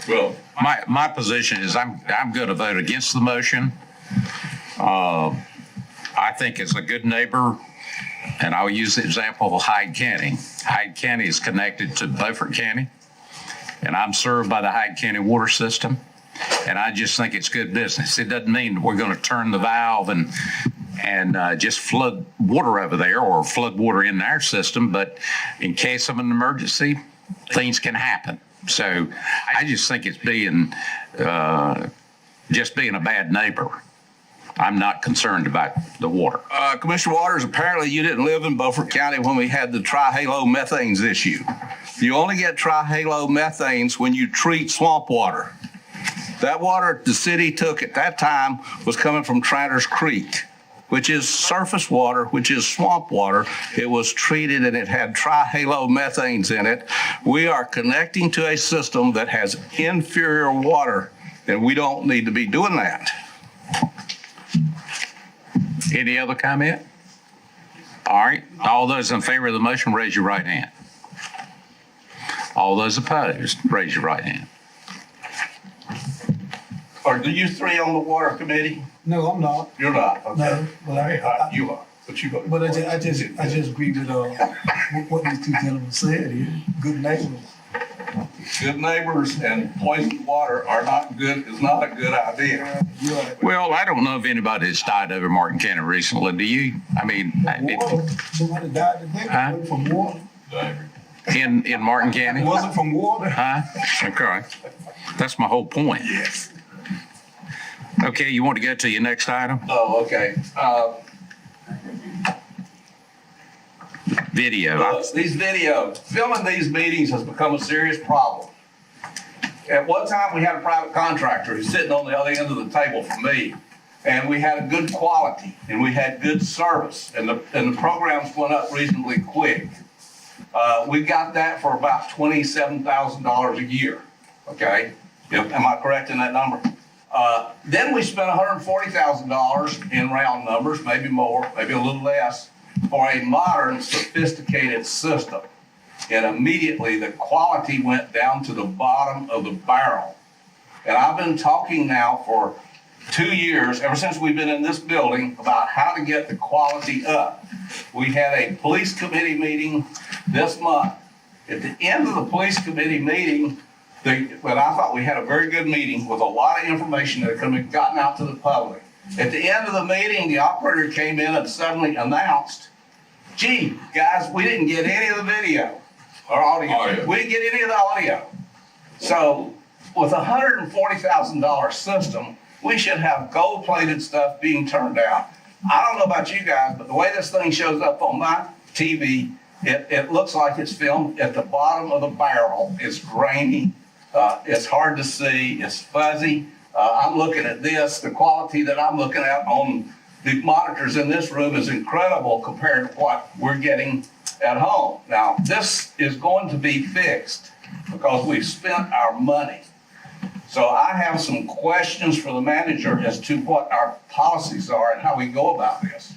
my position is I'm going to vote against the motion. I think it's a good neighbor, and I'll use the example of Hyde County. Hyde County is connected to Beaufort County, and I'm served by the Hyde County water system, and I just think it's good business. It doesn't mean we're going to turn the valve and just flood water over there or flood water in our system, but in case of an emergency, things can happen. So I just think it's being a bad neighbor. I'm not concerned about the water. Commissioner Waters, apparently you didn't live in Beaufort County when we had the trihalomethanes issue. You only get trihalomethanes when you treat swamp water. That water the city took at that time was coming from Tranter's Creek, which is surface water, which is swamp water. It was treated and it had trihalomethanes in it. We are connecting to a system that has inferior water, and we don't need to be doing that. Any other comment? All right. All those in favor of the motion, raise your right hand. All those opposed, raise your right hand. Are you three on the water committee? No, I'm not. You're not, okay. No, but You are, but you go. but I just agree with what these two gentlemen said here. Good neighbors. Good neighbors and poisoned water are not good, is not a good idea. You're right. Well, I don't know if anybody has died over Martin County recently. Do you? I mean, Water. Somebody died today Huh? from water. in Martin County? It wasn't from water. Huh? Okay. That's my whole point. Yes. Okay, you want to go to your next item? Oh, okay. Video. Filming these meetings has become a serious problem. At one time, we had a private contractor who's sitting on the other end of the table from me, and we had a good quality, and we had good service, and the programs went up reasonably quick. We got that for about $27,000 a year, okay? Am I correct in that number? Then we spent $140,000 in round numbers, maybe more, maybe a little less, for a modern, sophisticated system. And immediately the quality went down to the bottom of the barrel. And I've been talking now for 2 years, ever since we've been in this building, about how to get the quality up. We had a police committee meeting this month. At the end of the police committee meeting, well, I thought we had a very good meeting with a lot of information that could have gotten out to the public. At the end of the meeting, the operator came in and suddenly announced, gee, guys, we didn't get any of the video or audio. We didn't get any of the audio. So with a $140,000 system, we should have gold-plated stuff being turned out. I don't know about you guys, but the way this thing shows up on my TV, it looks like it's filmed at the bottom of the barrel. It's grainy. It's hard to see. It's fuzzy. I'm looking at this. The quality that I'm looking at on the monitors in this room is incredible compared to what we're getting at home. Now, this is going to be fixed because we've spent our money. So I have some questions for the manager as to what our policies are and how we go about this.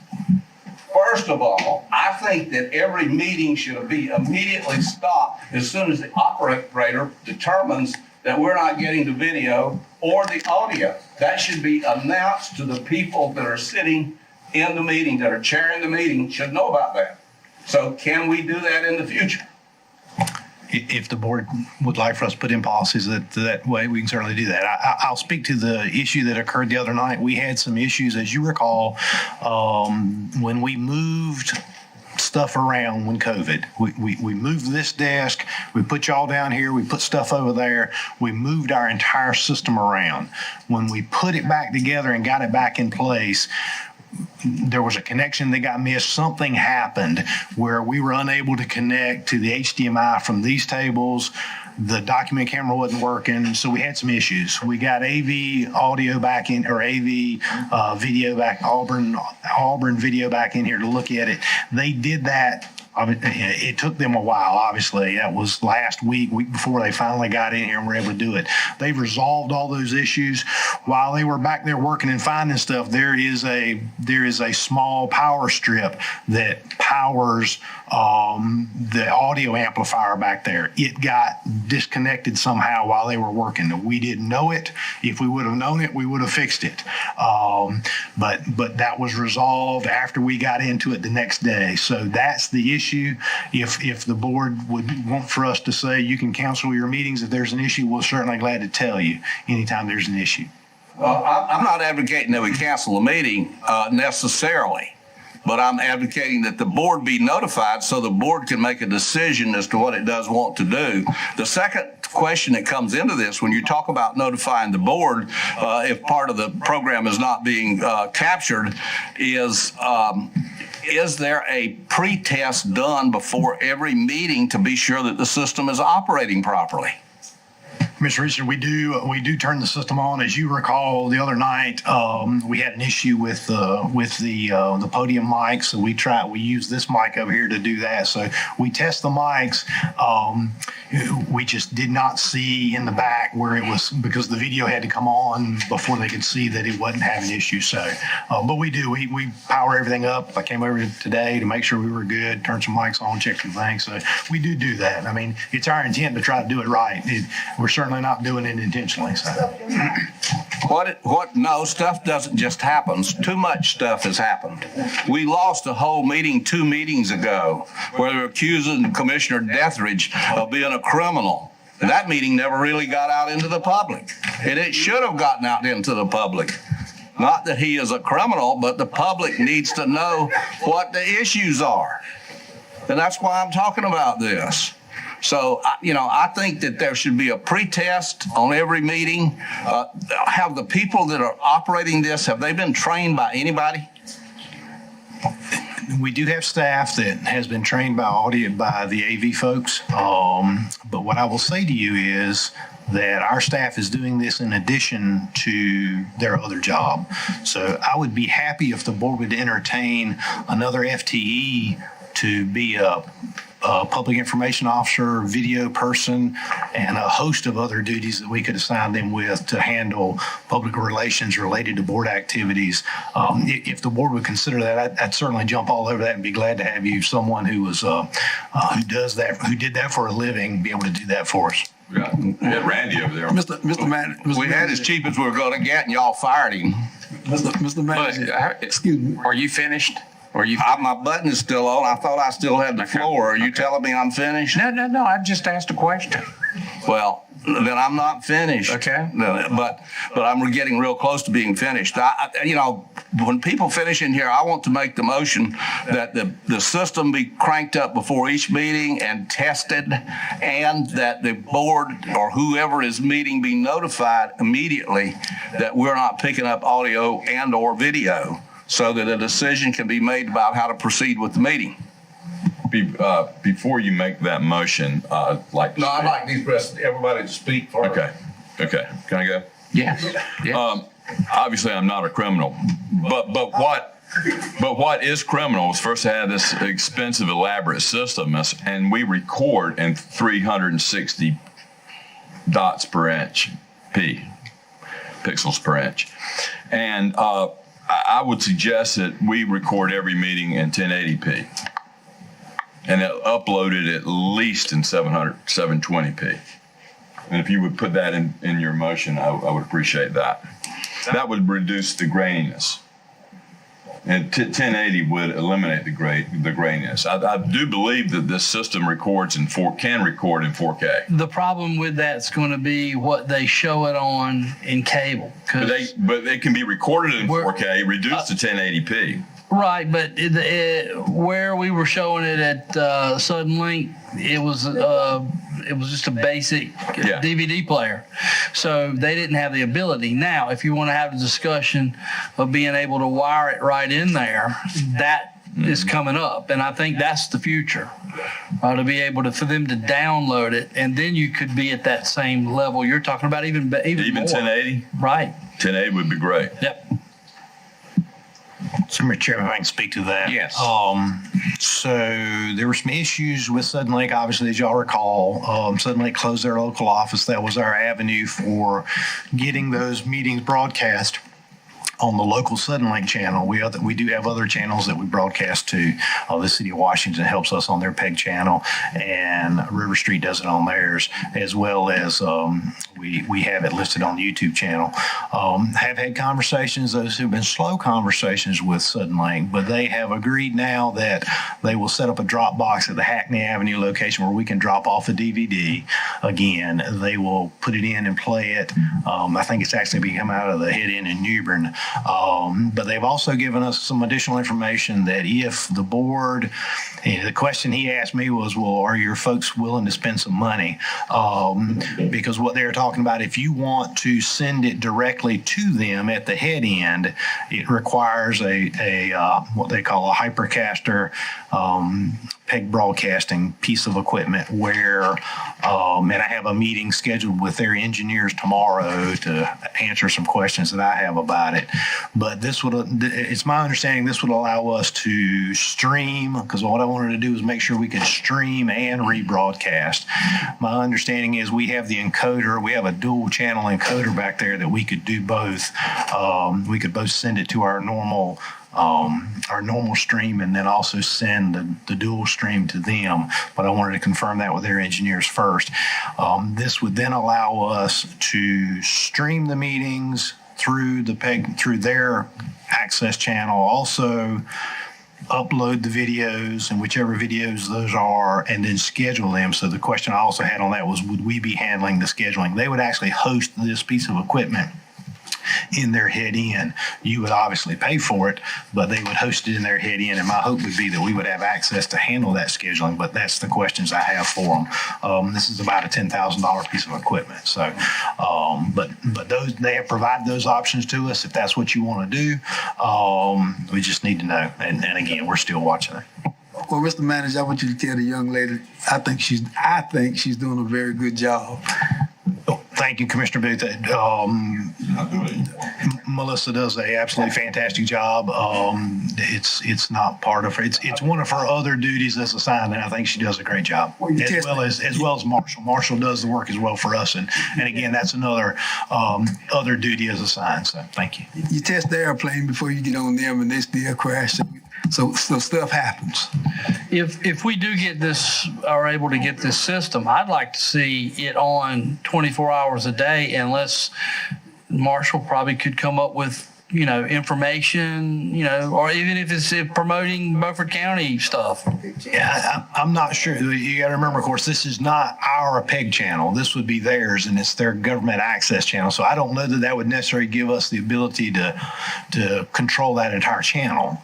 First of all, I think that every meeting should be immediately stopped as soon as the operator determines that we're not getting the video or the audio. That should be announced to the people that are sitting in the meeting, that are chairing the meeting, should know about that. So can we do that in the future? If the board would like for us to put in policies that way, we can certainly do that. I'll speak to the issue that occurred the other night. We had some issues, as you recall, when we moved stuff around when COVID. We moved this desk, we put y'all down here, we put stuff over there, we moved our entire system around. When we put it back together and got it back in place, there was a connection that got missed. Something happened where we were unable to connect to the HDMI from these tables. The document camera wasn't working, so we had some issues. We got AV audio back in, or AV video back, Auburn video back in here to look at it. They did that. It took them a while, obviously. That was last week before they finally got in here and were able to do it. They've resolved all those issues. While they were back there working and finding stuff, there is a small power strip that powers the audio amplifier back there. It got disconnected somehow while they were working. We didn't know it. If we would have known it, we would have fixed it. But that was resolved after we got into it the next day. So that's the issue. If the board would want for us to say you can cancel your meetings if there's an issue, we're certainly glad to tell you anytime there's an issue. I'm not advocating that we cancel a meeting necessarily, but I'm advocating that the board be notified so the board can make a decision as to what it does want to do. The second question that comes into this, when you talk about notifying the board if part of the program is not being captured, is there a pre-test done before every meeting to be sure that the system is operating properly? Mr. Richard, we do turn the system on. As you recall, the other night we had an issue with the podium mic, so we use this mic over here to do that. So we test the mics. We just did not see in the back where it was, because the video had to come on before they could see that it wasn't having issues. So, but we power everything up. I came over today to make sure we were good, turn some mics on, check some things. So we do that. I mean, it's our intent to try to do it right. We're certainly not doing it intentionally. So. No, stuff doesn't just happen. Too much stuff has happened. We lost a whole meeting 2 meetings ago where they're accusing Commissioner Deathridge of being a criminal. And that meeting never really got out into the public. And it should have gotten out into the public. Not that he is a criminal, but the public needs to know what the issues are. And that's why I'm talking about this. So, I think that there should be a pre-test on every meeting. Have the people that are operating this, have they been trained by anybody? We do have staff that has been trained by the AV folks. But what I will say to you is that our staff is doing this in addition to their other job. So I would be happy if the board would entertain another FTE to be a public information officer, video person, and a host of other duties that we could assign them with to handle public relations related to board activities. If the board would consider that, I'd certainly jump all over that and be glad to have you, someone who was who did that for a living, be able to do that for us. Yeah, we had Randy over there. Mr. Manager. We had as cheap as we were going to get, and y'all fired him. Mr. Manager, excuse me. Are you finished? My button is still on. I thought I still had the floor. Are you telling me I'm finished? No. I just asked a question. Well, then I'm not finished. Okay. But I'm getting real close to being finished. When people finish in here, I want to make the motion that the system be cranked up before each meeting and tested, and that the board or whoever is meeting be notified immediately that we're not picking up audio and or video, so that a decision can be made about how to proceed with the meeting. Before you make that motion, I'd like everybody to speak for Okay. Can I go? Yeah. Obviously, I'm not a criminal, but what is criminal is first to have this expensive, elaborate system, and we record in 360 dots per inch, pixels per inch, and I would suggest that we record every meeting in 1080p and upload it at least in 720p. And if you would put that in your motion, I would appreciate that. That would reduce the graininess. And 1080 would eliminate the graininess. I do believe that this system can record in 4K. The problem with that's going to be what they show it on in cable. But they can be recorded in 4K, reduced to 1080p. Right, but where we were showing it at Sudden Link, it was just a basic DVD player, so they didn't have the ability. Now, if you want to have a discussion of being able to wire it right in there, that is coming up, and I think that's the future, to be able for them to download it, and then you could be at that same level you're talking about, even more. 1080. Right. 1080 would be great. Yep. So, Mr. Chairman, if I can speak to that. Yes. So there were some issues with Sudden Lake, obviously, as y'all recall. Sudden Lake closed their local office. That was our avenue for getting those meetings broadcast on the local Sudden Lake channel. We do have other channels that we broadcast to. The City of Washington helps us on their PEG channel, and River Street does it on theirs, as well as we have it listed on the YouTube channel. Have had conversations, those have been slow conversations with Sudden Lake, but they have agreed now that they will set up a drop box at the Hackney Avenue location where we can drop off a DVD. Again, they will put it in and play it. I think it's actually become out of the head end in New Bern. But they've also given us some additional information that if the board The question he asked me was, well, are your folks willing to spend some money? Because what they're talking about, if you want to send it directly to them at the head end, it requires a what they call a hypercaster peg broadcasting piece of equipment where, and I have a meeting scheduled with their engineers tomorrow to answer some questions that I have about it. But it's my understanding this would allow us to stream, because what I wanted to do is make sure we could stream and rebroadcast. My understanding is we have the encoder, we have a dual channel encoder back there that we could do both. We could both send it to our normal stream and then also send the dual stream to them. But I wanted to confirm that with their engineers first. This would then allow us to stream the meetings through their access channel, also upload the videos and whichever videos those are, and then schedule them. So the question I also had on that was, would we be handling the scheduling? They would actually host this piece of equipment in their head end. You would obviously pay for it, but they would host it in their head end. And my hope would be that we would have access to handle that scheduling, but that's the questions I have for them. This is about a $10,000 piece of equipment. So, but they have provided those options to us if that's what you want to do. We just need to know. And again, we're still watching it. Well, Mr. Manager, I want you to tell the young lady, I think she's doing a very good job. Thank you, Commissioner Booth. Melissa does a absolutely fantastic job. It's not part of her. It's one of her other duties as assigned, and I think she does a great job. As well as Marshall. Marshall does the work as well for us, and again, that's another other duty as assigned. So thank you. You test the airplane before you get on them, and they still crash. So stuff happens. If we do get this, are able to get this system, I'd like to see it on 24 hours a day, unless Marshall probably could come up with, information, or even if it's promoting Beaufort County stuff. Yeah, I'm not sure. You got to remember, of course, this is not our PEG channel. This would be theirs, and it's their government access channel. So I don't know that would necessarily give us the ability to control that entire channel.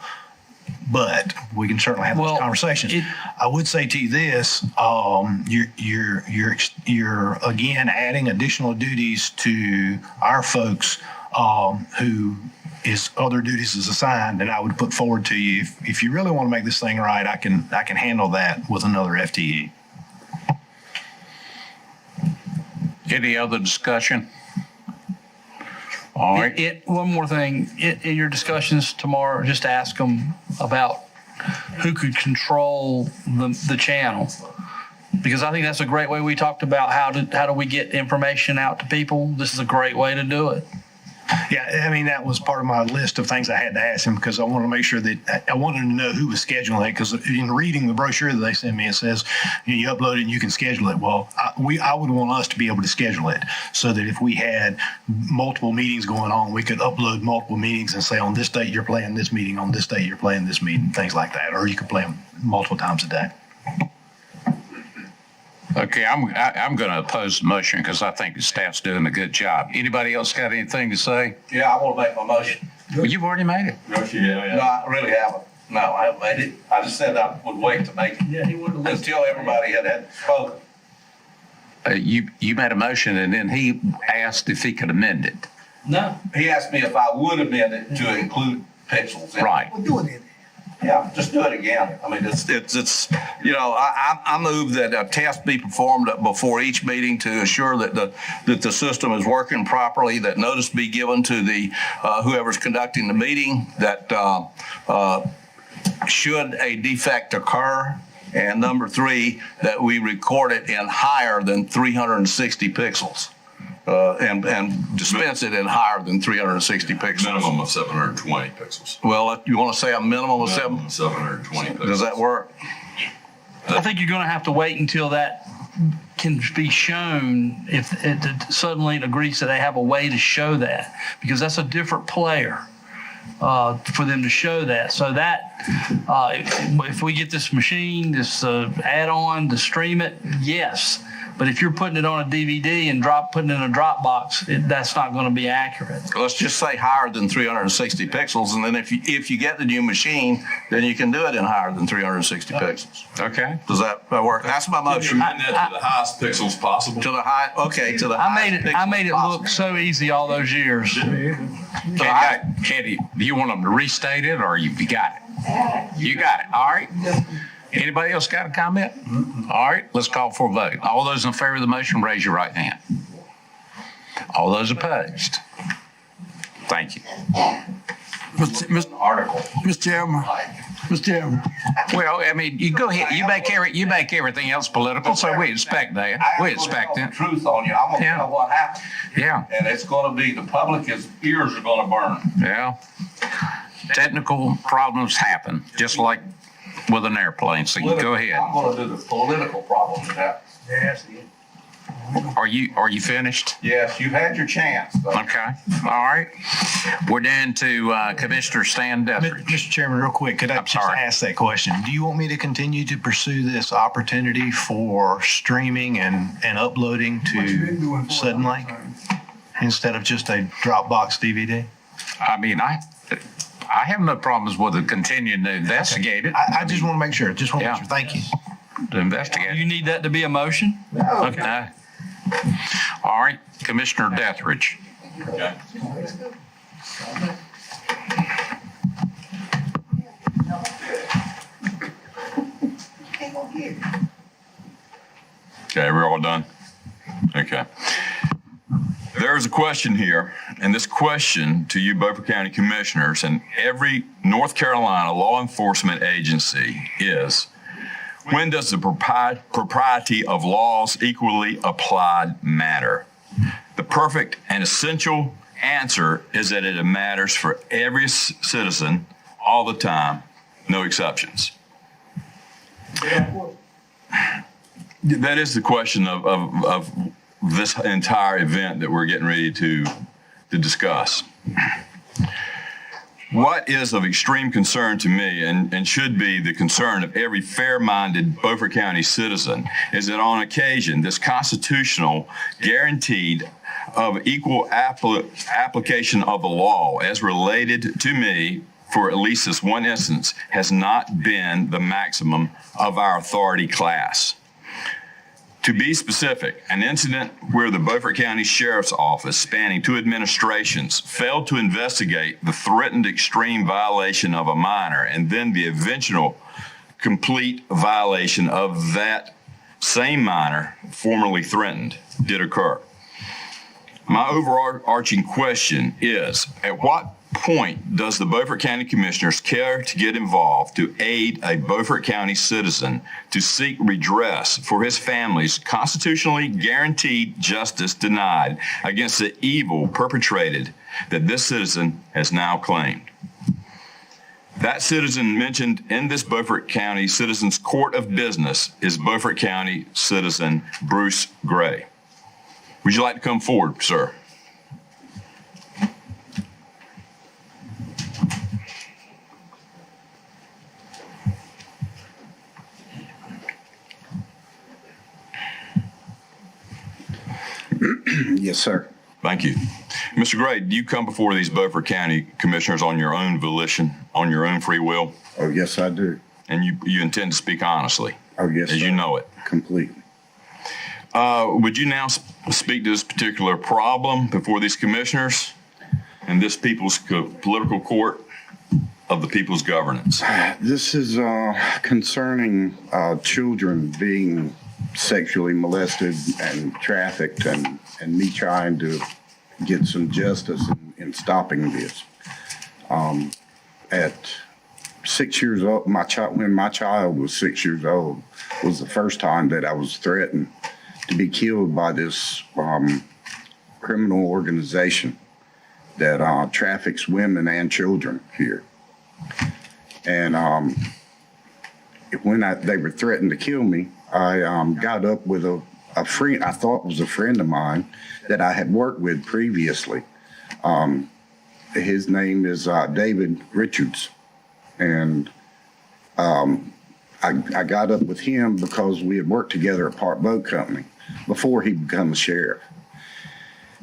But we can certainly have those conversations. I would say to you this: you're again adding additional duties to our folks who is other duties is assigned, and I would put forward to you if you really want to make this thing right, I can handle that with another FTE. Any other discussion? All right. One more thing. In your discussions tomorrow, just ask them about who could control the channel. Because I think that's a great way. We talked about how do we get information out to people. This is a great way to do it. Yeah, I mean, that was part of my list of things I had to ask him, because I wanted to make sure that I wanted to know who was scheduling it, because in reading the brochure that they sent me, it says you upload it and you can schedule it. Well, I would want us to be able to schedule it so that if we had multiple meetings going on, we could upload multiple meetings and say on this date you're playing this meeting, on this date you're playing this meeting, things like that. Or you could play them multiple times a day. Okay, I'm going to oppose the motion because I think the staff's doing a good job. Anybody else got anything to say? Yeah, I want to make my motion. Well, you've already made it. No, I really haven't. No, I haven't made it. I just said I would wait to make it until everybody had spoken. You made a motion, and then he asked if he could amend it. No. He asked me if I would amend it to include pixels. Right. We're doing it. Yeah, just do it again. I mean, I move that a test be performed before each meeting to assure that the system is working properly, that notice be given to the whoever's conducting the meeting, that should a defect occur, and number 3, that we record it in higher than 360 pixels. And dispense it in higher than 360 pixels. Minimum of 720 pixels. Well, you want to say a minimum of 720 pixels. Does that work? I think you're going to have to wait until that can be shown, if suddenly it agrees that they have a way to show that, because that's a different player for them to show that. So that if we get this machine, this add-on to stream it, yes. But if you're putting it on a DVD and putting it in a Dropbox, that's not going to be accurate. Let's just say higher than 360 pixels, and then if you get the new machine, then you can do it in higher than 360 pixels. Okay. Does that work? That's my motion. Amend that to the highest pixels possible. To the high, okay, to the highest I made it pixels look so easy all those years. Candy, do you want them to restate it, or you got it? You got it, all right? Anybody else got a comment? All right, let's call for a vote. All those in favor of the motion, raise your right hand. All those opposed? Thank you. Mr. Chairman. Mr. Chairman. Well, I mean, you go ahead, you make everything else political, so we expect that. We expect it. Truth on you. I'm gonna Yeah. tell what happened. Yeah, And it's gonna be, the public's ears are gonna burn. yeah. Technical problems happen, just like with an airplane, so you go ahead. I'm gonna do the political problem with that. Are you finished? Yes, you've had your chance. though. Okay, all right. We're down to Commissioner Stan Deathridge. Mr. Chairman, real quick, could I just sorry. ask that question? Do you want me to continue to pursue this opportunity for streaming and uploading to Sudden Lake instead of just a Dropbox DVD? I mean, I have no problems with it continuing to investigate it. I just want to make sure. Yeah. Thank you. To investigate. You need that to be a motion? Okay. All right, Commissioner Deathridge. Okay, we're all done? Okay. There's a question here, and this question to you Beaufort County Commissioners and every North Carolina law enforcement agency is, when does the propriety of laws equally applied matter? The perfect and essential answer is that it matters for every citizen all the time, no exceptions. That is the question of this entire event that we're getting ready to discuss. What is of extreme concern to me and should be the concern of every fair-minded Beaufort County citizen is that on occasion, this constitutional guaranteed of equal application of the law as related to me for at least this one instance has not been the maximum of our authority class. To be specific, an incident where the Beaufort County Sheriff's Office, spanning two administrations, failed to investigate the threatened extreme violation of a minor and then the eventual complete violation of that same minor formerly threatened did occur. My overarching question is, at what point does the Beaufort County Commissioners care to get involved to aid a Beaufort County citizen to seek redress for his family's constitutionally guaranteed justice denied against the evil perpetrated that this citizen has now claimed? That citizen mentioned in this Beaufort County Citizens Court of Business is Beaufort County citizen Bruce Gray. Would you like to come forward, sir? Yes, sir. Thank you. Mr. Gray, do you come before these Beaufort County Commissioners on your own volition, on your own free will? Oh, yes, I do. And you intend to speak honestly? Oh, yes, as sir. you know it? Completely. Would you now speak to this particular problem before these commissioners and this people's political court of the people's governance? This is concerning children being sexually molested and trafficked, and me trying to get some justice in stopping this. At 6 years old, when my child was 6 years old, was the first time that I was threatened to be killed by this criminal organization that traffics women and children here. And when they were threatened to kill me, I got up with a friend I thought was a friend of mine that I had worked with previously. His name is David Richards. And I got up with him because we had worked together at Park Boat Company before he became a sheriff,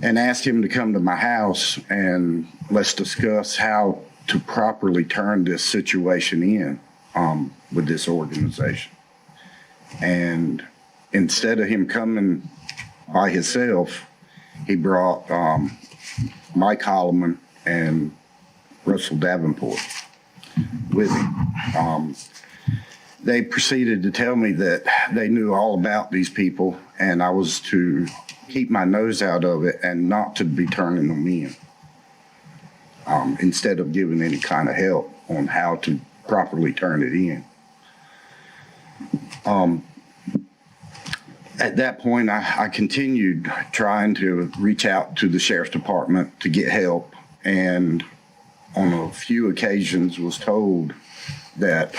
and asked him to come to my house and let's discuss how to properly turn this situation in with this organization. And instead of him coming by himself, he brought Mike Holloman and Russell Davenport with him. They proceeded to tell me that they knew all about these people and I was to keep my nose out of it and not to be turning them in, instead of giving any kind of help on how to properly turn it in. At that point, I continued trying to reach out to the sheriff's department to get help, and on a few occasions was told that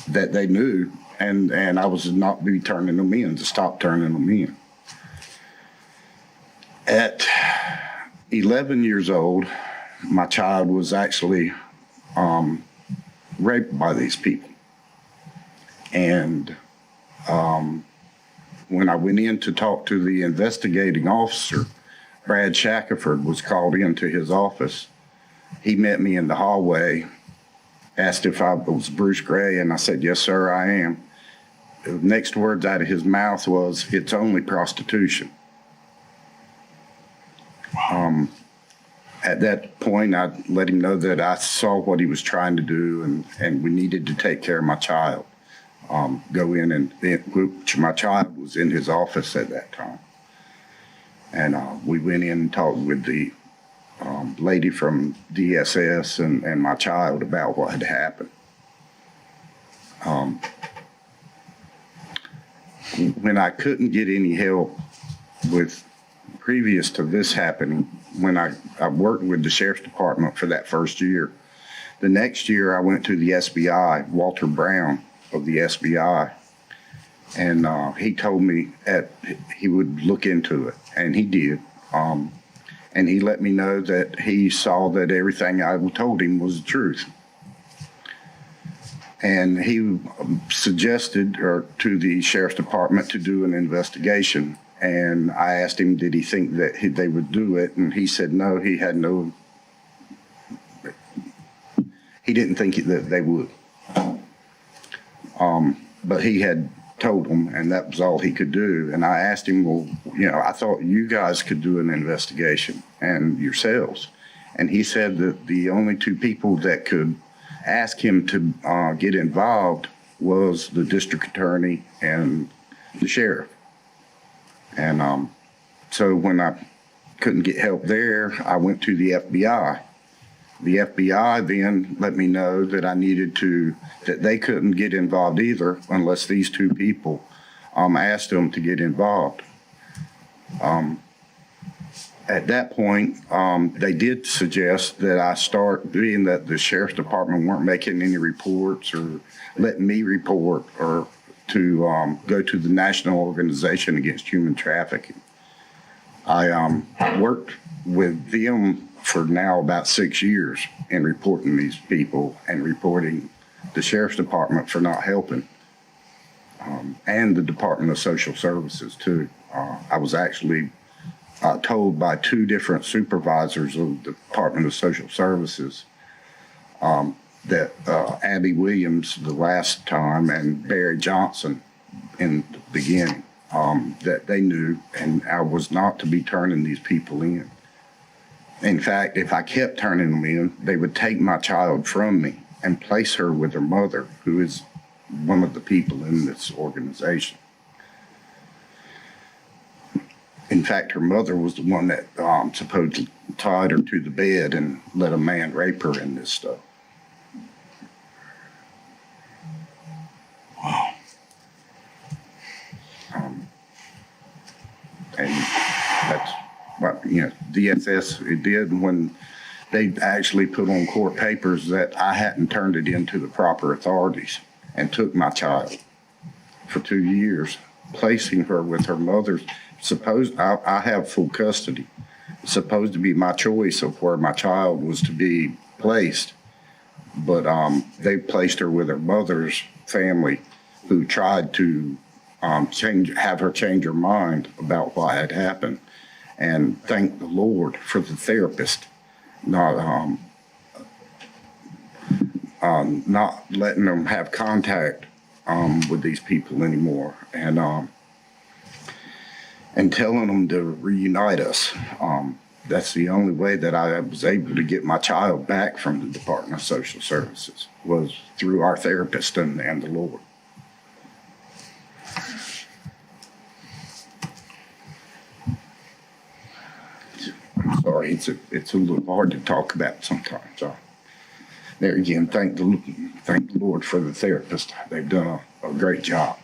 that they knew, and I was to not be turning them in, to stop turning them in. At 11 years old, my child was actually raped by these people. And when I went in to talk to the investigating officer, Brad Shackelford was called into his office. He met me in the hallway, asked if I was Bruce Gray, and I said, yes, sir, I am. The next words out of his mouth was, it's only prostitution. At that point, I let him know that I saw what he was trying to do, and we needed to take care of my child. Go in, and which my child was in his office at that time. And we went in and talked with the lady from DSS and my child about what had happened. When I couldn't get any help with previous to this happening, when I worked with the sheriff's department for that first year, the next year I went to the SBI, Walter Brown of the SBI, and he told me that he would look into it, and he did. And he let me know that he saw that everything I told him was the truth. And he suggested to the sheriff's department to do an investigation. And I asked him, did he think that they would do it? And he said, no, he didn't think that they would. But he had told them, and that was all he could do. And I asked him, well, I thought you guys could do an investigation and yourselves. And he said that the only two people that could ask him to get involved was the district attorney and the sheriff. And so when I couldn't get help there, I went to the FBI. The FBI then let me know that that they couldn't get involved either unless these two people asked them to get involved. At that point, they did suggest that I start, being that the sheriff's department weren't making any reports or letting me report, or to go to the National Organization Against Human Trafficking. I worked with them for now about 6 years in reporting these people and reporting the sheriff's department for not helping, and the Department of Social Services too. I was actually told by two different supervisors of the Department of Social Services that Abby Williams the last time and Barry Johnson in the beginning, that they knew, and I was not to be turning these people in. In fact, if I kept turning them in, they would take my child from me and place her with her mother, who is one of the people in this organization. In fact, her mother was the one that supposedly tied her to the bed and let a man rape her in this stuff. Wow. And that's what, DSS, it did when they actually put on court papers that I hadn't turned it into the proper authorities, and took my child for 2 years, placing her with her mother. I have full custody. It's supposed to be my choice of where my child was to be placed. but they placed her with her mother's family, who tried to have her change her mind about what had happened. And thank the Lord for the therapist not letting them have contact with these people anymore, and telling them to reunite us. That's the only way that I was able to get my child back from the Department of Social Services, was through our therapist and the Lord. I'm sorry, it's a little hard to talk about sometimes. There again, thank the Lord for the therapist. They've done a great job.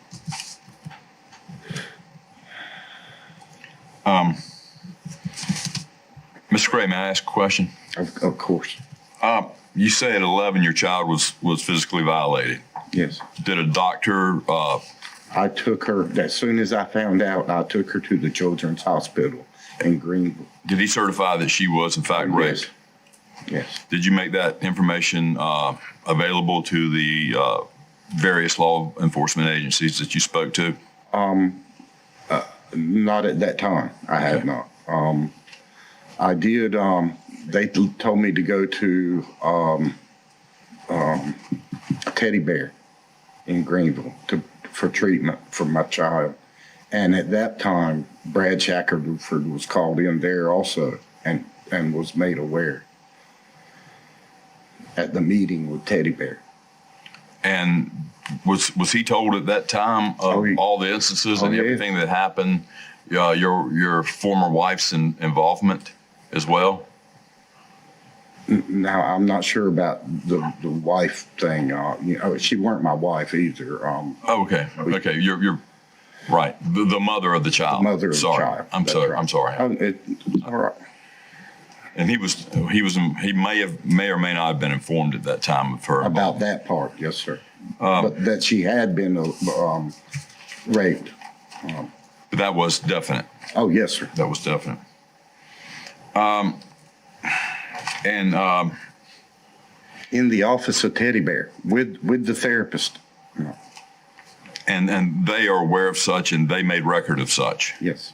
Mr. Gray, may I ask a question? Of course. You say at 11 your child was physically violated. Yes. Did a doctor? I took her, as soon as I found out, I took her to the Children's Hospital in Greenville. Did he certify that she was in fact raped? Yes. Did you make that information available to the various law enforcement agencies that you spoke to? Not at that time. I had not. I did. They told me to go to Teddy Bear in Greenville for treatment for my child. And at that time, Brad Shackelford was called in there also and was made aware at the meeting with Teddy Bear. And was he told at that time of all the instances and everything that happened, your former wife's involvement as well? Now, I'm not sure about the wife thing. She weren't my wife either. Okay. You're right. The mother of the child. The mother of the child. I'm sorry. Right. I'm sorry. All right. And he may or may not have been informed at that time of her about that part. Yes, sir. But that she had been raped. But that was definite. Oh, yes, sir. That was definite. In the office of Teddy Bear with the therapist. And they are aware of such, and they made record of such. Yes.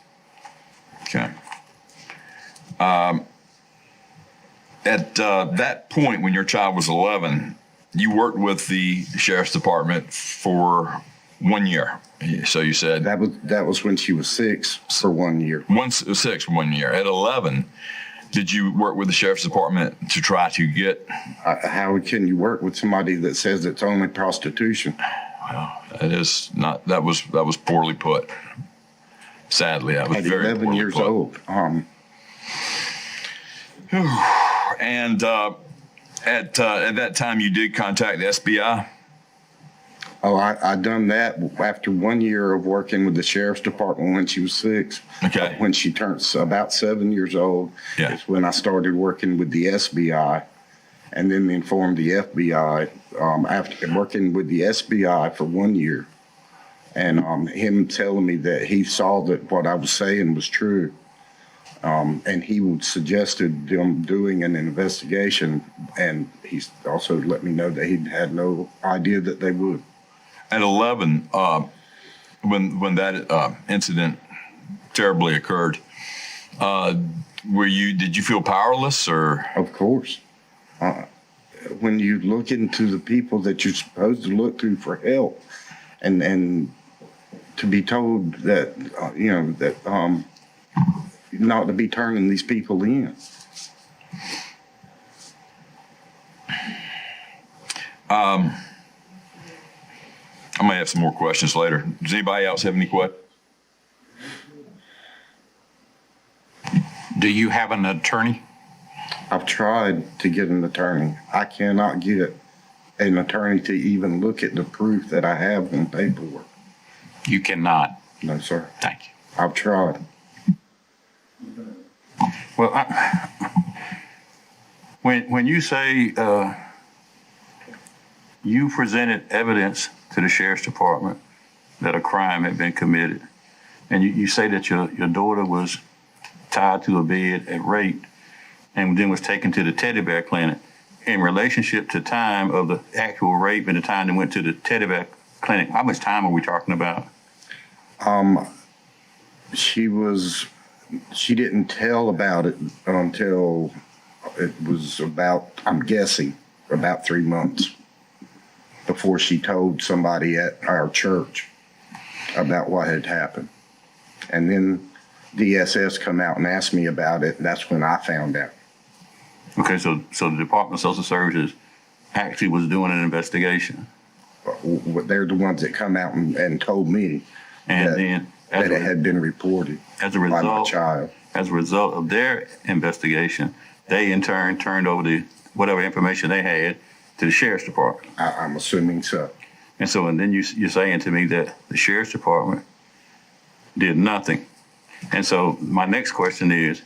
Okay. At that point, when your child was 11, you worked with the sheriff's department for 1 year. So you said that was when she was 6 for 1 year. 6 for 1 year. At 11, did you work with the sheriff's department to try to get? How can you work with somebody that says it's only prostitution? Well, that was poorly put. Sadly, that was at very 11 years put. old. And at that time, you did contact the SBI? Oh, I done that after 1 year of working with the sheriff's department when she was 6. Okay. When she turned about 7 years old, is when I started working with the SBI, and then informed the FBI after working with the SBI for 1 year, and him telling me that he saw that what I was saying was true. And he suggested them doing an investigation, and he also let me know that he had no idea that they would. At 11, when that incident terribly occurred, did you feel powerless, or? Of course. When you look into the people that you're supposed to look to for help, and to be told that not to be turning these people in. I may have some more questions later. Does anybody else have any questions? Do you have an attorney? I've tried to get an attorney. I cannot get an attorney to even look at the proof that I have on paperwork. You cannot? No, sir. Thank you. I've tried. Well, when you say you presented evidence to the sheriff's department that a crime had been committed, and you say that your daughter was tied to a bed and raped, and then was taken to the Teddy Bear Clinic, in relationship to time of the actual rape and the time they went to the teddy bear clinic, how much time are we talking about? She didn't tell about it until it was about, I'm guessing, about 3 months before she told somebody at our church about what had happened. And then DSS come out and asked me about it, and that's when I found out. Okay, so the Department of Social Services actually was doing an investigation. They're the ones that come out and told me that it had been reported by my child. As a result of their investigation, they in turn turned over whatever information they had to the Sheriff's Department. I'm assuming so. And then you're saying to me that the Sheriff's Department did nothing. And so my next question is,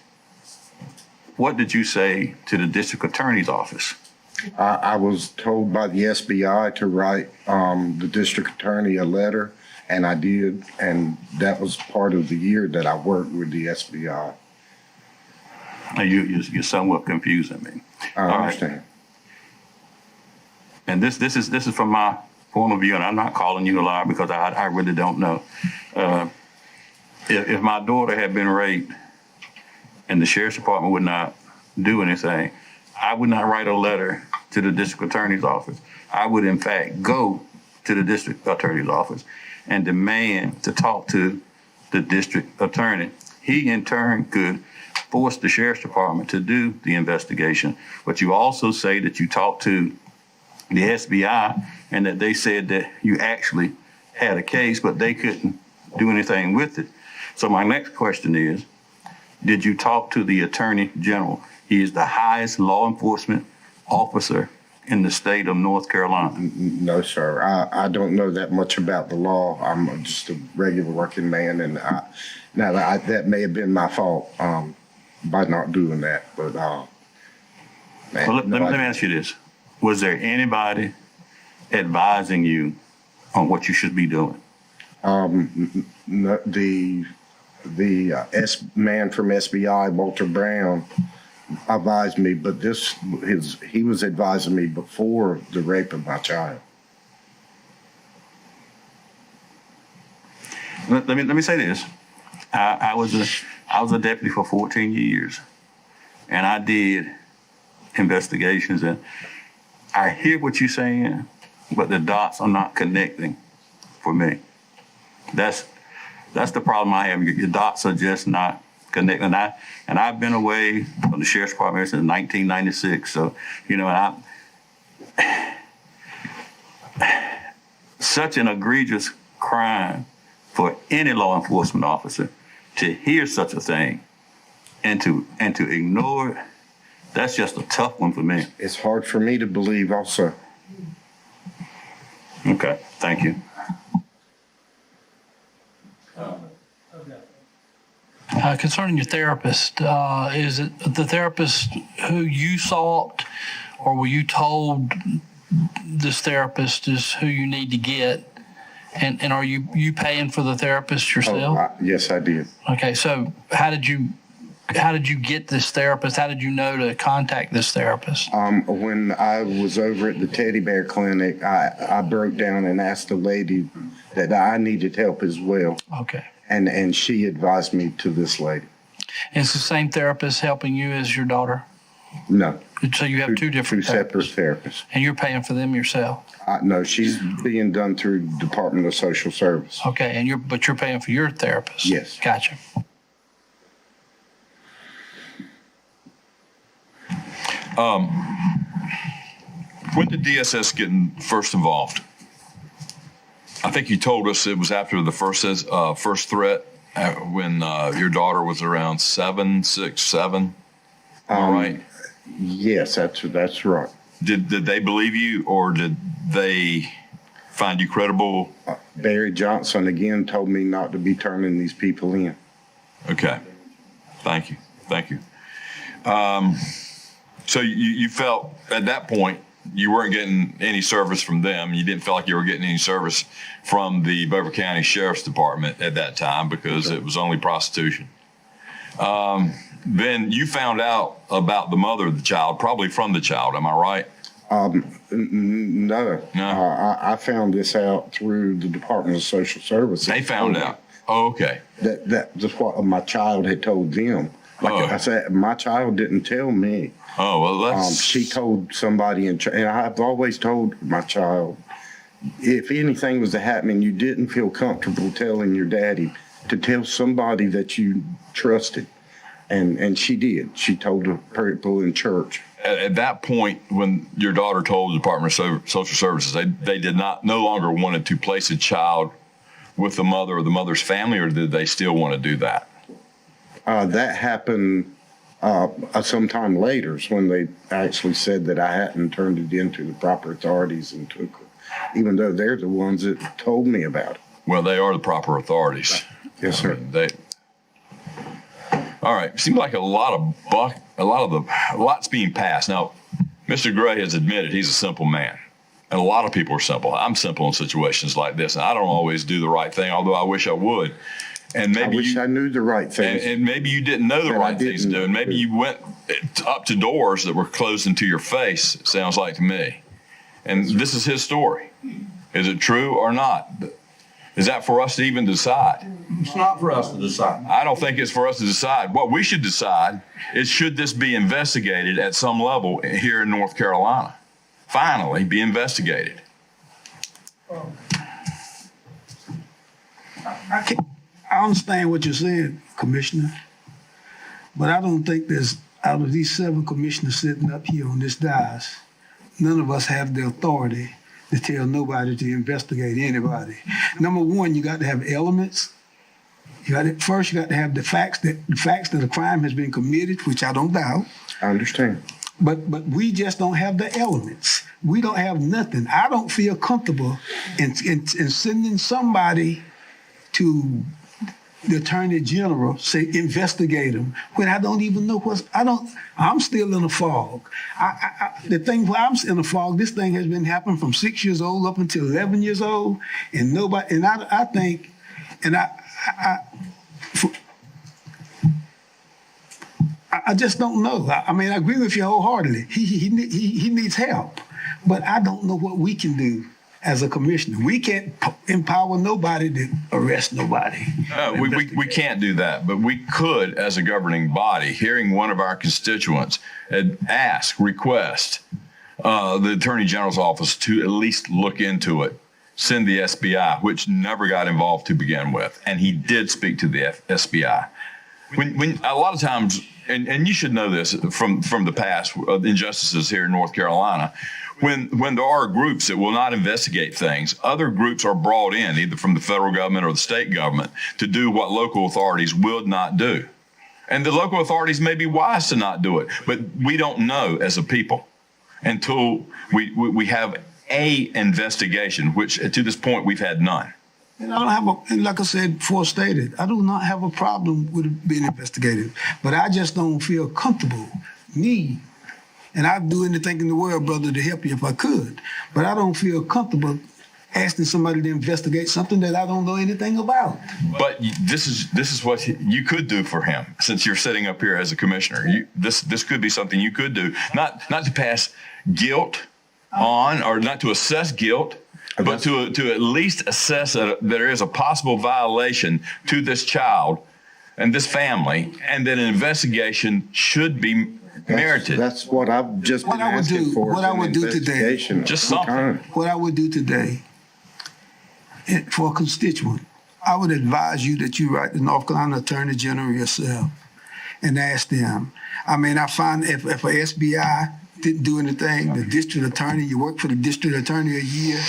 what did you say to the District Attorney's Office? I was told by the SBI to write the District Attorney a letter, and I did, and that was part of the year that I worked with the SBI. You're somewhat confusing me. I understand. Right. And this is from my point of view, and I'm not calling you a liar because I really don't know. If my daughter had been raped and the Sheriff's Department would not do anything, I would not write a letter to the District Attorney's Office. I would, in fact, go to the District Attorney's Office and demand to talk to the District Attorney. He, in turn, could force the Sheriff's Department to do the investigation. But you also say that you talked to the SBI and that they said that you actually had a case, but they couldn't do anything with it. So my next question is, did you talk to the Attorney General? He is the highest law enforcement officer in the state of North Carolina. No, sir. I don't know that much about the law. I'm just a regular working man, and that may have been my fault by not doing that. But let me ask you this: was there anybody advising you on what you should be doing? The man from SBI, Walter Brown, advised me, but he was advising me before the rape of my child. Let me say this: I was a deputy for 14 years, and I did investigations. And I hear what you're saying, but the dots are not connecting for me. That's the problem I have. Your dots are just not connecting. And I've been away from the Sheriff's Department since 1996. So, such an egregious crime for any law enforcement officer to hear such a thing and to ignore it. That's just a tough one for me. It's hard for me to believe also. Okay, thank you. Concerning your therapist, is it the therapist who you sought, or were you told this therapist is who you need to get? And are you paying for the therapist yourself? Yes, I did. Okay, so how did you get this therapist? How did you know to contact this therapist? When I was over at the teddy bear clinic, I broke down and asked the lady that I needed help as well. Okay. And she advised me to this lady. And it's the same therapist helping you as your daughter? No. So you have two different separate therapists. And you're paying for them yourself? No, she's being done through Department of Social Service. Okay, and but you're paying for your therapist? Yes. Gotcha. When did DSS get first involved? I think you told us it was after the first threat when your daughter was around 7, 6, 7. All right. Yes, that's right. Did they believe you, or did they find you credible? Barry Johnson again told me not to be turning these people in. Okay. Thank you. So you felt at that point you weren't getting any service from them. You didn't feel like you were getting any service from the Beaufort County Sheriff's Department at that time because it was only prostitution. then you found out about the mother of the child, probably from the child. Am I right? No. I found this out through the Department of Social Services. They found out. Oh, okay. That's what my child had told them. Like I said, my child didn't tell me. Oh, well, that's... She told somebody, and I've always told my child, if anything was to happen and you didn't feel comfortable telling your daddy, to tell somebody that you trusted. And she did. She told the people in church. At that point, when your daughter told the Department of Social Services, they did no longer wanted to place a child with the mother or the mother's family, or did they still want to do that? That happened sometime later, when they actually said that I hadn't turned it into the proper authorities and took it, even though they're the ones that told me about it. Well, they are the proper authorities. Yes, sir. All right. Seems like lots being passed. Now, Mr. Gray has admitted he's a simple man. And a lot of people are simple. I'm simple in situations like this, and I don't always do the right thing, although I wish I would. And maybe I wish I knew the right things. And maybe you didn't know the right things to do. And maybe you went up to doors that were closed into your face, it sounds like to me. And this is his story. Is it true or not? Is that for us to even decide? It's not for us to decide. I don't think it's for us to decide. What we should decide is, should this be investigated at some level here in North Carolina? Finally, be investigated. I understand what you're saying, Commissioner, but I don't think there's, out of these 7 commissioners sitting up here on this dais, none of us have the authority to tell nobody to investigate anybody. Number one, you got to have elements. First, you got to have the facts that a crime has been committed, which I don't doubt. I understand. But we just don't have the elements. We don't have nothing. I don't feel comfortable in sending somebody to the Attorney General, say investigate them, when I don't even know I'm still in a fog. The thing where I'm in a fog, this thing has been happening from 6 years old up until 11 years old, and nobody, and I think, and I just don't know. I mean, I agree with you wholeheartedly. He needs help, but I don't know what we can do as a commissioner. We can't empower nobody to arrest nobody. We can't do that, but we could, as a governing body, hearing one of our constituents request the Attorney General's office to at least look into it, send the SBI, which never got involved to begin with, and he did speak to the SBI. When a lot of times, and you should know this from the past, injustices here in North Carolina, when there are groups that will not investigate things, other groups are brought in, either from the federal government or the state government, to do what local authorities will not do. And the local authorities may be wise to not do it, but we don't know as a people until we have a investigation, which to this point we've had none. And I don't have and like I said before stated, I do not have a problem with it being investigated, but I just don't feel comfortable, and I'd do anything in the world, brother, to help you if I could, but I don't feel comfortable asking somebody to investigate something that I don't know anything about. But this is what you could do for him, since you're sitting up here as a commissioner. This could be something you could do, not to pass guilt on, or not to assess guilt, but to at least assess that there is a possible violation to this child and this family, and that an investigation should be merited. That's what I've just been asking for. What I would do today, just something. What I would do today for a constituent, I would advise you that you write the North Carolina Attorney General yourself and ask them. I mean, I find if a SBI didn't do anything, the district attorney, you work for the district attorney a year,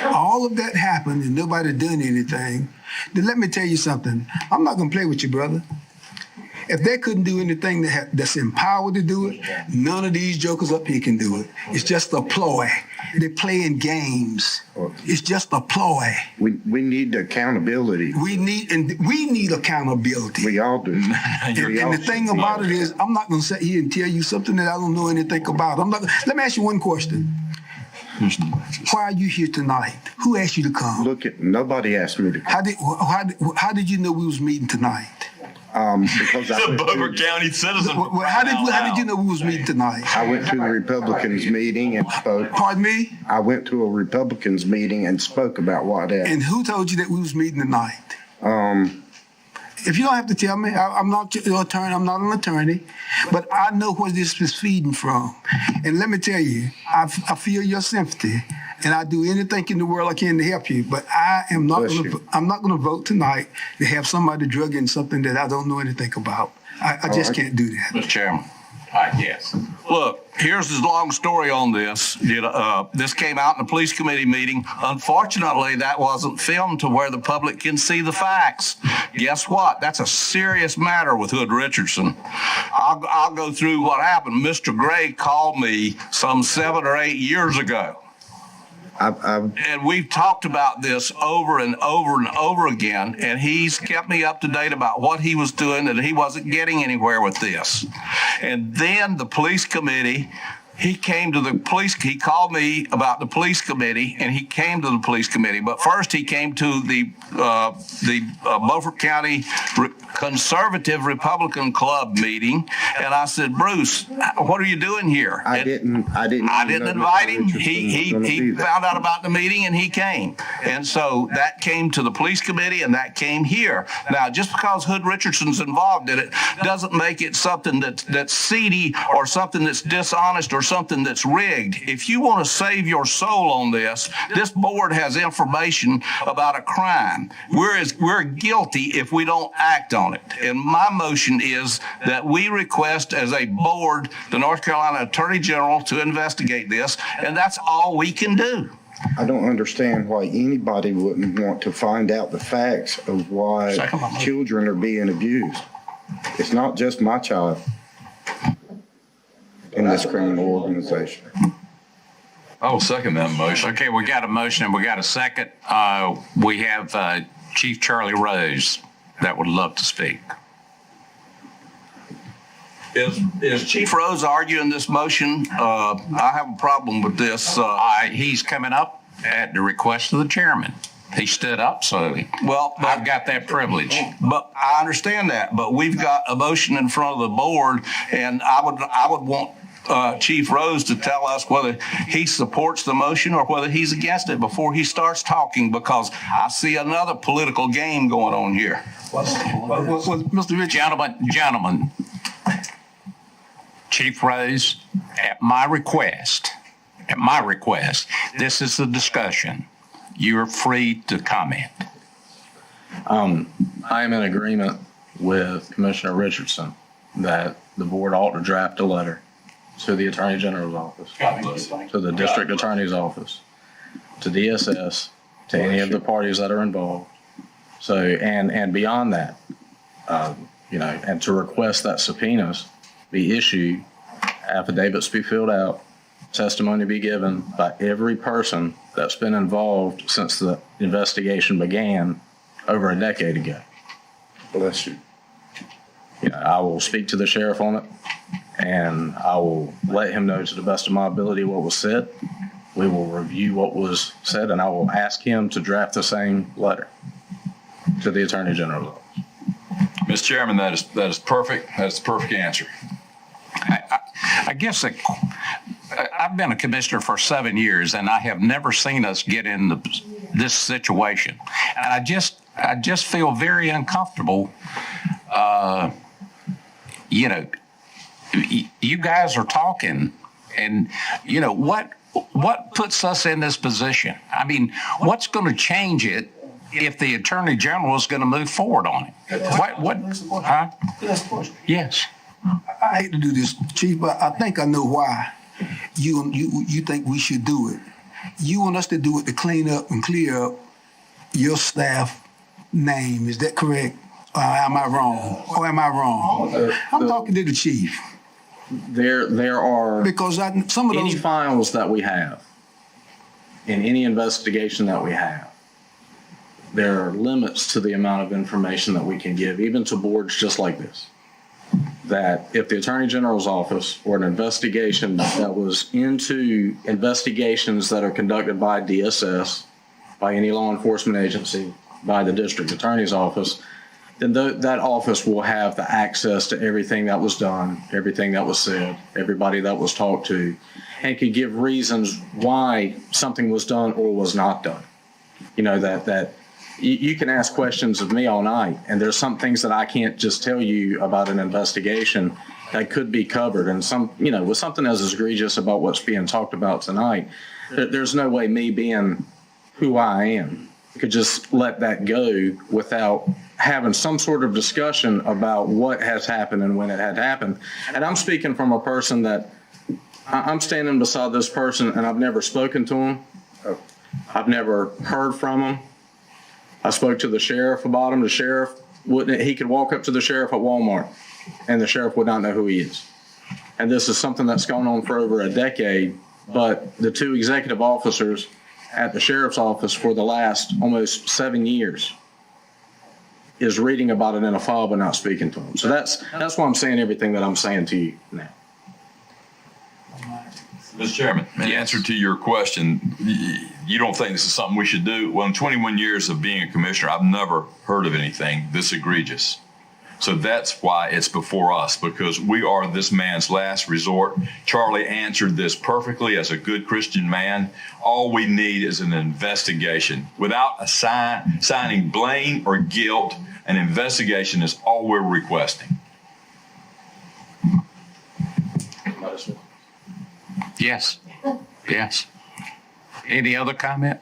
all of that happened and nobody done anything, then let me tell you something. I'm not gonna play with you, brother. If they couldn't do anything that's empowered to do it, none of these jokers up here can do it. It's just a ploy. They're playing games. It's just a ploy. We need accountability. We need accountability. We all do. And the thing about it is, I'm not going to sit here and tell you something that I don't know anything about. Let me ask you one question. Why are you here tonight? Who asked you to come? Nobody asked me to come. How did you know we was meeting tonight? Because I The went Beaufort to, County citizen. Well, how did you know we was meeting tonight? I went to the Republicans meeting and spoke. Pardon me? I went to a Republicans meeting and spoke about what happened. And who told you that we was meeting tonight? Um, If you don't have to tell me, I'm not your attorney, I'm not an attorney, but I know where this is feeding from. And let me tell you, I feel your sympathy, and I do anything in the world I can to help you, but I'm not gonna vote tonight to have somebody drug in something that I don't know anything about. I just can't do that. Mr. Chairman. Yes. Look, here's the long story on this. This came out in the police committee meeting. Unfortunately, that wasn't filmed to where the public can see the facts. Guess what? That's a serious matter with Hood Richardson. I'll go through what happened. Mr. Gray called me some 7 or 8 years ago. And we've talked about this over and over and over again, and he's kept me up to date about what he was doing, and he wasn't getting anywhere with this. And then the police committee, he called me about the police committee, and he came to the police committee. But first he came to the Beaufort County Conservative Republican Club meeting, and I said, Bruce, what are you doing here? I didn't invite him. He found out about the meeting and he came. And so that came to the police committee and that came here. Now, just because Hood Richardson's involved in it doesn't make it something that's seedy or something that's dishonest or something that's rigged. If you want to save your soul on this board has information about a crime. We're guilty if we don't act on it. And my motion is that we request as a board the North Carolina Attorney General to investigate this, and that's all we can do. I don't understand why anybody wouldn't want to find out the facts of why children are being abused. It's not just my child in this criminal organization. I will second that motion. Okay, we got a motion and we got a second. We have Chief Charlie Rose that would love to speak. Is Chief Rose arguing this motion? I have a problem with this. He's coming up at the request of the chairman. He stood up, so I've got that privilege. But I understand that, but we've got a motion in front of the board, and I would want Chief Rose to tell us whether he supports the motion or whether he's against it before he starts talking, because I see another political game going on here. Mr. Rich. Gentlemen, Chief Rose, at my request, this is the discussion. You're free to comment. I am in agreement with Commissioner Richardson that the board ought to draft a letter to the Attorney General's office, to the District Attorney's office, to DSS, to any of the parties that are involved. So, and beyond that, and to request that subpoenas be issued, affidavits be filled out, testimony be given by every person that's been involved since the investigation began over a decade ago. Bless you. I will speak to the sheriff on it, and I will let him know to the best of my ability what was said. We will review what was said, and I will ask him to draft the same letter to the Attorney General's office. Mr. Chairman, that is perfect. That's the perfect answer. I guess I've been a commissioner for 7 years, and I have never seen us get in this situation. And I just feel very uncomfortable. You guys are talking, and what puts us in this position? I mean, what's going to change it if the Attorney General is going to move forward on it? Huh? Yes. I hate to do this, Chief, but I think I know why you think we should do it. You want us to do it to clean up and clear up your staff name. Is that correct? Am I wrong? I'm talking to the chief. There are because some of those any files that we have in any investigation that we have, there are limits to the amount of information that we can give, even to boards just like this. That if the Attorney General's office or an investigation that was into investigations that are conducted by DSS, by any law enforcement agency, by the District Attorney's office, then that office will have the access to everything that was done, everything that was said, everybody that was talked to, and could give reasons why something was done or was not done. You know, that you can ask questions of me all night, and there's some things that I can't just tell you about an investigation that could be covered. And some, you know, with something as egregious about what's being talked about tonight, there's no way me being who I am could just let that go without having some sort of discussion about what has happened and when it had happened. And I'm speaking from a person that I'm standing beside this person, and I've never spoken to him. I've never heard from him. I spoke to the sheriff about him. The sheriff wouldn't, he could walk up to the sheriff at Walmart and the sheriff would not know who he is. And this is something that's gone on for over a decade, but the two executive officers at the sheriff's office for the last almost 7 years is reading about it in a file but not speaking to him. So that's why I'm saying everything that I'm saying to you now. Mr. Chairman, in answer to your question, you don't think this is something we should do? Well, in 21 years of being a commissioner, I've never heard of anything this egregious. So that's why it's before us, because we are this man's last resort. Charlie answered this perfectly as a good Christian man. All we need is an investigation. Without assigning blame or guilt, an investigation is all we're requesting. Yes. Yes. Any other comment?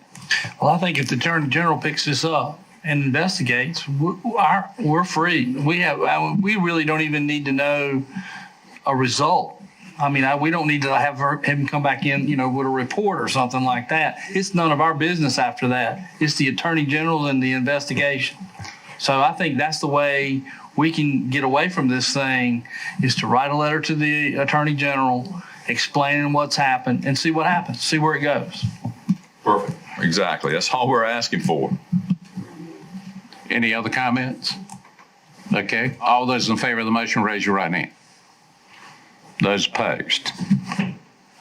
Well, I think if the Attorney General picks this up and investigates, we're free. We really don't even need to know a result. I mean, we don't need to have him come back in, you know, with a report or something like that. It's none of our business after that. It's the Attorney General and the investigation. So I think that's the way we can get away from this thing, is to write a letter to the Attorney General explaining what's happened and see what happens, see where it goes. Perfect. Exactly. That's all we're asking for. Any other comments? Okay. All those in favor of the motion, raise your right hand. Those opposed.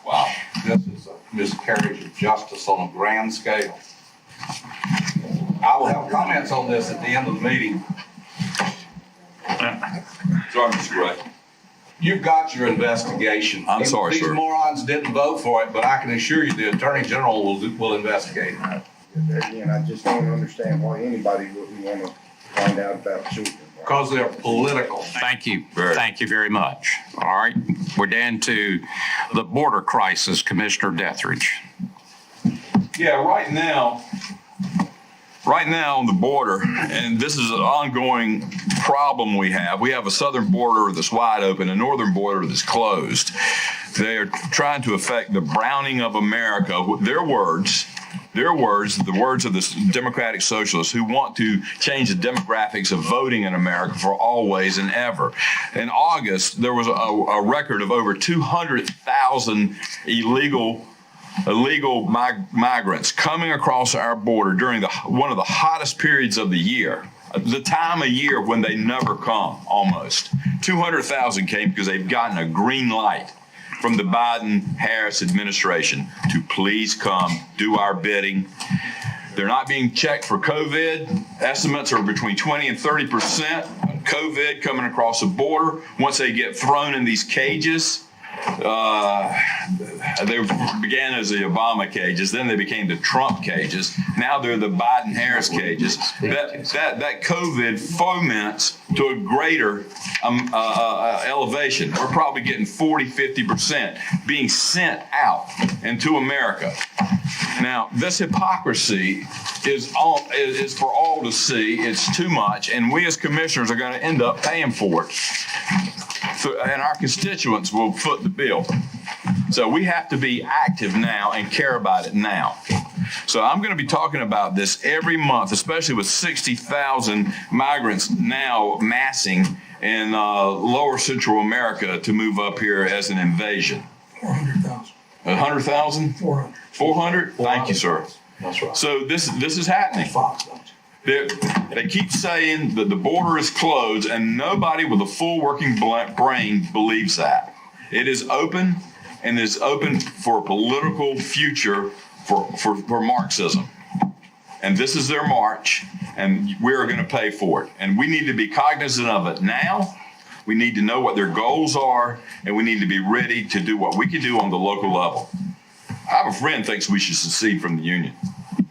Wow. This is a miscarriage of justice on a grand scale. I will have comments on this at the end of the meeting. Sorry, Mr. Gray. You've got your investigation. I'm sorry, sir. These morons didn't vote for it, but I can assure you the Attorney General will investigate it. Again, I just don't understand why anybody wouldn't want to find out about children. Because they're political. Thank you. Thank you very much. All right. We're down to the border crisis, Commissioner Deathridge. Yeah, right now on the border, and this is an ongoing problem we have a southern border that's wide open, a northern border that's closed. They're trying to affect the browning of America. Their words, the words of the Democratic Socialists who want to change the demographics of voting in America for always and ever. In August, there was a record of over 200,000 illegal migrants coming across our border during one of the hottest periods of the year, the time of year when they never come, almost. 200,000 came because they've gotten a green light from the Biden-Harris administration to please come, do our bidding. They're not being checked for COVID. Estimates are between 20 and 30% of COVID coming across the border. Once they get thrown in these cages, they began as the Obama cages, then they became the Trump cages. Now they're the Biden-Harris cages. That COVID foments to a greater elevation. We're probably getting 40, 50% being sent out into America. Now, this hypocrisy is for all to see. It's too much, and we as commissioners are going to end up paying for it. And our constituents will foot the bill. So we have to be active now and care about it now. So I'm going to be talking about this every month, especially with 60,000 migrants now massing in lower Central America to move up here as an invasion. 400,000. 100,000? 400. 400? Thank you, sir. That's right. So this is happening. They keep saying that the border is closed, and nobody with a full working brain believes that. It is open, and is open for a political future for Marxism. And this is their march, and we're going to pay for it. And we need to be cognizant of it now. We need to know what their goals are, and we need to be ready to do what we can do on the local level. I have a friend thinks we should secede from the union.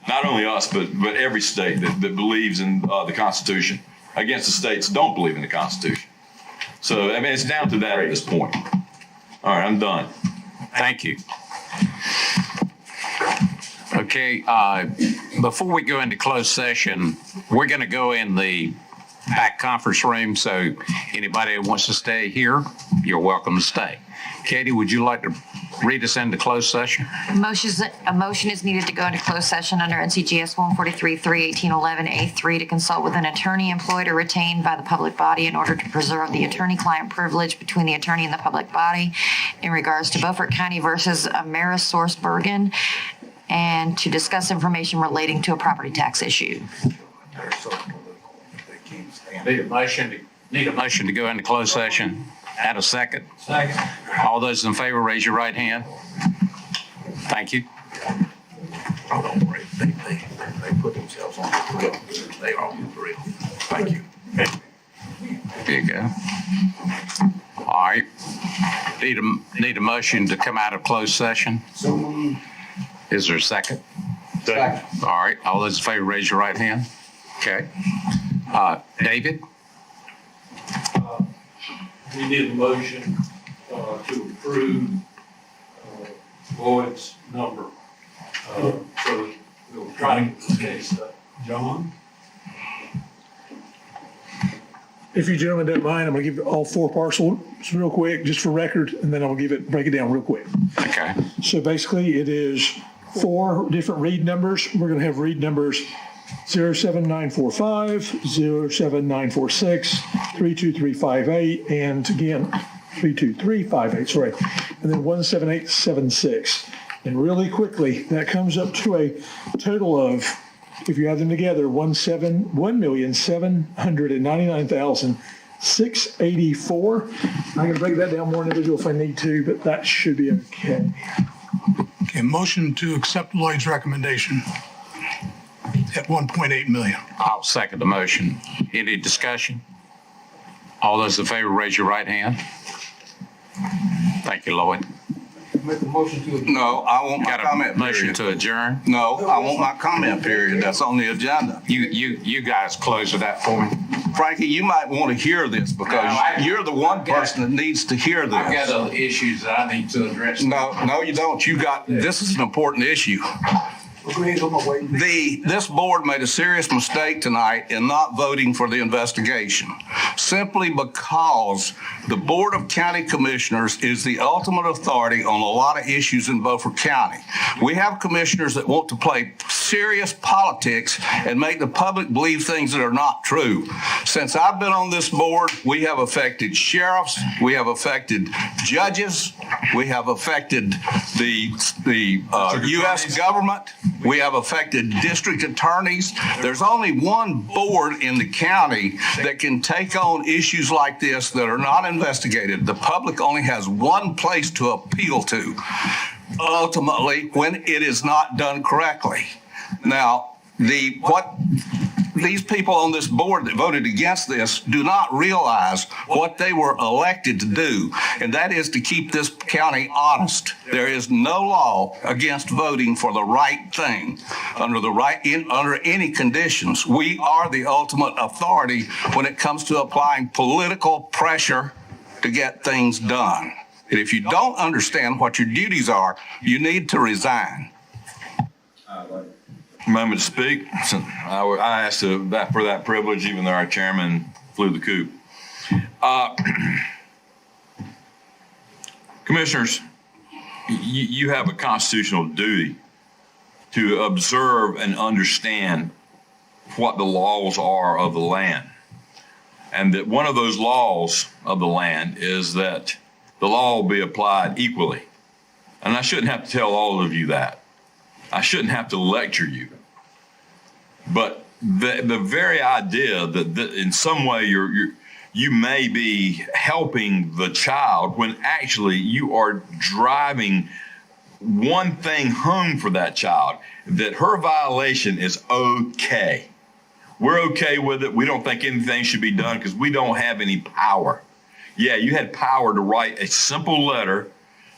Not only us, but every state that believes in the Constitution against the states don't believe in the Constitution. So, I mean, it's down to that at this point. All right, I'm done. Thank you. Okay, before we go into closed session, we're going to go in the back conference room. So anybody who wants to stay here, you're welcome to stay. Katie, would you like to read us into closed session? A motion is needed to go into closed session under NCGS 143-318-11A3 to consult with an attorney employed or retained by the public body in order to preserve the attorney-client privilege between the attorney and the public body in regards to Beaufort County versus AmerisourceBergen, and to discuss information relating to a property tax issue. Need a motion to go into closed session. Add a second. Second. All those in favor, raise your right hand. Thank you. They put themselves on the grill. They are on the grill. Thank you. There you go. All right. Need a motion to come out of closed session. Is there a second? Second. All right. All those in favor, raise your right hand. Okay. David? We need a motion to approve Lloyd's number. So we'll try to get this case up. John? If you gentlemen don't mind, I'm going to give all four parcels real quick, just for record, and then I'll break it down real quick. Okay. So basically, it is 4 different read numbers. We're going to have read numbers 07945, 07946, 32358, and again, 32358, sorry, and then 17876. And really quickly, that comes up to a total of, if you add them together, 1,799,684. I can break that down more individual if I need to, but that should be okay. Okay, motion to accept Lloyd's recommendation at 1.8 million. I'll second the motion. Any discussion? All those in favor, raise your right hand. Thank you, Lloyd. Make a motion to. No, I want my comment motion period. to adjourn? No, I want my comment period. That's on the agenda. You guys close with that for me. Frankie, you might want to hear this because you're the one person that needs to hear this. I've got other issues that I need to address. No, you don't. This is an important issue. This board made a serious mistake tonight in not voting for the investigation, simply because the Board of County Commissioners is the ultimate authority on a lot of issues in Beaufort County. We have commissioners that want to play serious politics and make the public believe things that are not true. Since I've been on this board, we have affected sheriffs, we have affected judges, we have affected the U.S. government. We have affected district attorneys. There's only one board in the county that can take on issues like this that are not investigated. The public only has one place to appeal to, ultimately, when it is not done correctly. Now, these people on this board that voted against this do not realize what they were elected to do, and that is to keep this county honest. There is no law against voting for the right thing under any conditions. We are the ultimate authority when it comes to applying political pressure to get things done. And if you don't understand what your duties are, you need to resign. Moment to speak. I asked for that privilege, even though our chairman flew the coop. Commissioners, you have a constitutional duty to observe and understand what the laws are of the land. And that one of those laws of the land is that the law will be applied equally. And I shouldn't have to tell all of you that. I shouldn't have to lecture you. But the very idea that in some way you may be helping the child when actually you are driving one thing home for that child, that her violation is okay. We're okay with it. We don't think anything should be done because we don't have any power. Yeah, you had power to write a simple letter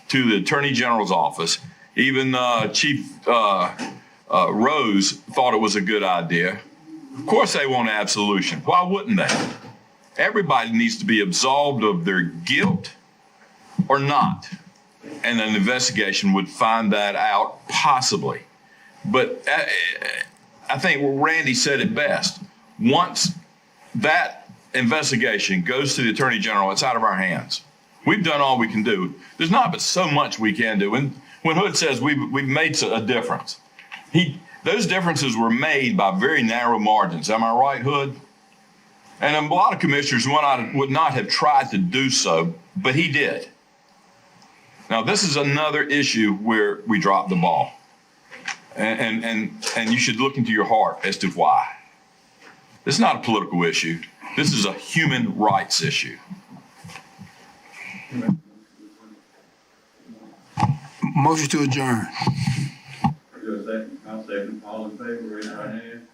to the Attorney General's office. Even Chief Rose thought it was a good idea. Of course they want absolution. Why wouldn't they? Everybody needs to be absolved of their guilt or not. And an investigation would find that out possibly. But I think Randy said it best. Once that investigation goes to the Attorney General, it's out of our hands. We've done all we can do. There's not but so much we can do. And when Hood says we've made a difference, those differences were made by very narrow margins. Am I right, Hood? And a lot of commissioners would not have tried to do so, but he did. Now, this is another issue where we dropped the ball. And you should look into your heart as to why. This is not a political issue. This is a human rights issue. Motion to adjourn. I'll second. All in favor, raise your right hand.